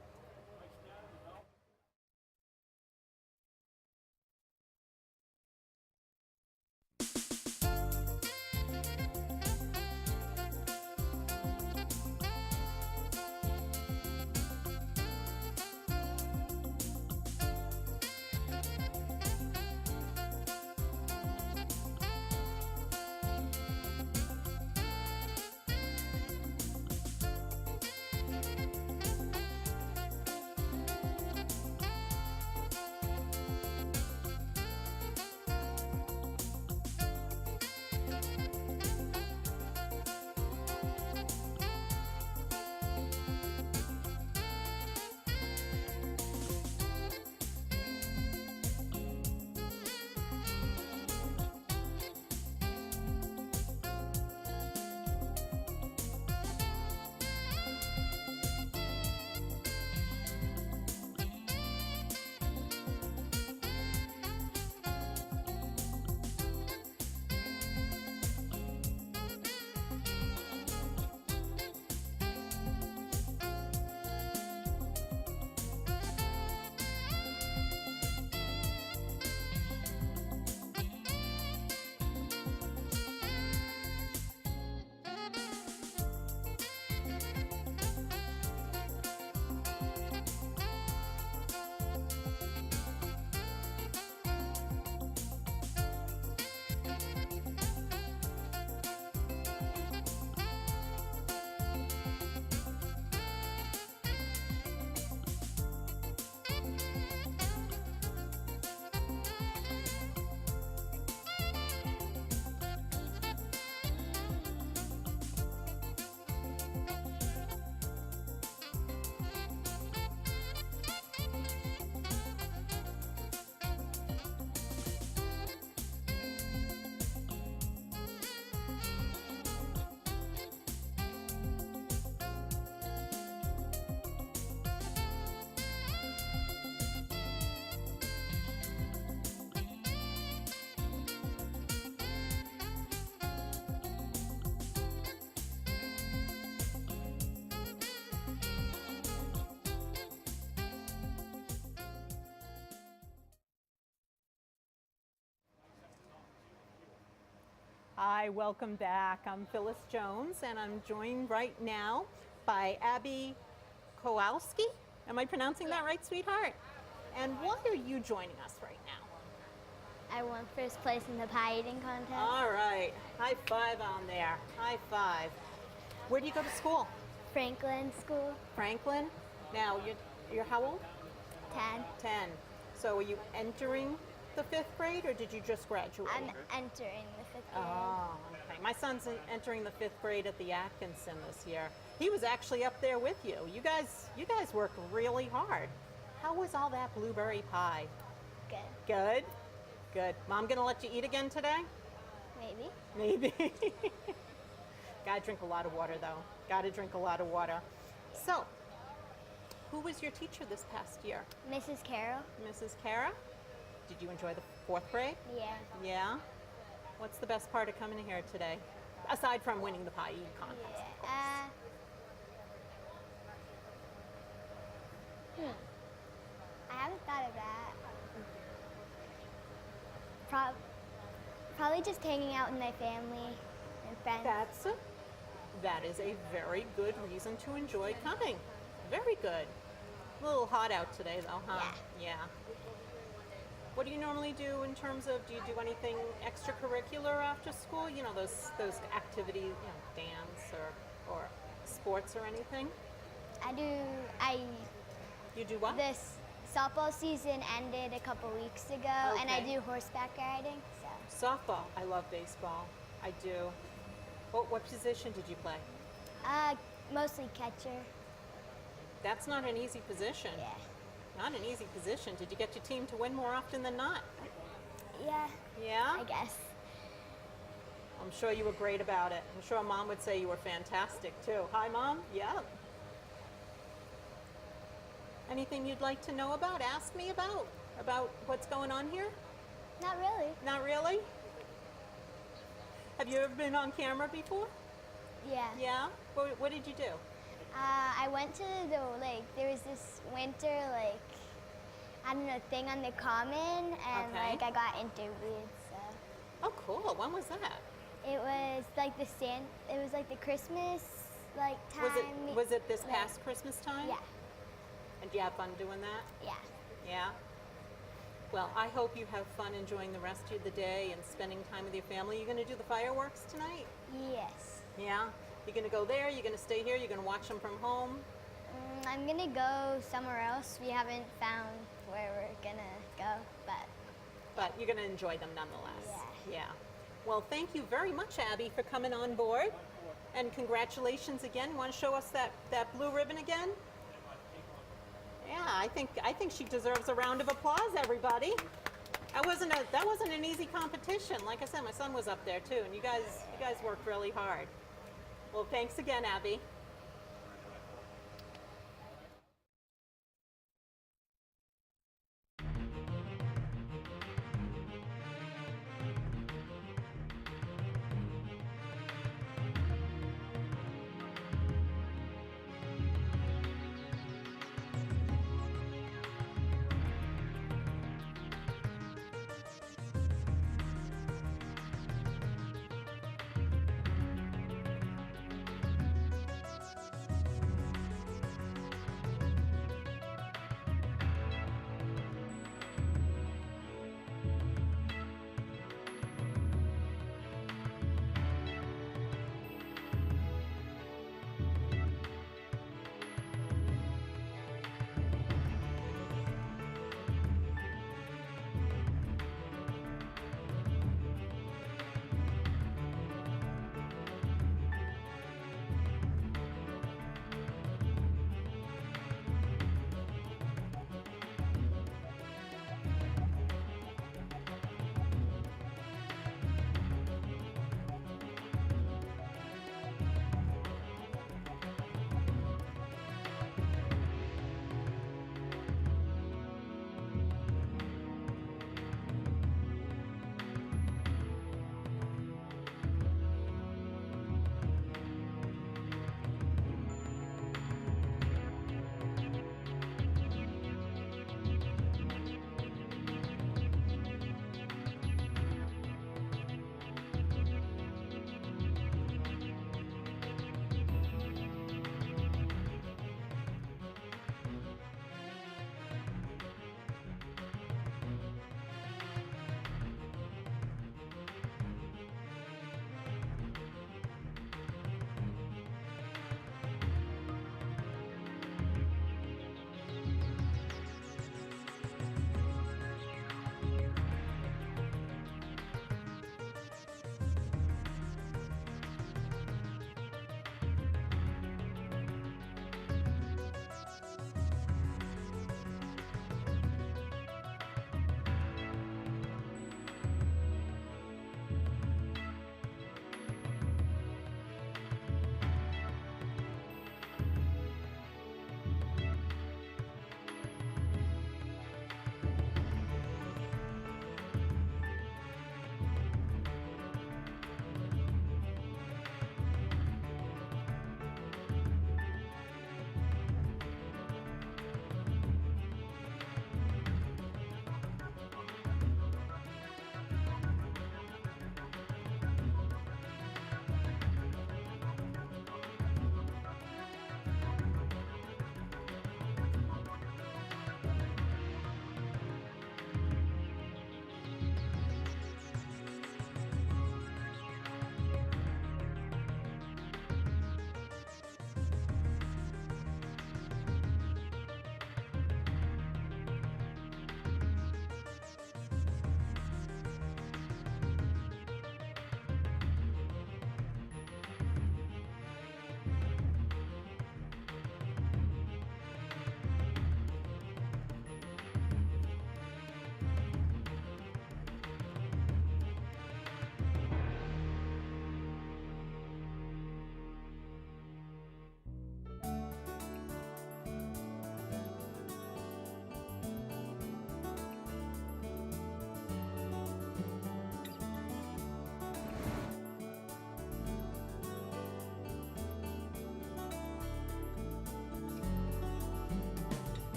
Hi, welcome back. I'm Phyllis Jones, and I'm joined right now by Abby Kowalski. Am I pronouncing that right, sweetheart? And why are you joining us right now? I won first place in the pie eating contest. All right. High five on there. High five. Where do you go to school? Franklin School. Franklin? Now, you're how old? 10. 10. So are you entering the 5th grade, or did you just graduate? I'm entering the 5th grade. Oh, okay. My son's entering the 5th grade at the Atkinson this year. He was actually up there with you. You guys worked really hard. How was all that blueberry pie? Good. Good? Good. Mom gonna let you eat again today? Maybe. Maybe. Gotta drink a lot of water, though. Gotta drink a lot of water. So, who was your teacher this past year? Mrs. Carroll. Mrs. Kara? Did you enjoy the 4th grade? Yeah. Yeah? What's the best part of coming here today? Aside from winning the pie eating contest, of course. I haven't thought of that. Probably just hanging out with my family and friends. That is a very good reason to enjoy coming. Very good. A little hot out today, though, huh? Yeah. What do you normally do in terms of, do you do anything extracurricular after school? You know, those activities, dance or sports or anything? You do what? This softball season ended a couple weeks ago, and I do horseback riding. Softball. I love baseball. I do. What position did you play? Mostly catcher. That's not an easy position. Yeah. Not an easy position. Did you get your team to win more often than not? Yeah. Yeah? I guess. I'm sure you were great about it. I'm sure Mom would say you were fantastic too. Hi, Mom. Yeah. Anything you'd like to know about? Ask me about what's going on here? Not really. Not really? Have you ever been on camera before? Yeah. Yeah? What did you do? I went to there was this winter, thing on the common, and I got interviewed, so. Oh, cool. When was that? It was it was the Christmas, time. Was it this past Christmas time? Yeah. And do you have fun doing that? Yeah. Yeah? Well, I hope you have fun enjoying the rest of the day and spending time with your family. You going to do the fireworks tonight? Yes. Yeah? You're going to go there? You're going to stay here? You're going to watch them from home? I'm going to go somewhere else. We haven't found where we're going to go, But you're going to enjoy them nonetheless. Yeah. Yeah. Well, thank you very much, Abby, for coming on board. And congratulations again. Want to show us that blue ribbon again? Yeah, I think she deserves a round of applause, everybody. That wasn't an easy competition. Like I said, my son was up there too, and you guys worked really hard. Well, thanks again, Abby.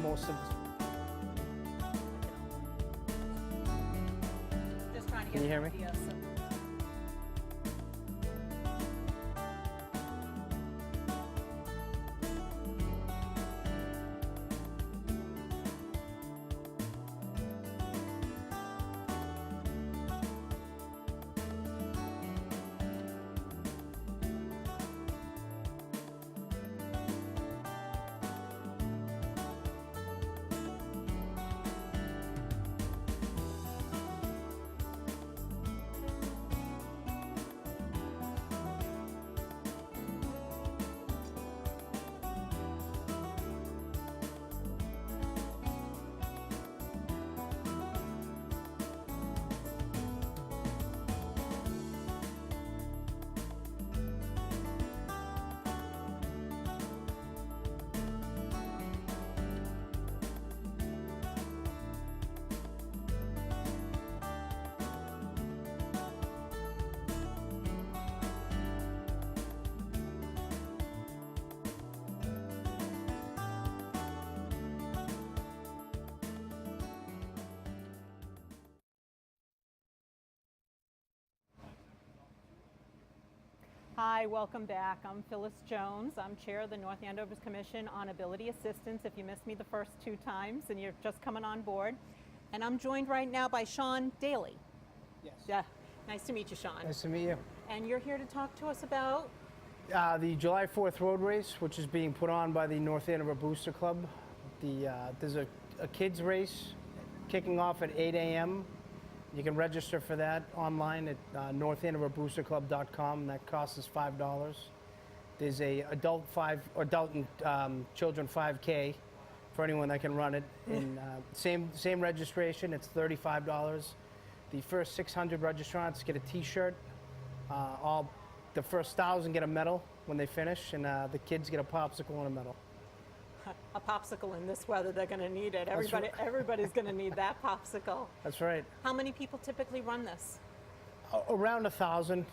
most of. Just trying to Can get you hear an me? idea, so- Hi, welcome back. I'm Phyllis Jones. I'm chair of the North Andover's Commission on Ability Assistance, if you missed me the first 2 times and you're just coming on board. And I'm joined right now by Sean Daly. Yes. Yeah, nice to meet you, Sean. Nice to meet you. And you're here to talk to us about? The July 4th road race, which is being put on by the North Andover Booster Club. There's a kids race kicking off at 8 a.m. You can register for that online at northandoverboosterclub.com. That costs us $5. There's a adult and children 5K for anyone that can run it. And same registration. It's $35. The first 600 registrants get a T-shirt. The first 1,000 get a medal when they finish, and the kids get a popsicle and a medal. A popsicle in this weather, they're going to need it. That's right. Everybody's going to need that popsicle. That's right. How many people typically run this? Around 1,000.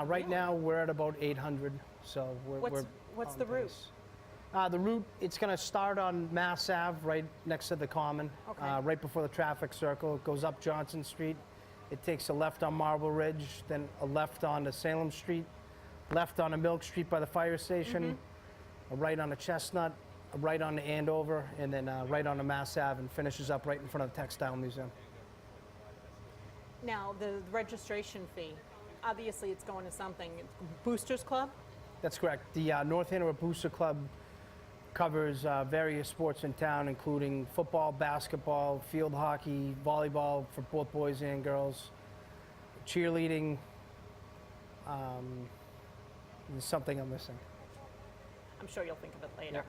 Right now, we're at about 800. So What's the route? The route, it's going to start on Mass Ave, right next to the Common, right before the traffic circle. It goes up Johnson Street. It takes a left on Marble Ridge, then a left onto Salem Street, left onto Milk Street by the fire station, a right onto Chestnut, a right onto Andover, and then right onto Mass Ave, and finishes up right in front of the Textile Museum. Now, the registration fee, obviously it's going to something. Boosters Club? That's correct. The North Andover Booster Club covers various sports in town, including football, basketball, field hockey, volleyball for both boys and girls, cheerleading. There's something I'm missing. I'm sure you'll think of it later. Yep.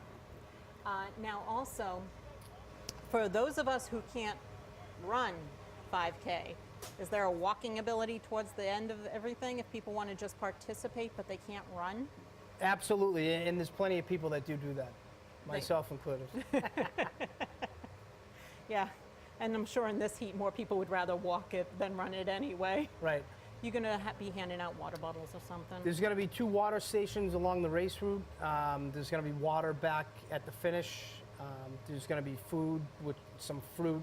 Now also, for those of us who can't run 5K, is there a walking ability towards the end of everything if people want to just participate but they can't run? Absolutely, and there's plenty of people that do that, myself included. Yeah, and I'm sure in this heat more people would rather walk it than run it anyway. Right. You're going to be handing out water bottles or something? There's going to be 2 water stations along the race route. There's going to be water back at the finish. There's going to be food with some fruit,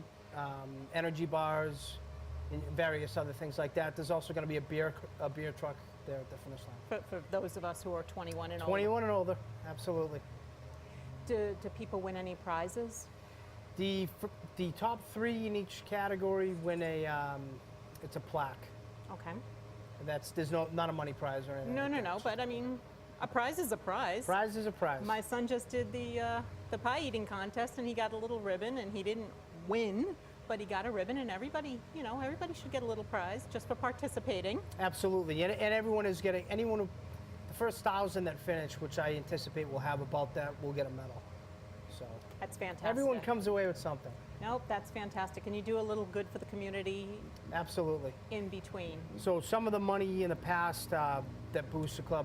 energy bars, and various other things like that. There's also going to be a beer truck there at the finish line. For those of us who are 21 and older? 21 and older, absolutely. Do people win any prizes? The top 3 in each category win it's a plaque. Okay. There's not a money prize or anything. No, but I mean, a prize is a prize. Prize is a prize. My son just did the pie eating contest and he got a little ribbon, and he didn't win, but he got a ribbon, and everybody should get a little prize just for participating. Absolutely, and everyone is getting, the first 1,000 that finish, which I anticipate will have about that, will get a medal. So that's fantastic. Everyone comes away with something. Nope, that's fantastic. And you do a little good for the community. Absolutely. In between. So some of the money in the past that Booster Club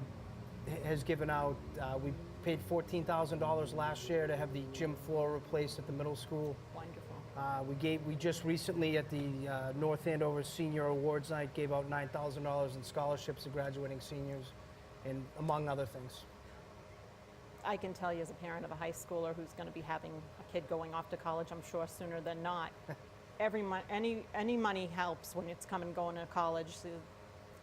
has given out, we paid $14,000 last year to have the gym floor replaced at the middle school. Wonderful. We just recently at the North Andover Senior Awards Night gave out $9,000 in scholarships to graduating seniors, and among other things. I can tell you as a parent of a high schooler who's going to be having a kid going off to college, I'm sure sooner than not, any money helps when it's coming going to college. So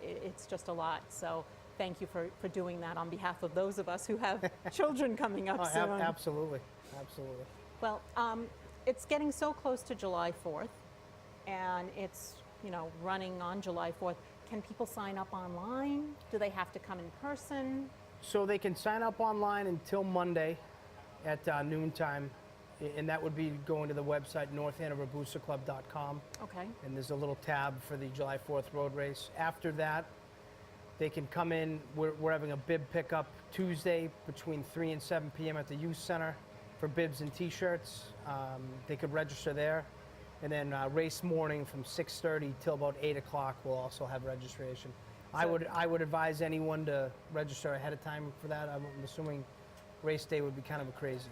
it's just a lot. So thank you for doing that on behalf of those of us who have children coming up soon. Absolutely, absolutely. Well, it's getting so close to July 4th, and it's running on July 4th. Can people sign up online? Do they have to come in person? So they can sign up online until Monday at noontime, and that would be going to the website northandoverboosterclub.com. Okay. And there's a little tab for the July 4th road race. After that, they can come in. We're having a bib pickup Tuesday between 3 and 7 p.m. at the youth center for bibs and t-shirts. They could register there. And then race morning from 6:30 till about 8 o'clock, we'll also have registration. I would advise anyone to register ahead of time for that. I'm assuming race day would be kind of crazy.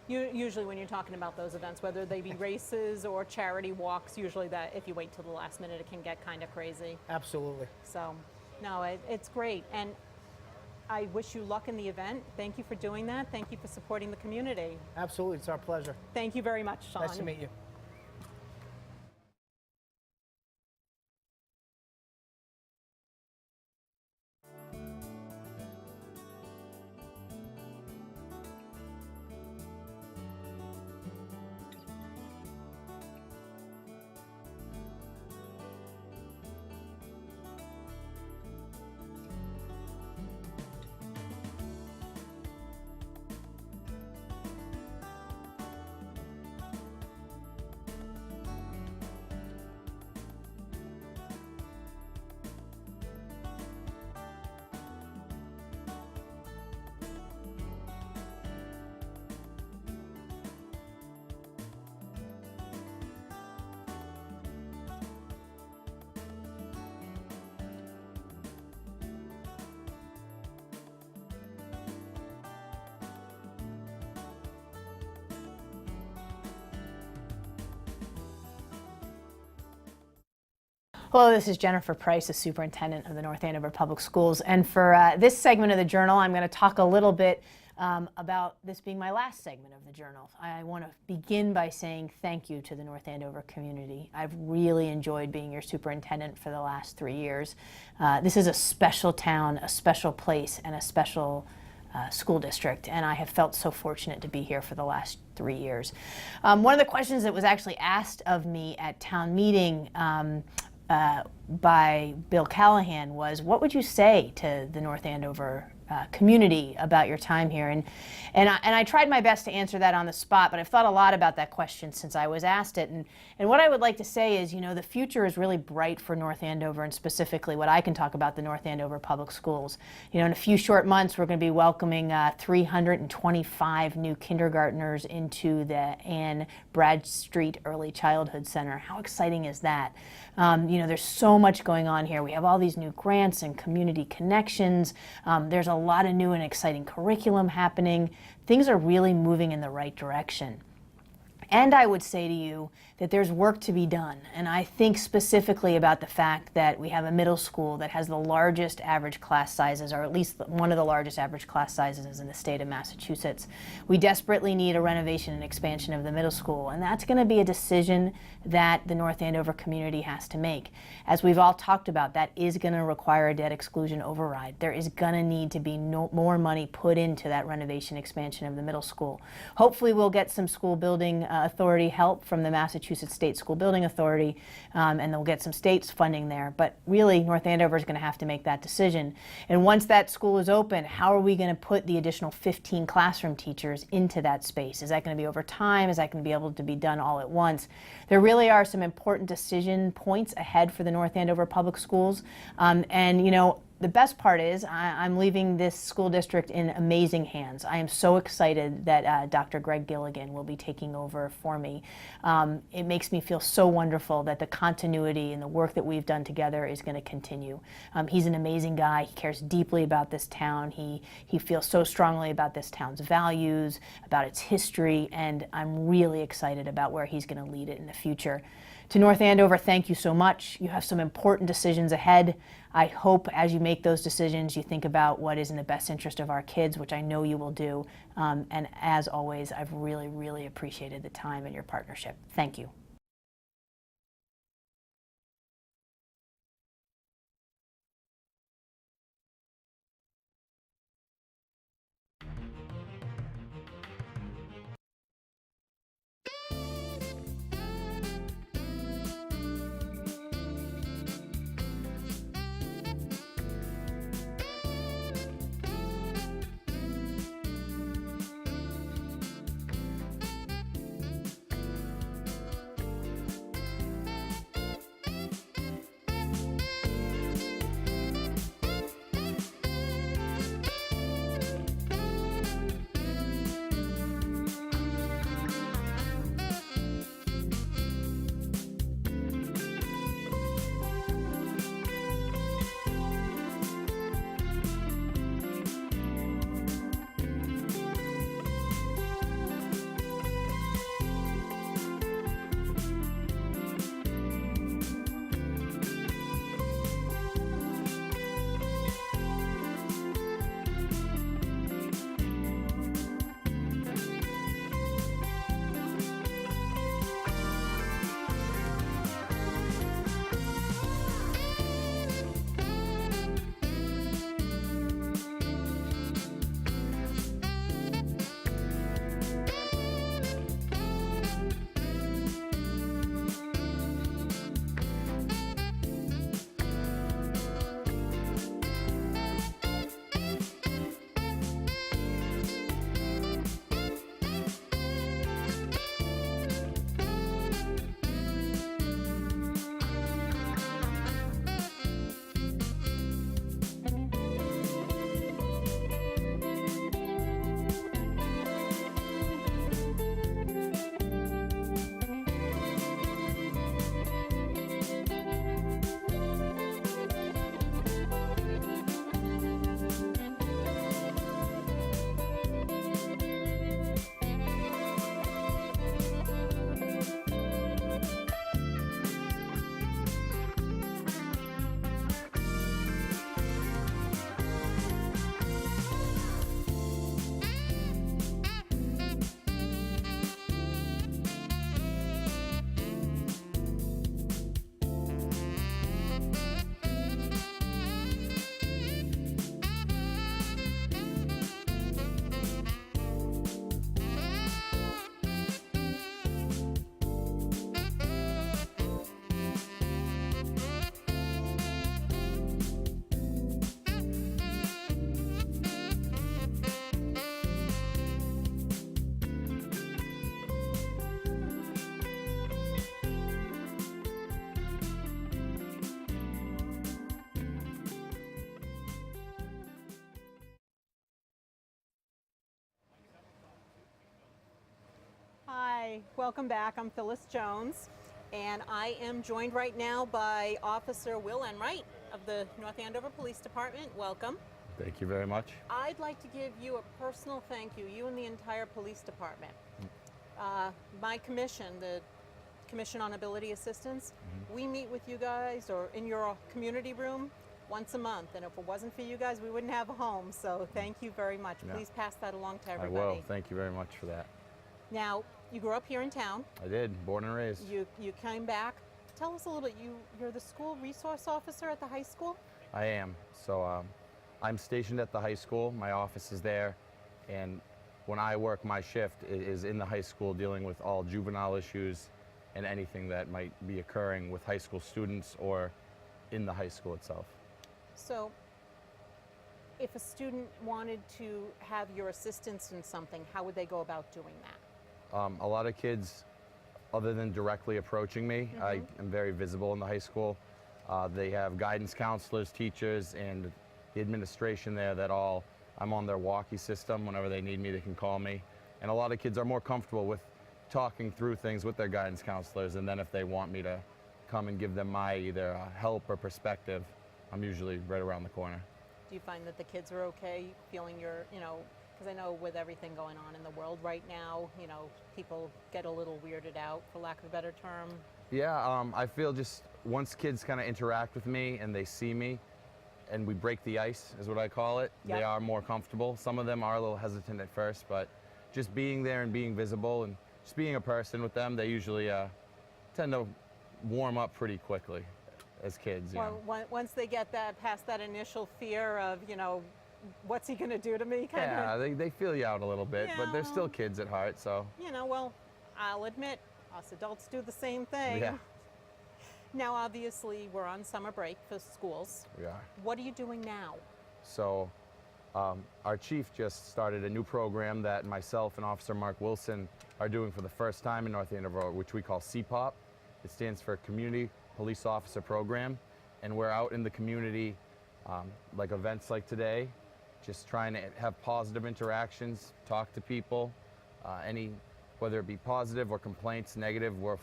Usually when you're talking about those events, whether they be races or charity walks, usually that if you wait till the last minute, it can get kind of crazy. Absolutely. So, no, it's great. And I wish you luck in the event. Thank you for doing that. Thank you for supporting the community. Absolutely, it's our pleasure. Thank you very much, Sean. Nice to meet you. Hello, this is Jennifer Price, the Superintendent of the North Andover Public Schools. And for this segment of the Journal, I'm going to talk a little bit about this being my last segment of the Journal. I want to begin by saying thank you to the North Andover community. I've really enjoyed being your superintendent for the last 3 years. This is a special town, a special place, and a special school district, and I have felt so fortunate to be here for the last 3 years. One of the questions that was actually asked of me at town meeting by Bill Callahan was, what would you say to the North Andover community about your time here? And I tried my best to answer that on the spot, but I've thought a lot about that question since I was asked it. And what I would like to say is, the future is really bright for North Andover, and specifically what I can talk about the North Andover Public Schools. In a few short months, we're going to be welcoming 325 new kindergartners into the Ann Bradstreet Early Childhood Center. How exciting is that? There's so much going on here. We have all these new grants and community connections. There's a lot of new and exciting curriculum happening. Things are really moving in the right direction. And I would say to you that there's work to be done. And I think specifically about the fact that we have a middle school that has the largest average class sizes, or at least one of the largest average class sizes in the state of Massachusetts. We desperately need a renovation and expansion of the middle school, and that's going to be a decision that the North Andover community has to make. As we've all talked about, that is going to require a debt exclusion override. There is going to need to be more money put into that renovation expansion of the middle school. Hopefully we'll get some school building authority help from the Massachusetts State School Building Authority, and they'll get some state's funding there. But really, North Andover is going to have to make that decision. And once that school is open, how are we going to put the additional 15 classroom teachers into that space? Is that going to be over time? Is that going to be able to be done all at once? There really are some important decision points ahead for the North Andover Public Schools. The best part is I'm leaving this school district in amazing hands. I am so excited that Dr. Greg Gilligan will be taking over for me. It makes me feel so wonderful that the continuity and the work that we've done together is going to continue. He's an amazing guy. He cares deeply about this town. He feels so strongly about this town's values, about its history, and I'm really excited about where he's going to lead it in the future. To North Andover, thank you so much. You have some important decisions ahead. I hope as you make those decisions, you think about what is in the best interest of our kids, which I know you will do. And as always, I've really, really appreciated the time and your partnership. Thank you. Hi, welcome back. I'm Phyllis Jones, and I am joined right now by Officer Will Enright of the North Andover Police Department. Welcome. Thank you very much. I'd like to give you a personal thank you, you and the entire police department. My commission, the Commission on Ability Assistance, we meet with you guys or in your community room once a month, and if it wasn't for you guys, we wouldn't have a home, so thank you very much. Yeah. Please pass that along to I everybody. will. Thank you very much for that. Now, you grew up here in town. I did. Born and raised. You came back. Tell us a little bit. You're the school resource officer at the high school? I am. So I'm stationed at the high school. My office is there, and when I work my shift is in the high school dealing with all juvenile issues and anything that might be occurring with high school students or in the high school itself. So if a student wanted to have your assistance in something, how would they go about doing that? A lot of kids, other than directly approaching me, I am very visible in the high school. They have guidance counselors, teachers, and the administration there that all, I'm on their walkie system. Whenever they need me, they can call me. And a lot of kids are more comfortable with talking through things with their guidance counselors, and then if they want me to come and give them my either help or perspective, I'm usually right around the corner. Do you find that the kids are okay feeling you're, because I know with everything going on in the world right now, people get a little weirded out, for lack of a better term. Yeah, I feel just once kids kind of interact with me and they see me and we break the ice, is what I call it, Yep. they are more comfortable. Some of them are a little hesitant at first, but just being there and being visible and just being a person with them, they usually tend to warm up pretty quickly as kids. You know. Once they get past that initial fear of, what's he going to do to me? Yeah, they feel you out a little bit, but they're still kids at heart, so. Well, I'll admit, us adults do the same thing. Yeah. Now, obviously, we're on summer break for schools. We are. What are you doing now? So our chief just started a new program that myself and Officer Mark Wilson are doing for the first time in North Andover, which we call CPOP. It stands for Community Police Officer Program. And we're out in the community, like events like today, just trying to have positive interactions, talk to people, whether it be positive or complaints, negative, we'll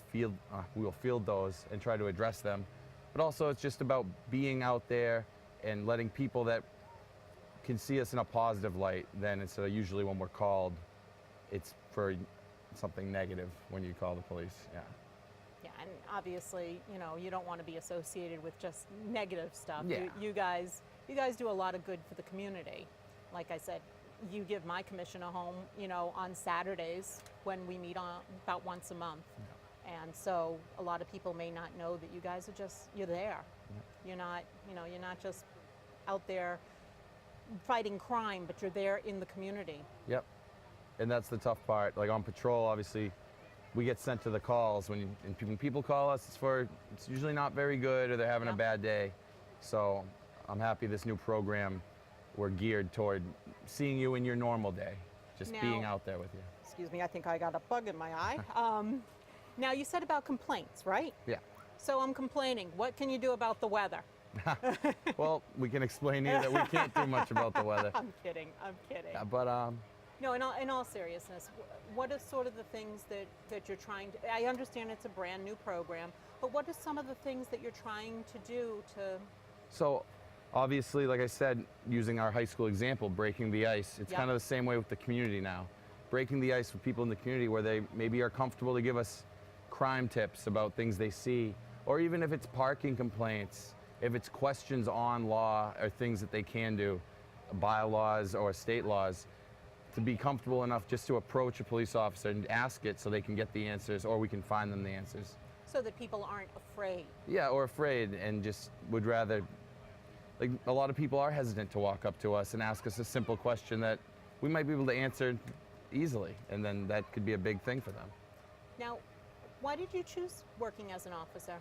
field those and try to address them. But also it's just about being out there and letting people that can see us in a positive light, then instead of usually when we're called, it's for something negative when you call the police, yeah. Yeah, and obviously, you don't want to be associated with just negative stuff. Yeah. You guys do a lot of good for the community. Like I said, you give my commission a home, on Saturdays when we meet on about once a month. Yeah. And so a lot of people may not know that you guys are you're there. Yeah. You're not just out there fighting crime, but you're there in the community. Yep. And that's the tough part. Like on patrol, obviously, we get sent to the calls. When people call us, it's usually not very good or they're having a bad day. So I'm happy this new program, we're geared toward seeing you in your normal day, just being out there with you. Excuse me, I think I got a bug in my eye. Now you said about complaints, right? Yeah. So I'm complaining. What can you do about the weather? Well, we can explain to you that we can't do much about the weather. I'm kidding. Yeah, but no, in all seriousness, what are sort of the things that you're trying to, I understand it's a brand new program, but what are some of the things that you're trying to do to? So obviously, like I said, using our high school example, breaking the ice, it's kind of the same way with the community now. Breaking the ice with people in the community where they maybe are comfortable to give us crime tips about things they see, or even if it's parking complaints, if it's questions on law or things that they can do, bylaws or state laws, to be comfortable enough just to approach a police officer and ask it so they can get the answers or we can find them the answers. So that people aren't afraid. Yeah, or afraid and just would rather, like a lot of people are hesitant to walk up to us and ask us a simple question that we might be able to answer easily, and then that could be a big thing for them. Now, why did you choose working as an officer?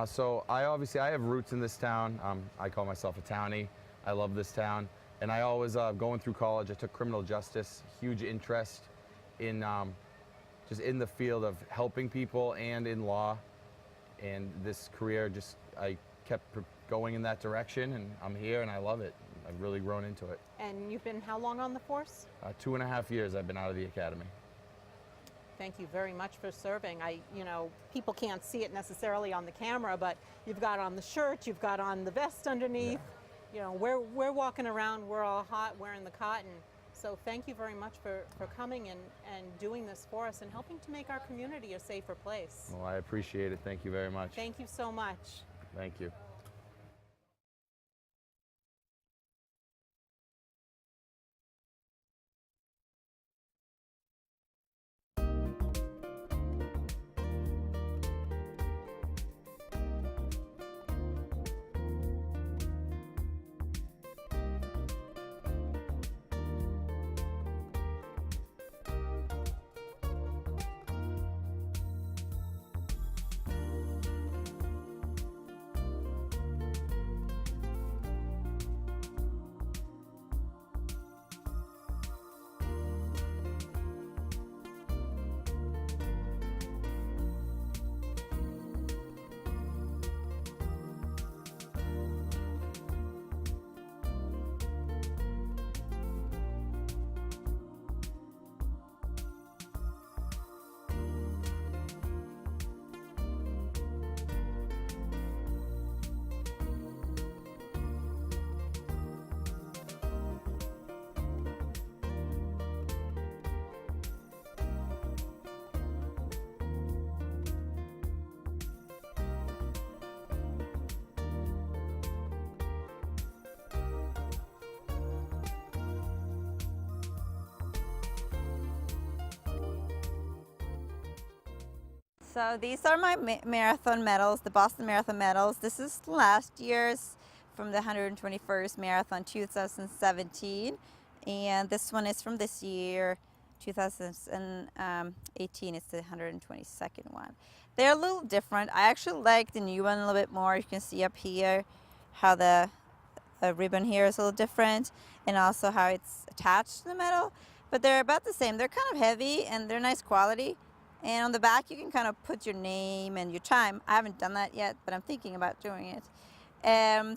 So I have roots in this town. I call myself a townie. I love this town. And I always, going through college, I took criminal justice, huge interest in just in the field of helping people and in law. And this career I kept going in that direction, and I'm here and I love it. I've really grown into it. And you've been how long on the force? 2.5 years I've been out of the academy. Thank you very much for serving. People can't see it necessarily on the camera, but you've got on the shirt, you've got on the vest underneath. Yeah. We're walking around, we're all hot, wearing the cotton. So thank you very much for coming and doing this for us and helping to make our community a safer place. Well, I appreciate it. Thank you very much. Thank you so much. Thank you. So these are my marathon medals, the Boston Marathon medals. This is last year's from the 121st Marathon 2017. And this one is from this year, 2018. It's the 122nd one. They're a little different. I actually like the new one a little bit more. You can see up here how the ribbon here is a little different, and also how it's attached to the medal. But they're about the same. They're kind of heavy and they're nice quality. And on the back you can kind of put your name and your time. I haven't done that yet, but I'm thinking about doing it.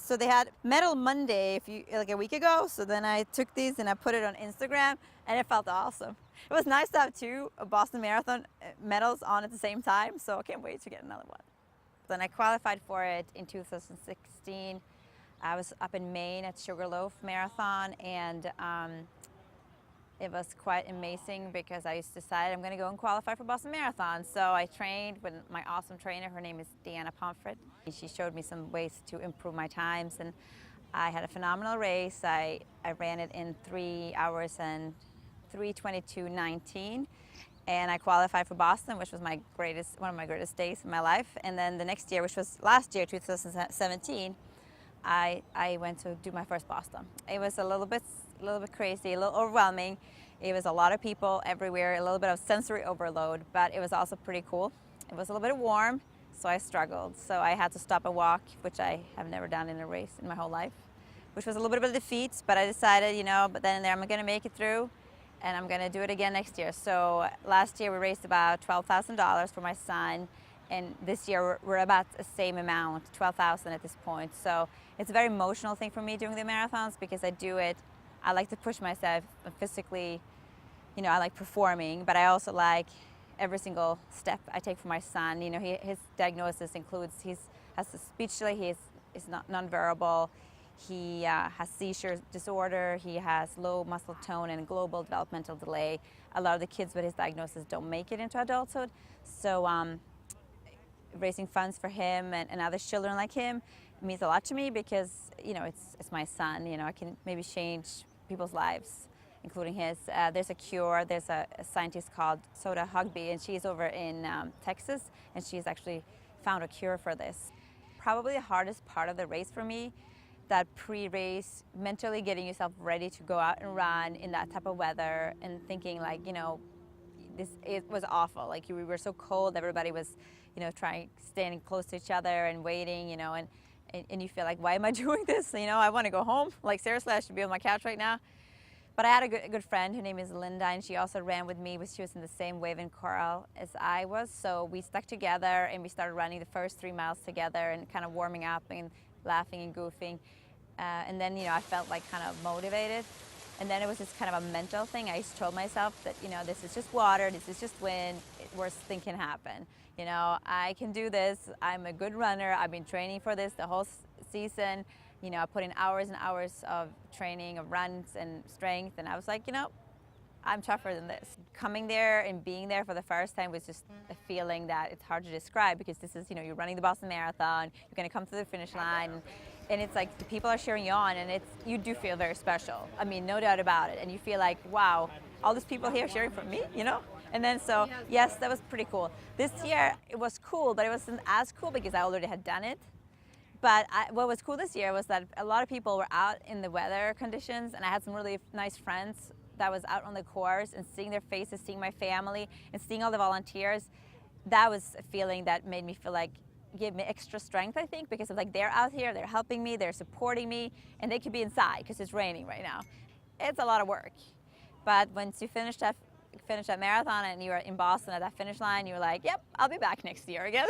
So they had Medal Monday like a week ago. So then I took these and I put it on Instagram, and it felt awesome. It was nice to have two Boston Marathon medals on at the same time. So I can't wait to get another one. Then I qualified for it in 2016. I was up in Maine at Sugarloaf Marathon, and it was quite amazing because I decided I'm going to go and qualify for Boston Marathon. So I trained with my awesome trainer. Her name is Deanna Pomfret. She showed me some ways to improve my times, and I had a phenomenal race. I ran it in 3 hours and 3:22:19, and I qualified for Boston, which was one of my greatest days in my life. And then the next year, which was last year, 2017, I went to do my first Boston. It was a little bit crazy, a little overwhelming. It was a lot of people everywhere, a little bit of sensory overload, but it was also pretty cool. It was a little bit warm, so I struggled. So I had to stop and walk, which I have never done in a race in my whole life, which was a little bit of a defeat, but I decided, but then and there I'm going to make it through, and I'm going to do it again next year. So last year we raised about $12,000 for my son, and this year we're about the same amount, $12,000 at this point. So it's a very emotional thing for me doing the marathons, because I like to push myself physically. I like performing, but I also like every single step I take for my son. His diagnosis includes he has a speech delay, he is not nonverbal, he has seizure disorder, he has low muscle tone and global developmental delay. A lot of the kids with his diagnosis don't make it into adulthood. So raising funds for him and other children like him means a lot to me, because it's my son. I can maybe change people's lives, including his. There's a cure. There's a scientist called Soda Hugby, and she's over in Texas, and she's actually found a cure for this. Probably the hardest part of the race for me, that pre-race, mentally getting yourself ready to go out and run in that type of weather, and thinking it was awful. Like, we were so cold, everybody was standing close to each other and waiting, and you feel like, why am I doing this? I want to go home. Like, seriously, I should be on my couch right now. But I had a good friend. Her name is Linda, and she also ran with me. She was in the same wave and coral as I was. So we stuck together, and we started running the first 3 miles together and kind of warming up and laughing and goofing. And then, I felt like kind of motivated. And then it was just kind of a mental thing. I just told myself that, this is just water, this is just wind, worst thing can happen. I can do this, I'm a good runner, I've been training for this the whole season. I put in hours and hours of training, of runs and strength, and I was like, I'm tougher than this. Coming there and being there for the first time was just a feeling that it's hard to describe, because this is, you're running the Boston Marathon, you're gonna come to the finish line, and it's like the people are cheering you on, and you do feel very special. I mean, no doubt about it. And you feel like, wow, all these people here cheering for me, And then so, yes, that was pretty cool. This year, it was cool, but it wasn't as cool because I already had done it. But what was cool this year was that a lot of people were out in the weather conditions, and I had some really nice friends that was out on the course, and seeing their faces, seeing my family, and seeing all the volunteers. That was a feeling that made me feel like, give me extra strength, I think, because of they're out here, they're helping me, they're supporting me, and they could be inside because it's raining right now. It's a lot of work. But once you finish that marathon and you are in Boston at that finish line, you're like, yep, I'll be back next year again.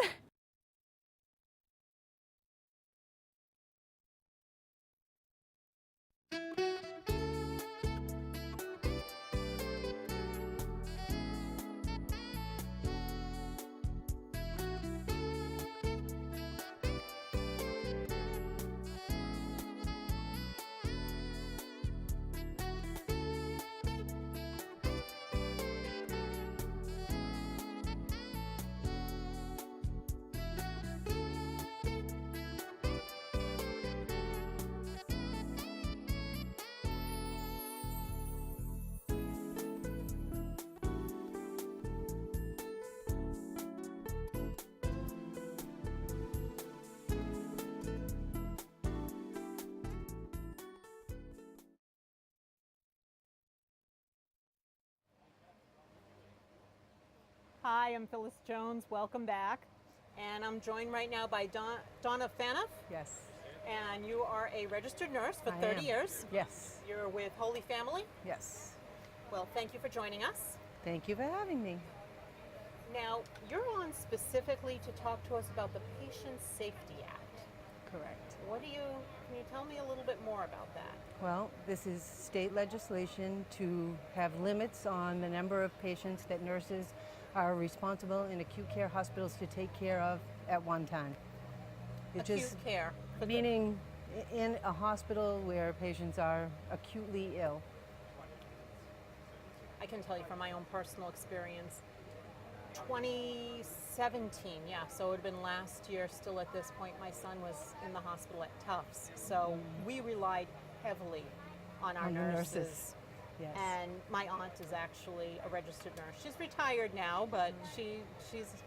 Hi, I'm Phyllis Jones. Welcome back. And I'm joined right now by Donna Fanoff. Yes. And you are a registered nurse for I 30 am. years. Yes. You're with Holy Family. Yes. Well, thank you for joining us. Thank you for having me. Now, you're on specifically to talk to us about the Patient Safety Act. Correct. Can you tell me a little bit more about that? Well, this is state legislation to have limits on the number of patients that nurses are responsible in acute care hospitals to take care of at one time. Acute care. Meaning in a hospital where patients are acutely ill. I can tell you from my own personal experience, 2017, yeah, so it would have been last year, still at this point, my son was in the hospital at Tufts. So we relied heavily on our nurses. Yes. And my aunt is actually a registered nurse. She's retired now, but she's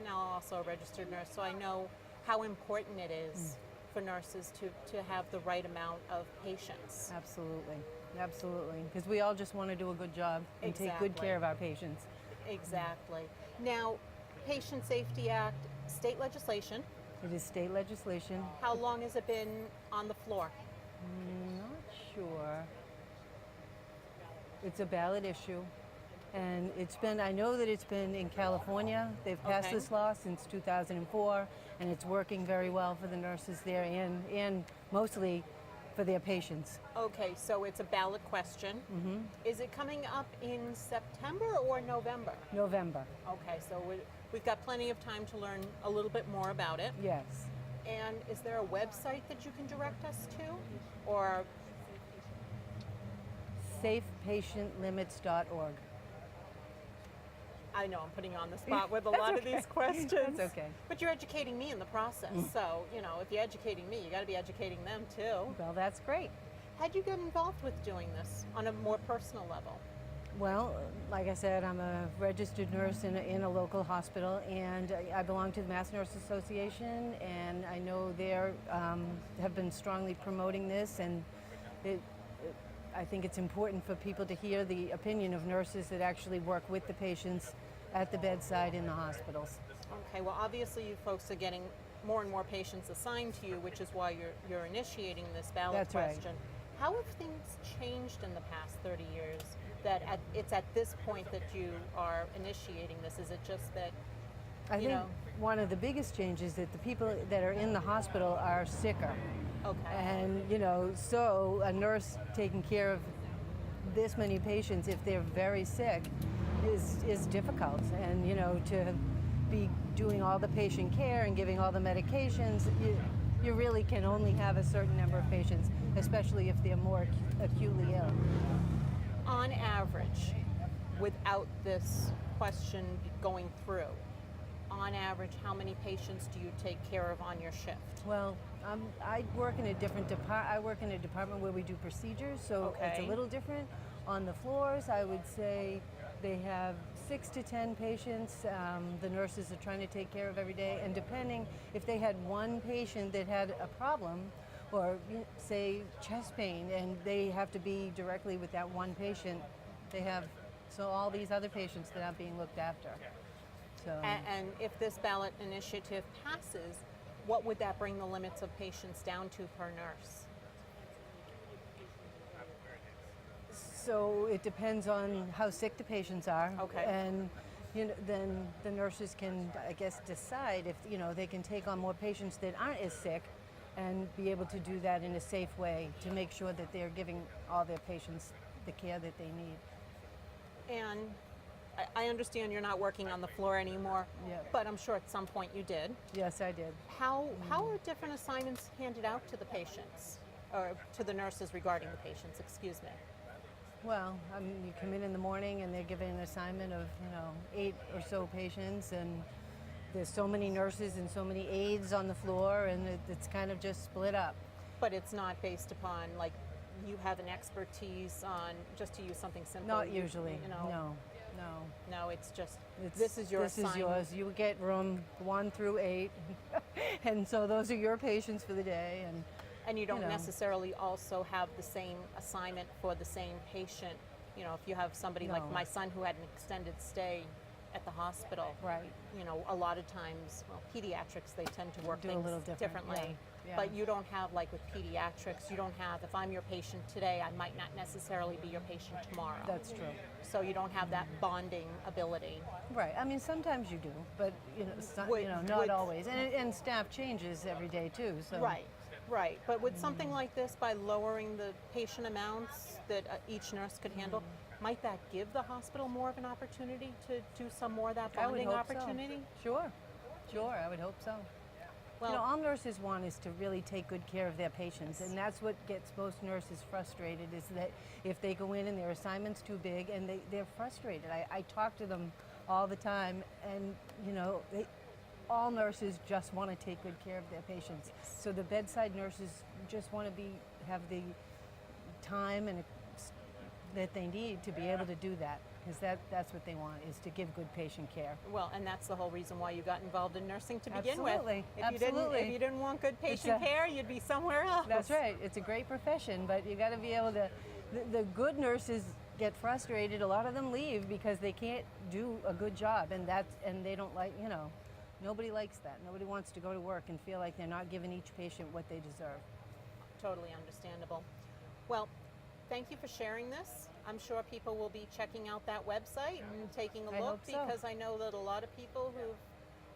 now also a registered nurse, so I know how important it is for nurses to have the right amount of patients. Absolutely. Absolutely. Because we all just want to do a good job and take good care of our patients. Exactly. Now, Patient Safety Act, state legislation. It is state legislation. How long has it been on the floor? Not sure. It's a ballot issue. And I know that it's been in California. They've passed this law since 2004, and it's working very well for the nurses there and mostly for their patients. Okay, so it's a ballot question. Is it coming up in September or November? November. Okay, so we've got plenty of time to learn a little bit more about it. Yes. And is there a website that you can direct us to? Or safepatientlimits.org. I know I'm putting you on the spot with a lot of these questions. That's okay. But you're educating me in the process. So, if you're educating me, you got to be educating them too. Well, that's great. How'd you get involved with doing this on a more personal level? Well, like I said, I'm a registered nurse in a local hospital, and I belong to the Mass Nurse Association, and I know they have been strongly promoting this, and I think it's important for people to hear the opinion of nurses that actually work with the patients at the bedside in the hospitals. Okay, well, obviously you folks are getting more and more patients assigned to you, which is why you're initiating this ballot That's question. Right. How have things changed in the past 30 years that it's at this point that you are initiating this? Is it just that, I think one of the biggest changes is that the people that are in the hospital are sicker. Okay. And, so a nurse taking care of this many patients, if they're very sick, is difficult. And, to be doing all the patient care and giving all the medications, you really can only have a certain number of patients, especially if they're more acutely ill. On average, without this question going through, on average, how many patients do you take care of on your shift? Well, I work in a different department. I work in a department where we do procedures, so it's a little different. On the floors, I would say they have 6 to 10 patients the nurses are trying to take care of every day, and depending if they had one patient that had a problem, or say chest pain, and they have to be directly with that one patient, they have all these other patients that are being looked after. So. And if this ballot initiative passes, what would that bring the limits of patients down to per nurse? So it depends on how sick the patients are. Okay. And then the nurses can, I guess, decide if they can take on more patients that aren't as sick, and be able to do that in a safe way to make sure that they're giving all their patients the care that they need. And I understand you're not working on the floor anymore, but I'm sure at some point you did. Yes, I did. How are different assignments handed out to the patients, or to the nurses regarding the patients, excuse me? Well, you come in the morning and they're given an assignment of 8 or so patients, and there's so many nurses and so many aides on the floor, and it's kind of just split up. But it's not based upon, like, you have an expertise on, just to use something simple. Not usually, no. No, it's just, this is your assignment. This is yours. You get room 1 through 8, and so those are your patients for the day. And you don't necessarily also have the same assignment for the same patient. If you have somebody like my son who had an extended stay at the hospital. Right. You know, a lot of times, well, pediatrics, they tend to work Do a things little differently. differently. Yeah. But you don't have, like with pediatrics, you don't have, if I'm your patient today, I might not necessarily be your patient tomorrow. That's true. So you don't have that bonding ability. Right. I mean, sometimes you do, but not always. And staff changes every day too. So. Right. Right. But with something like this, by lowering the patient amounts that each nurse could handle, might that give the hospital more of an opportunity to do some more of that bonding opportunity? So. Sure, I would hope so. Well, all nurses want is to really take good care of their patients, and that's what gets most nurses frustrated, is that if they go in and their assignment's too big, and they're frustrated. I talk to them all the time, and all nurses just want to take good care of their patients. So the bedside nurses just want to have the time and that they need to be able to do that, because that's what they want, is to give good patient care. Well, and that's the whole reason why you got involved in nursing to begin Absolutely. with. Absolutely. If you didn't want good patient care, you'd be somewhere else. That's right. It's a great profession, but you got to be able to. The good nurses get frustrated. A lot of them leave because they can't do a good job, and they don't like. Nobody likes that. Nobody wants to go to work and feel like they're not giving each patient what they deserve. Totally understandable. Well, thank you for sharing this. I'm sure people will be checking out that website and taking a I look, hope so. because I know that a lot of people who've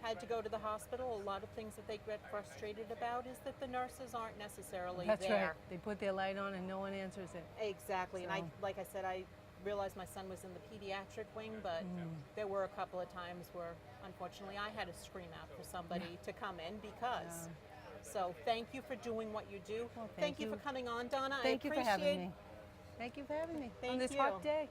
had to go to the hospital, a lot of things that they get frustrated about is that the nurses aren't necessarily That's there. right. They put their light on and no one answers it. Exactly. And So. like I said, I realized my son was in the pediatric wing, but there were a couple of times where, unfortunately, I had to scream out for somebody to come in because. So thank you for doing what you do. Well, thank you for coming on, Donna. Thank I you for having appreciate- me. Thank you for having me Thank on this you. hot day.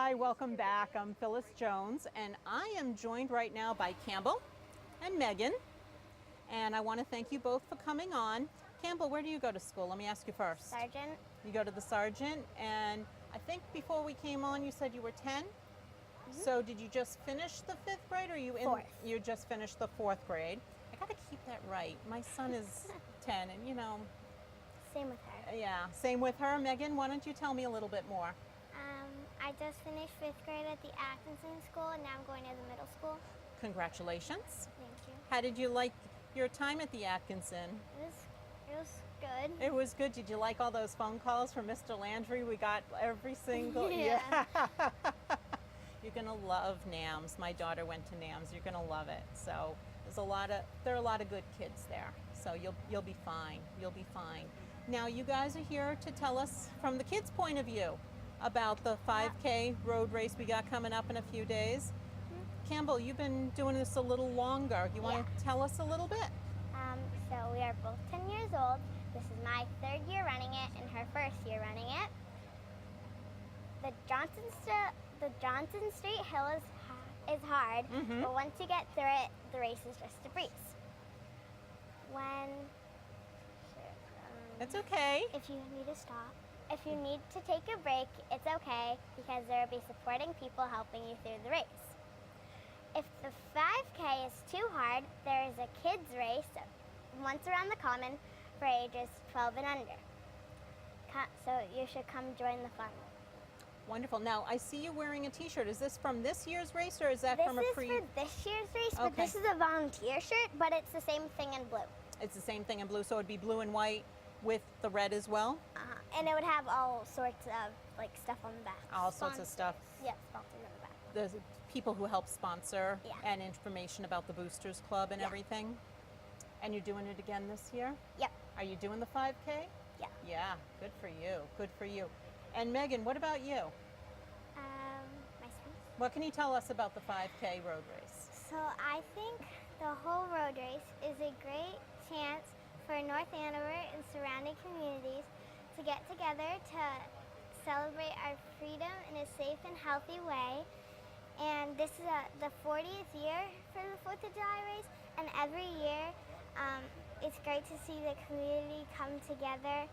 Hi, welcome back. I'm Phyllis Jones, and I am joined right now by Campbell and Megan. And I want to thank you both for coming on. Campbell, where do you go to school? Let me ask you first. Sergeant. You go to the Sergeant, and I think before we came on, you said you were 10. So did you just finish the 5th grade, or you just finished the 4th grade? I got to keep that right. My son is 10, and you know. Same with her. Yeah, same with her. Megan, why don't you tell me a little bit more? I just finished 5th grade at the Atkinson School, and now I'm going to the middle school. Congratulations. Thank you. How did you like your time at the Atkinson? It was good. It was good. Did you like all those phone calls from Mr. Landry? We got every single. Yeah. You're gonna love NAMS. My daughter went to NAMS. You're gonna love it. So there are a lot of good kids there. So you'll be fine. You'll be fine. Now you guys are here to tell us from the kids' point of view about the 5K road race we got coming up in a few days. Campbell, you've been doing this a little longer. You want to tell us a little bit? So we are both 10 years old. This is my 3rd year running it and her 1st year running it. The Johnson Street Hill is hard, but once you get through it, the race is just a breeze. It's okay. If you need to stop. If you need to take a break, it's okay, because there will be supporting people helping you through the race. If the 5K is too hard, there is a kids race once around the common for ages 12 and under. So you should come join the fun. Wonderful. Now, I see you wearing a t-shirt. Is this from this year's race, or is that from a pre? This is for this year's race, but this is a volunteer shirt, but it's the same thing in blue. It's the same thing in blue, so it'd be blue and white with the red as well? And it would have all sorts of stuff on the back. All sorts of stuff. Yeah, sponsors on the back. There's people who help sponsor and information about the Boosters Club and everything. And you're doing it again this year? Yep. Are you doing the 5K? Yeah. Yeah, good for you. Good for you. And Megan, what about you? My speech. What can you tell us about the 5K road race? So I think the whole road race is a great chance for North Andover and surrounding communities to get together to celebrate our freedom in a safe and healthy way. And this is the 40th year for the 4th of July race, and every year it's great to see the community come together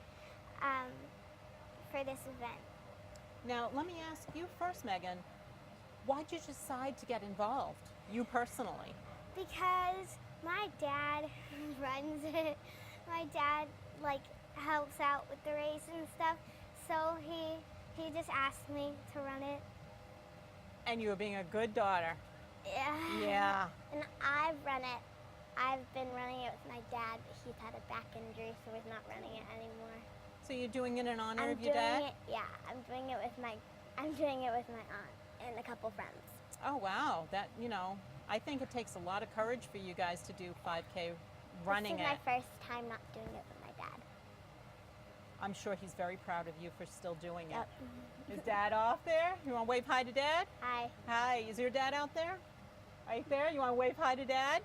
for this event. Now, let me ask you first, Megan, why'd you decide to get involved, you personally? Because my dad runs it. My dad helps out with the race and stuff, so he just asked me to run it. And you were being a good daughter. Yeah. Yeah. And I've run it. I've been running it with my dad, but he's had a back injury, so he's not running it anymore. So you're doing it in honor of your dad? I'm doing it with my aunt and a couple friends. Oh wow, that I think it takes a lot of courage for you guys to do 5K running This is my first time not doing it with my dad. I'm sure he's very proud of you for still doing it. Yep. Is Dad off there? You want to wave hi to Dad? Hi. Hi. Is your dad out there? Right there? You want to wave hi to Dad?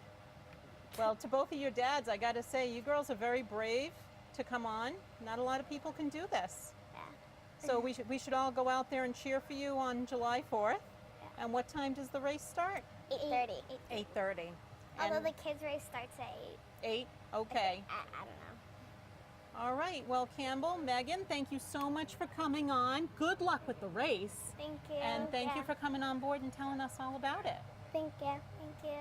Well, to both of your dads, I got to say, you girls are very brave to come on. Not a lot of people can do this. Yeah. So we should all go out there and cheer for you on July 4th. Yeah. And what time does the race start? 8:30. 8:30. Although the kids' race starts at 8. 8? Okay. I don't know. All right. Well, Campbell, Megan, thank you so much for coming on. Good luck with the race. Thank you. And thank you for coming on board and telling us all about it. Thank you. Thank you.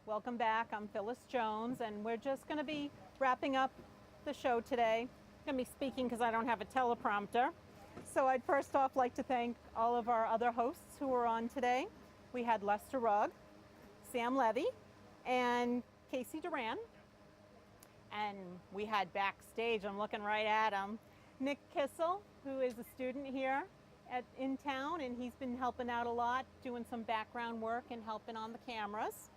Welcome back. I'm Phyllis Jones, and we're just going to be wrapping up the show today. I'm going to be speaking because I don't have a teleprompter. So I'd first off like to thank all of our other hosts who were on today. We had Lester Rugg, Sam Levy, and Casey Duran. And we had backstage, I'm looking right at him, Nick Kissel, who is a student here in town, and he's been helping out a lot, doing some background work and helping on the cameras.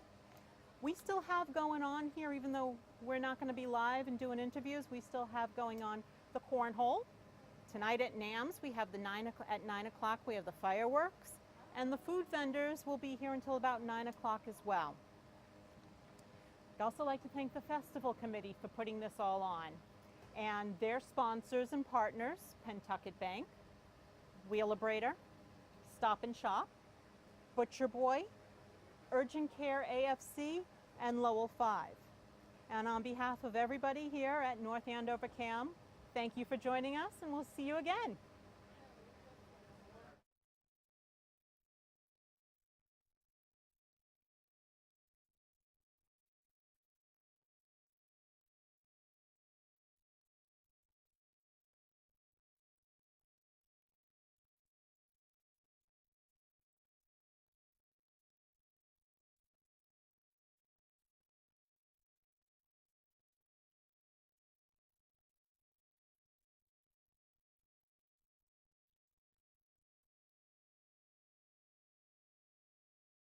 We still have going on here, even though we're not going to be live and doing interviews, we still have going on the cornhole. Tonight at NAMS, we have at 9 o'clock, we have the fireworks, and the food vendors will be here until about 9 o'clock as well. I'd also like to thank the festival committee for putting this all on, and their sponsors and partners, Pentucket Bank, Wheelabrator, Stop and Shop, Butcher Boy, Urgent Care AFC, and Lowell 5. And on behalf of everybody here at North Andover CAM, thank you for joining us, and we'll see you again.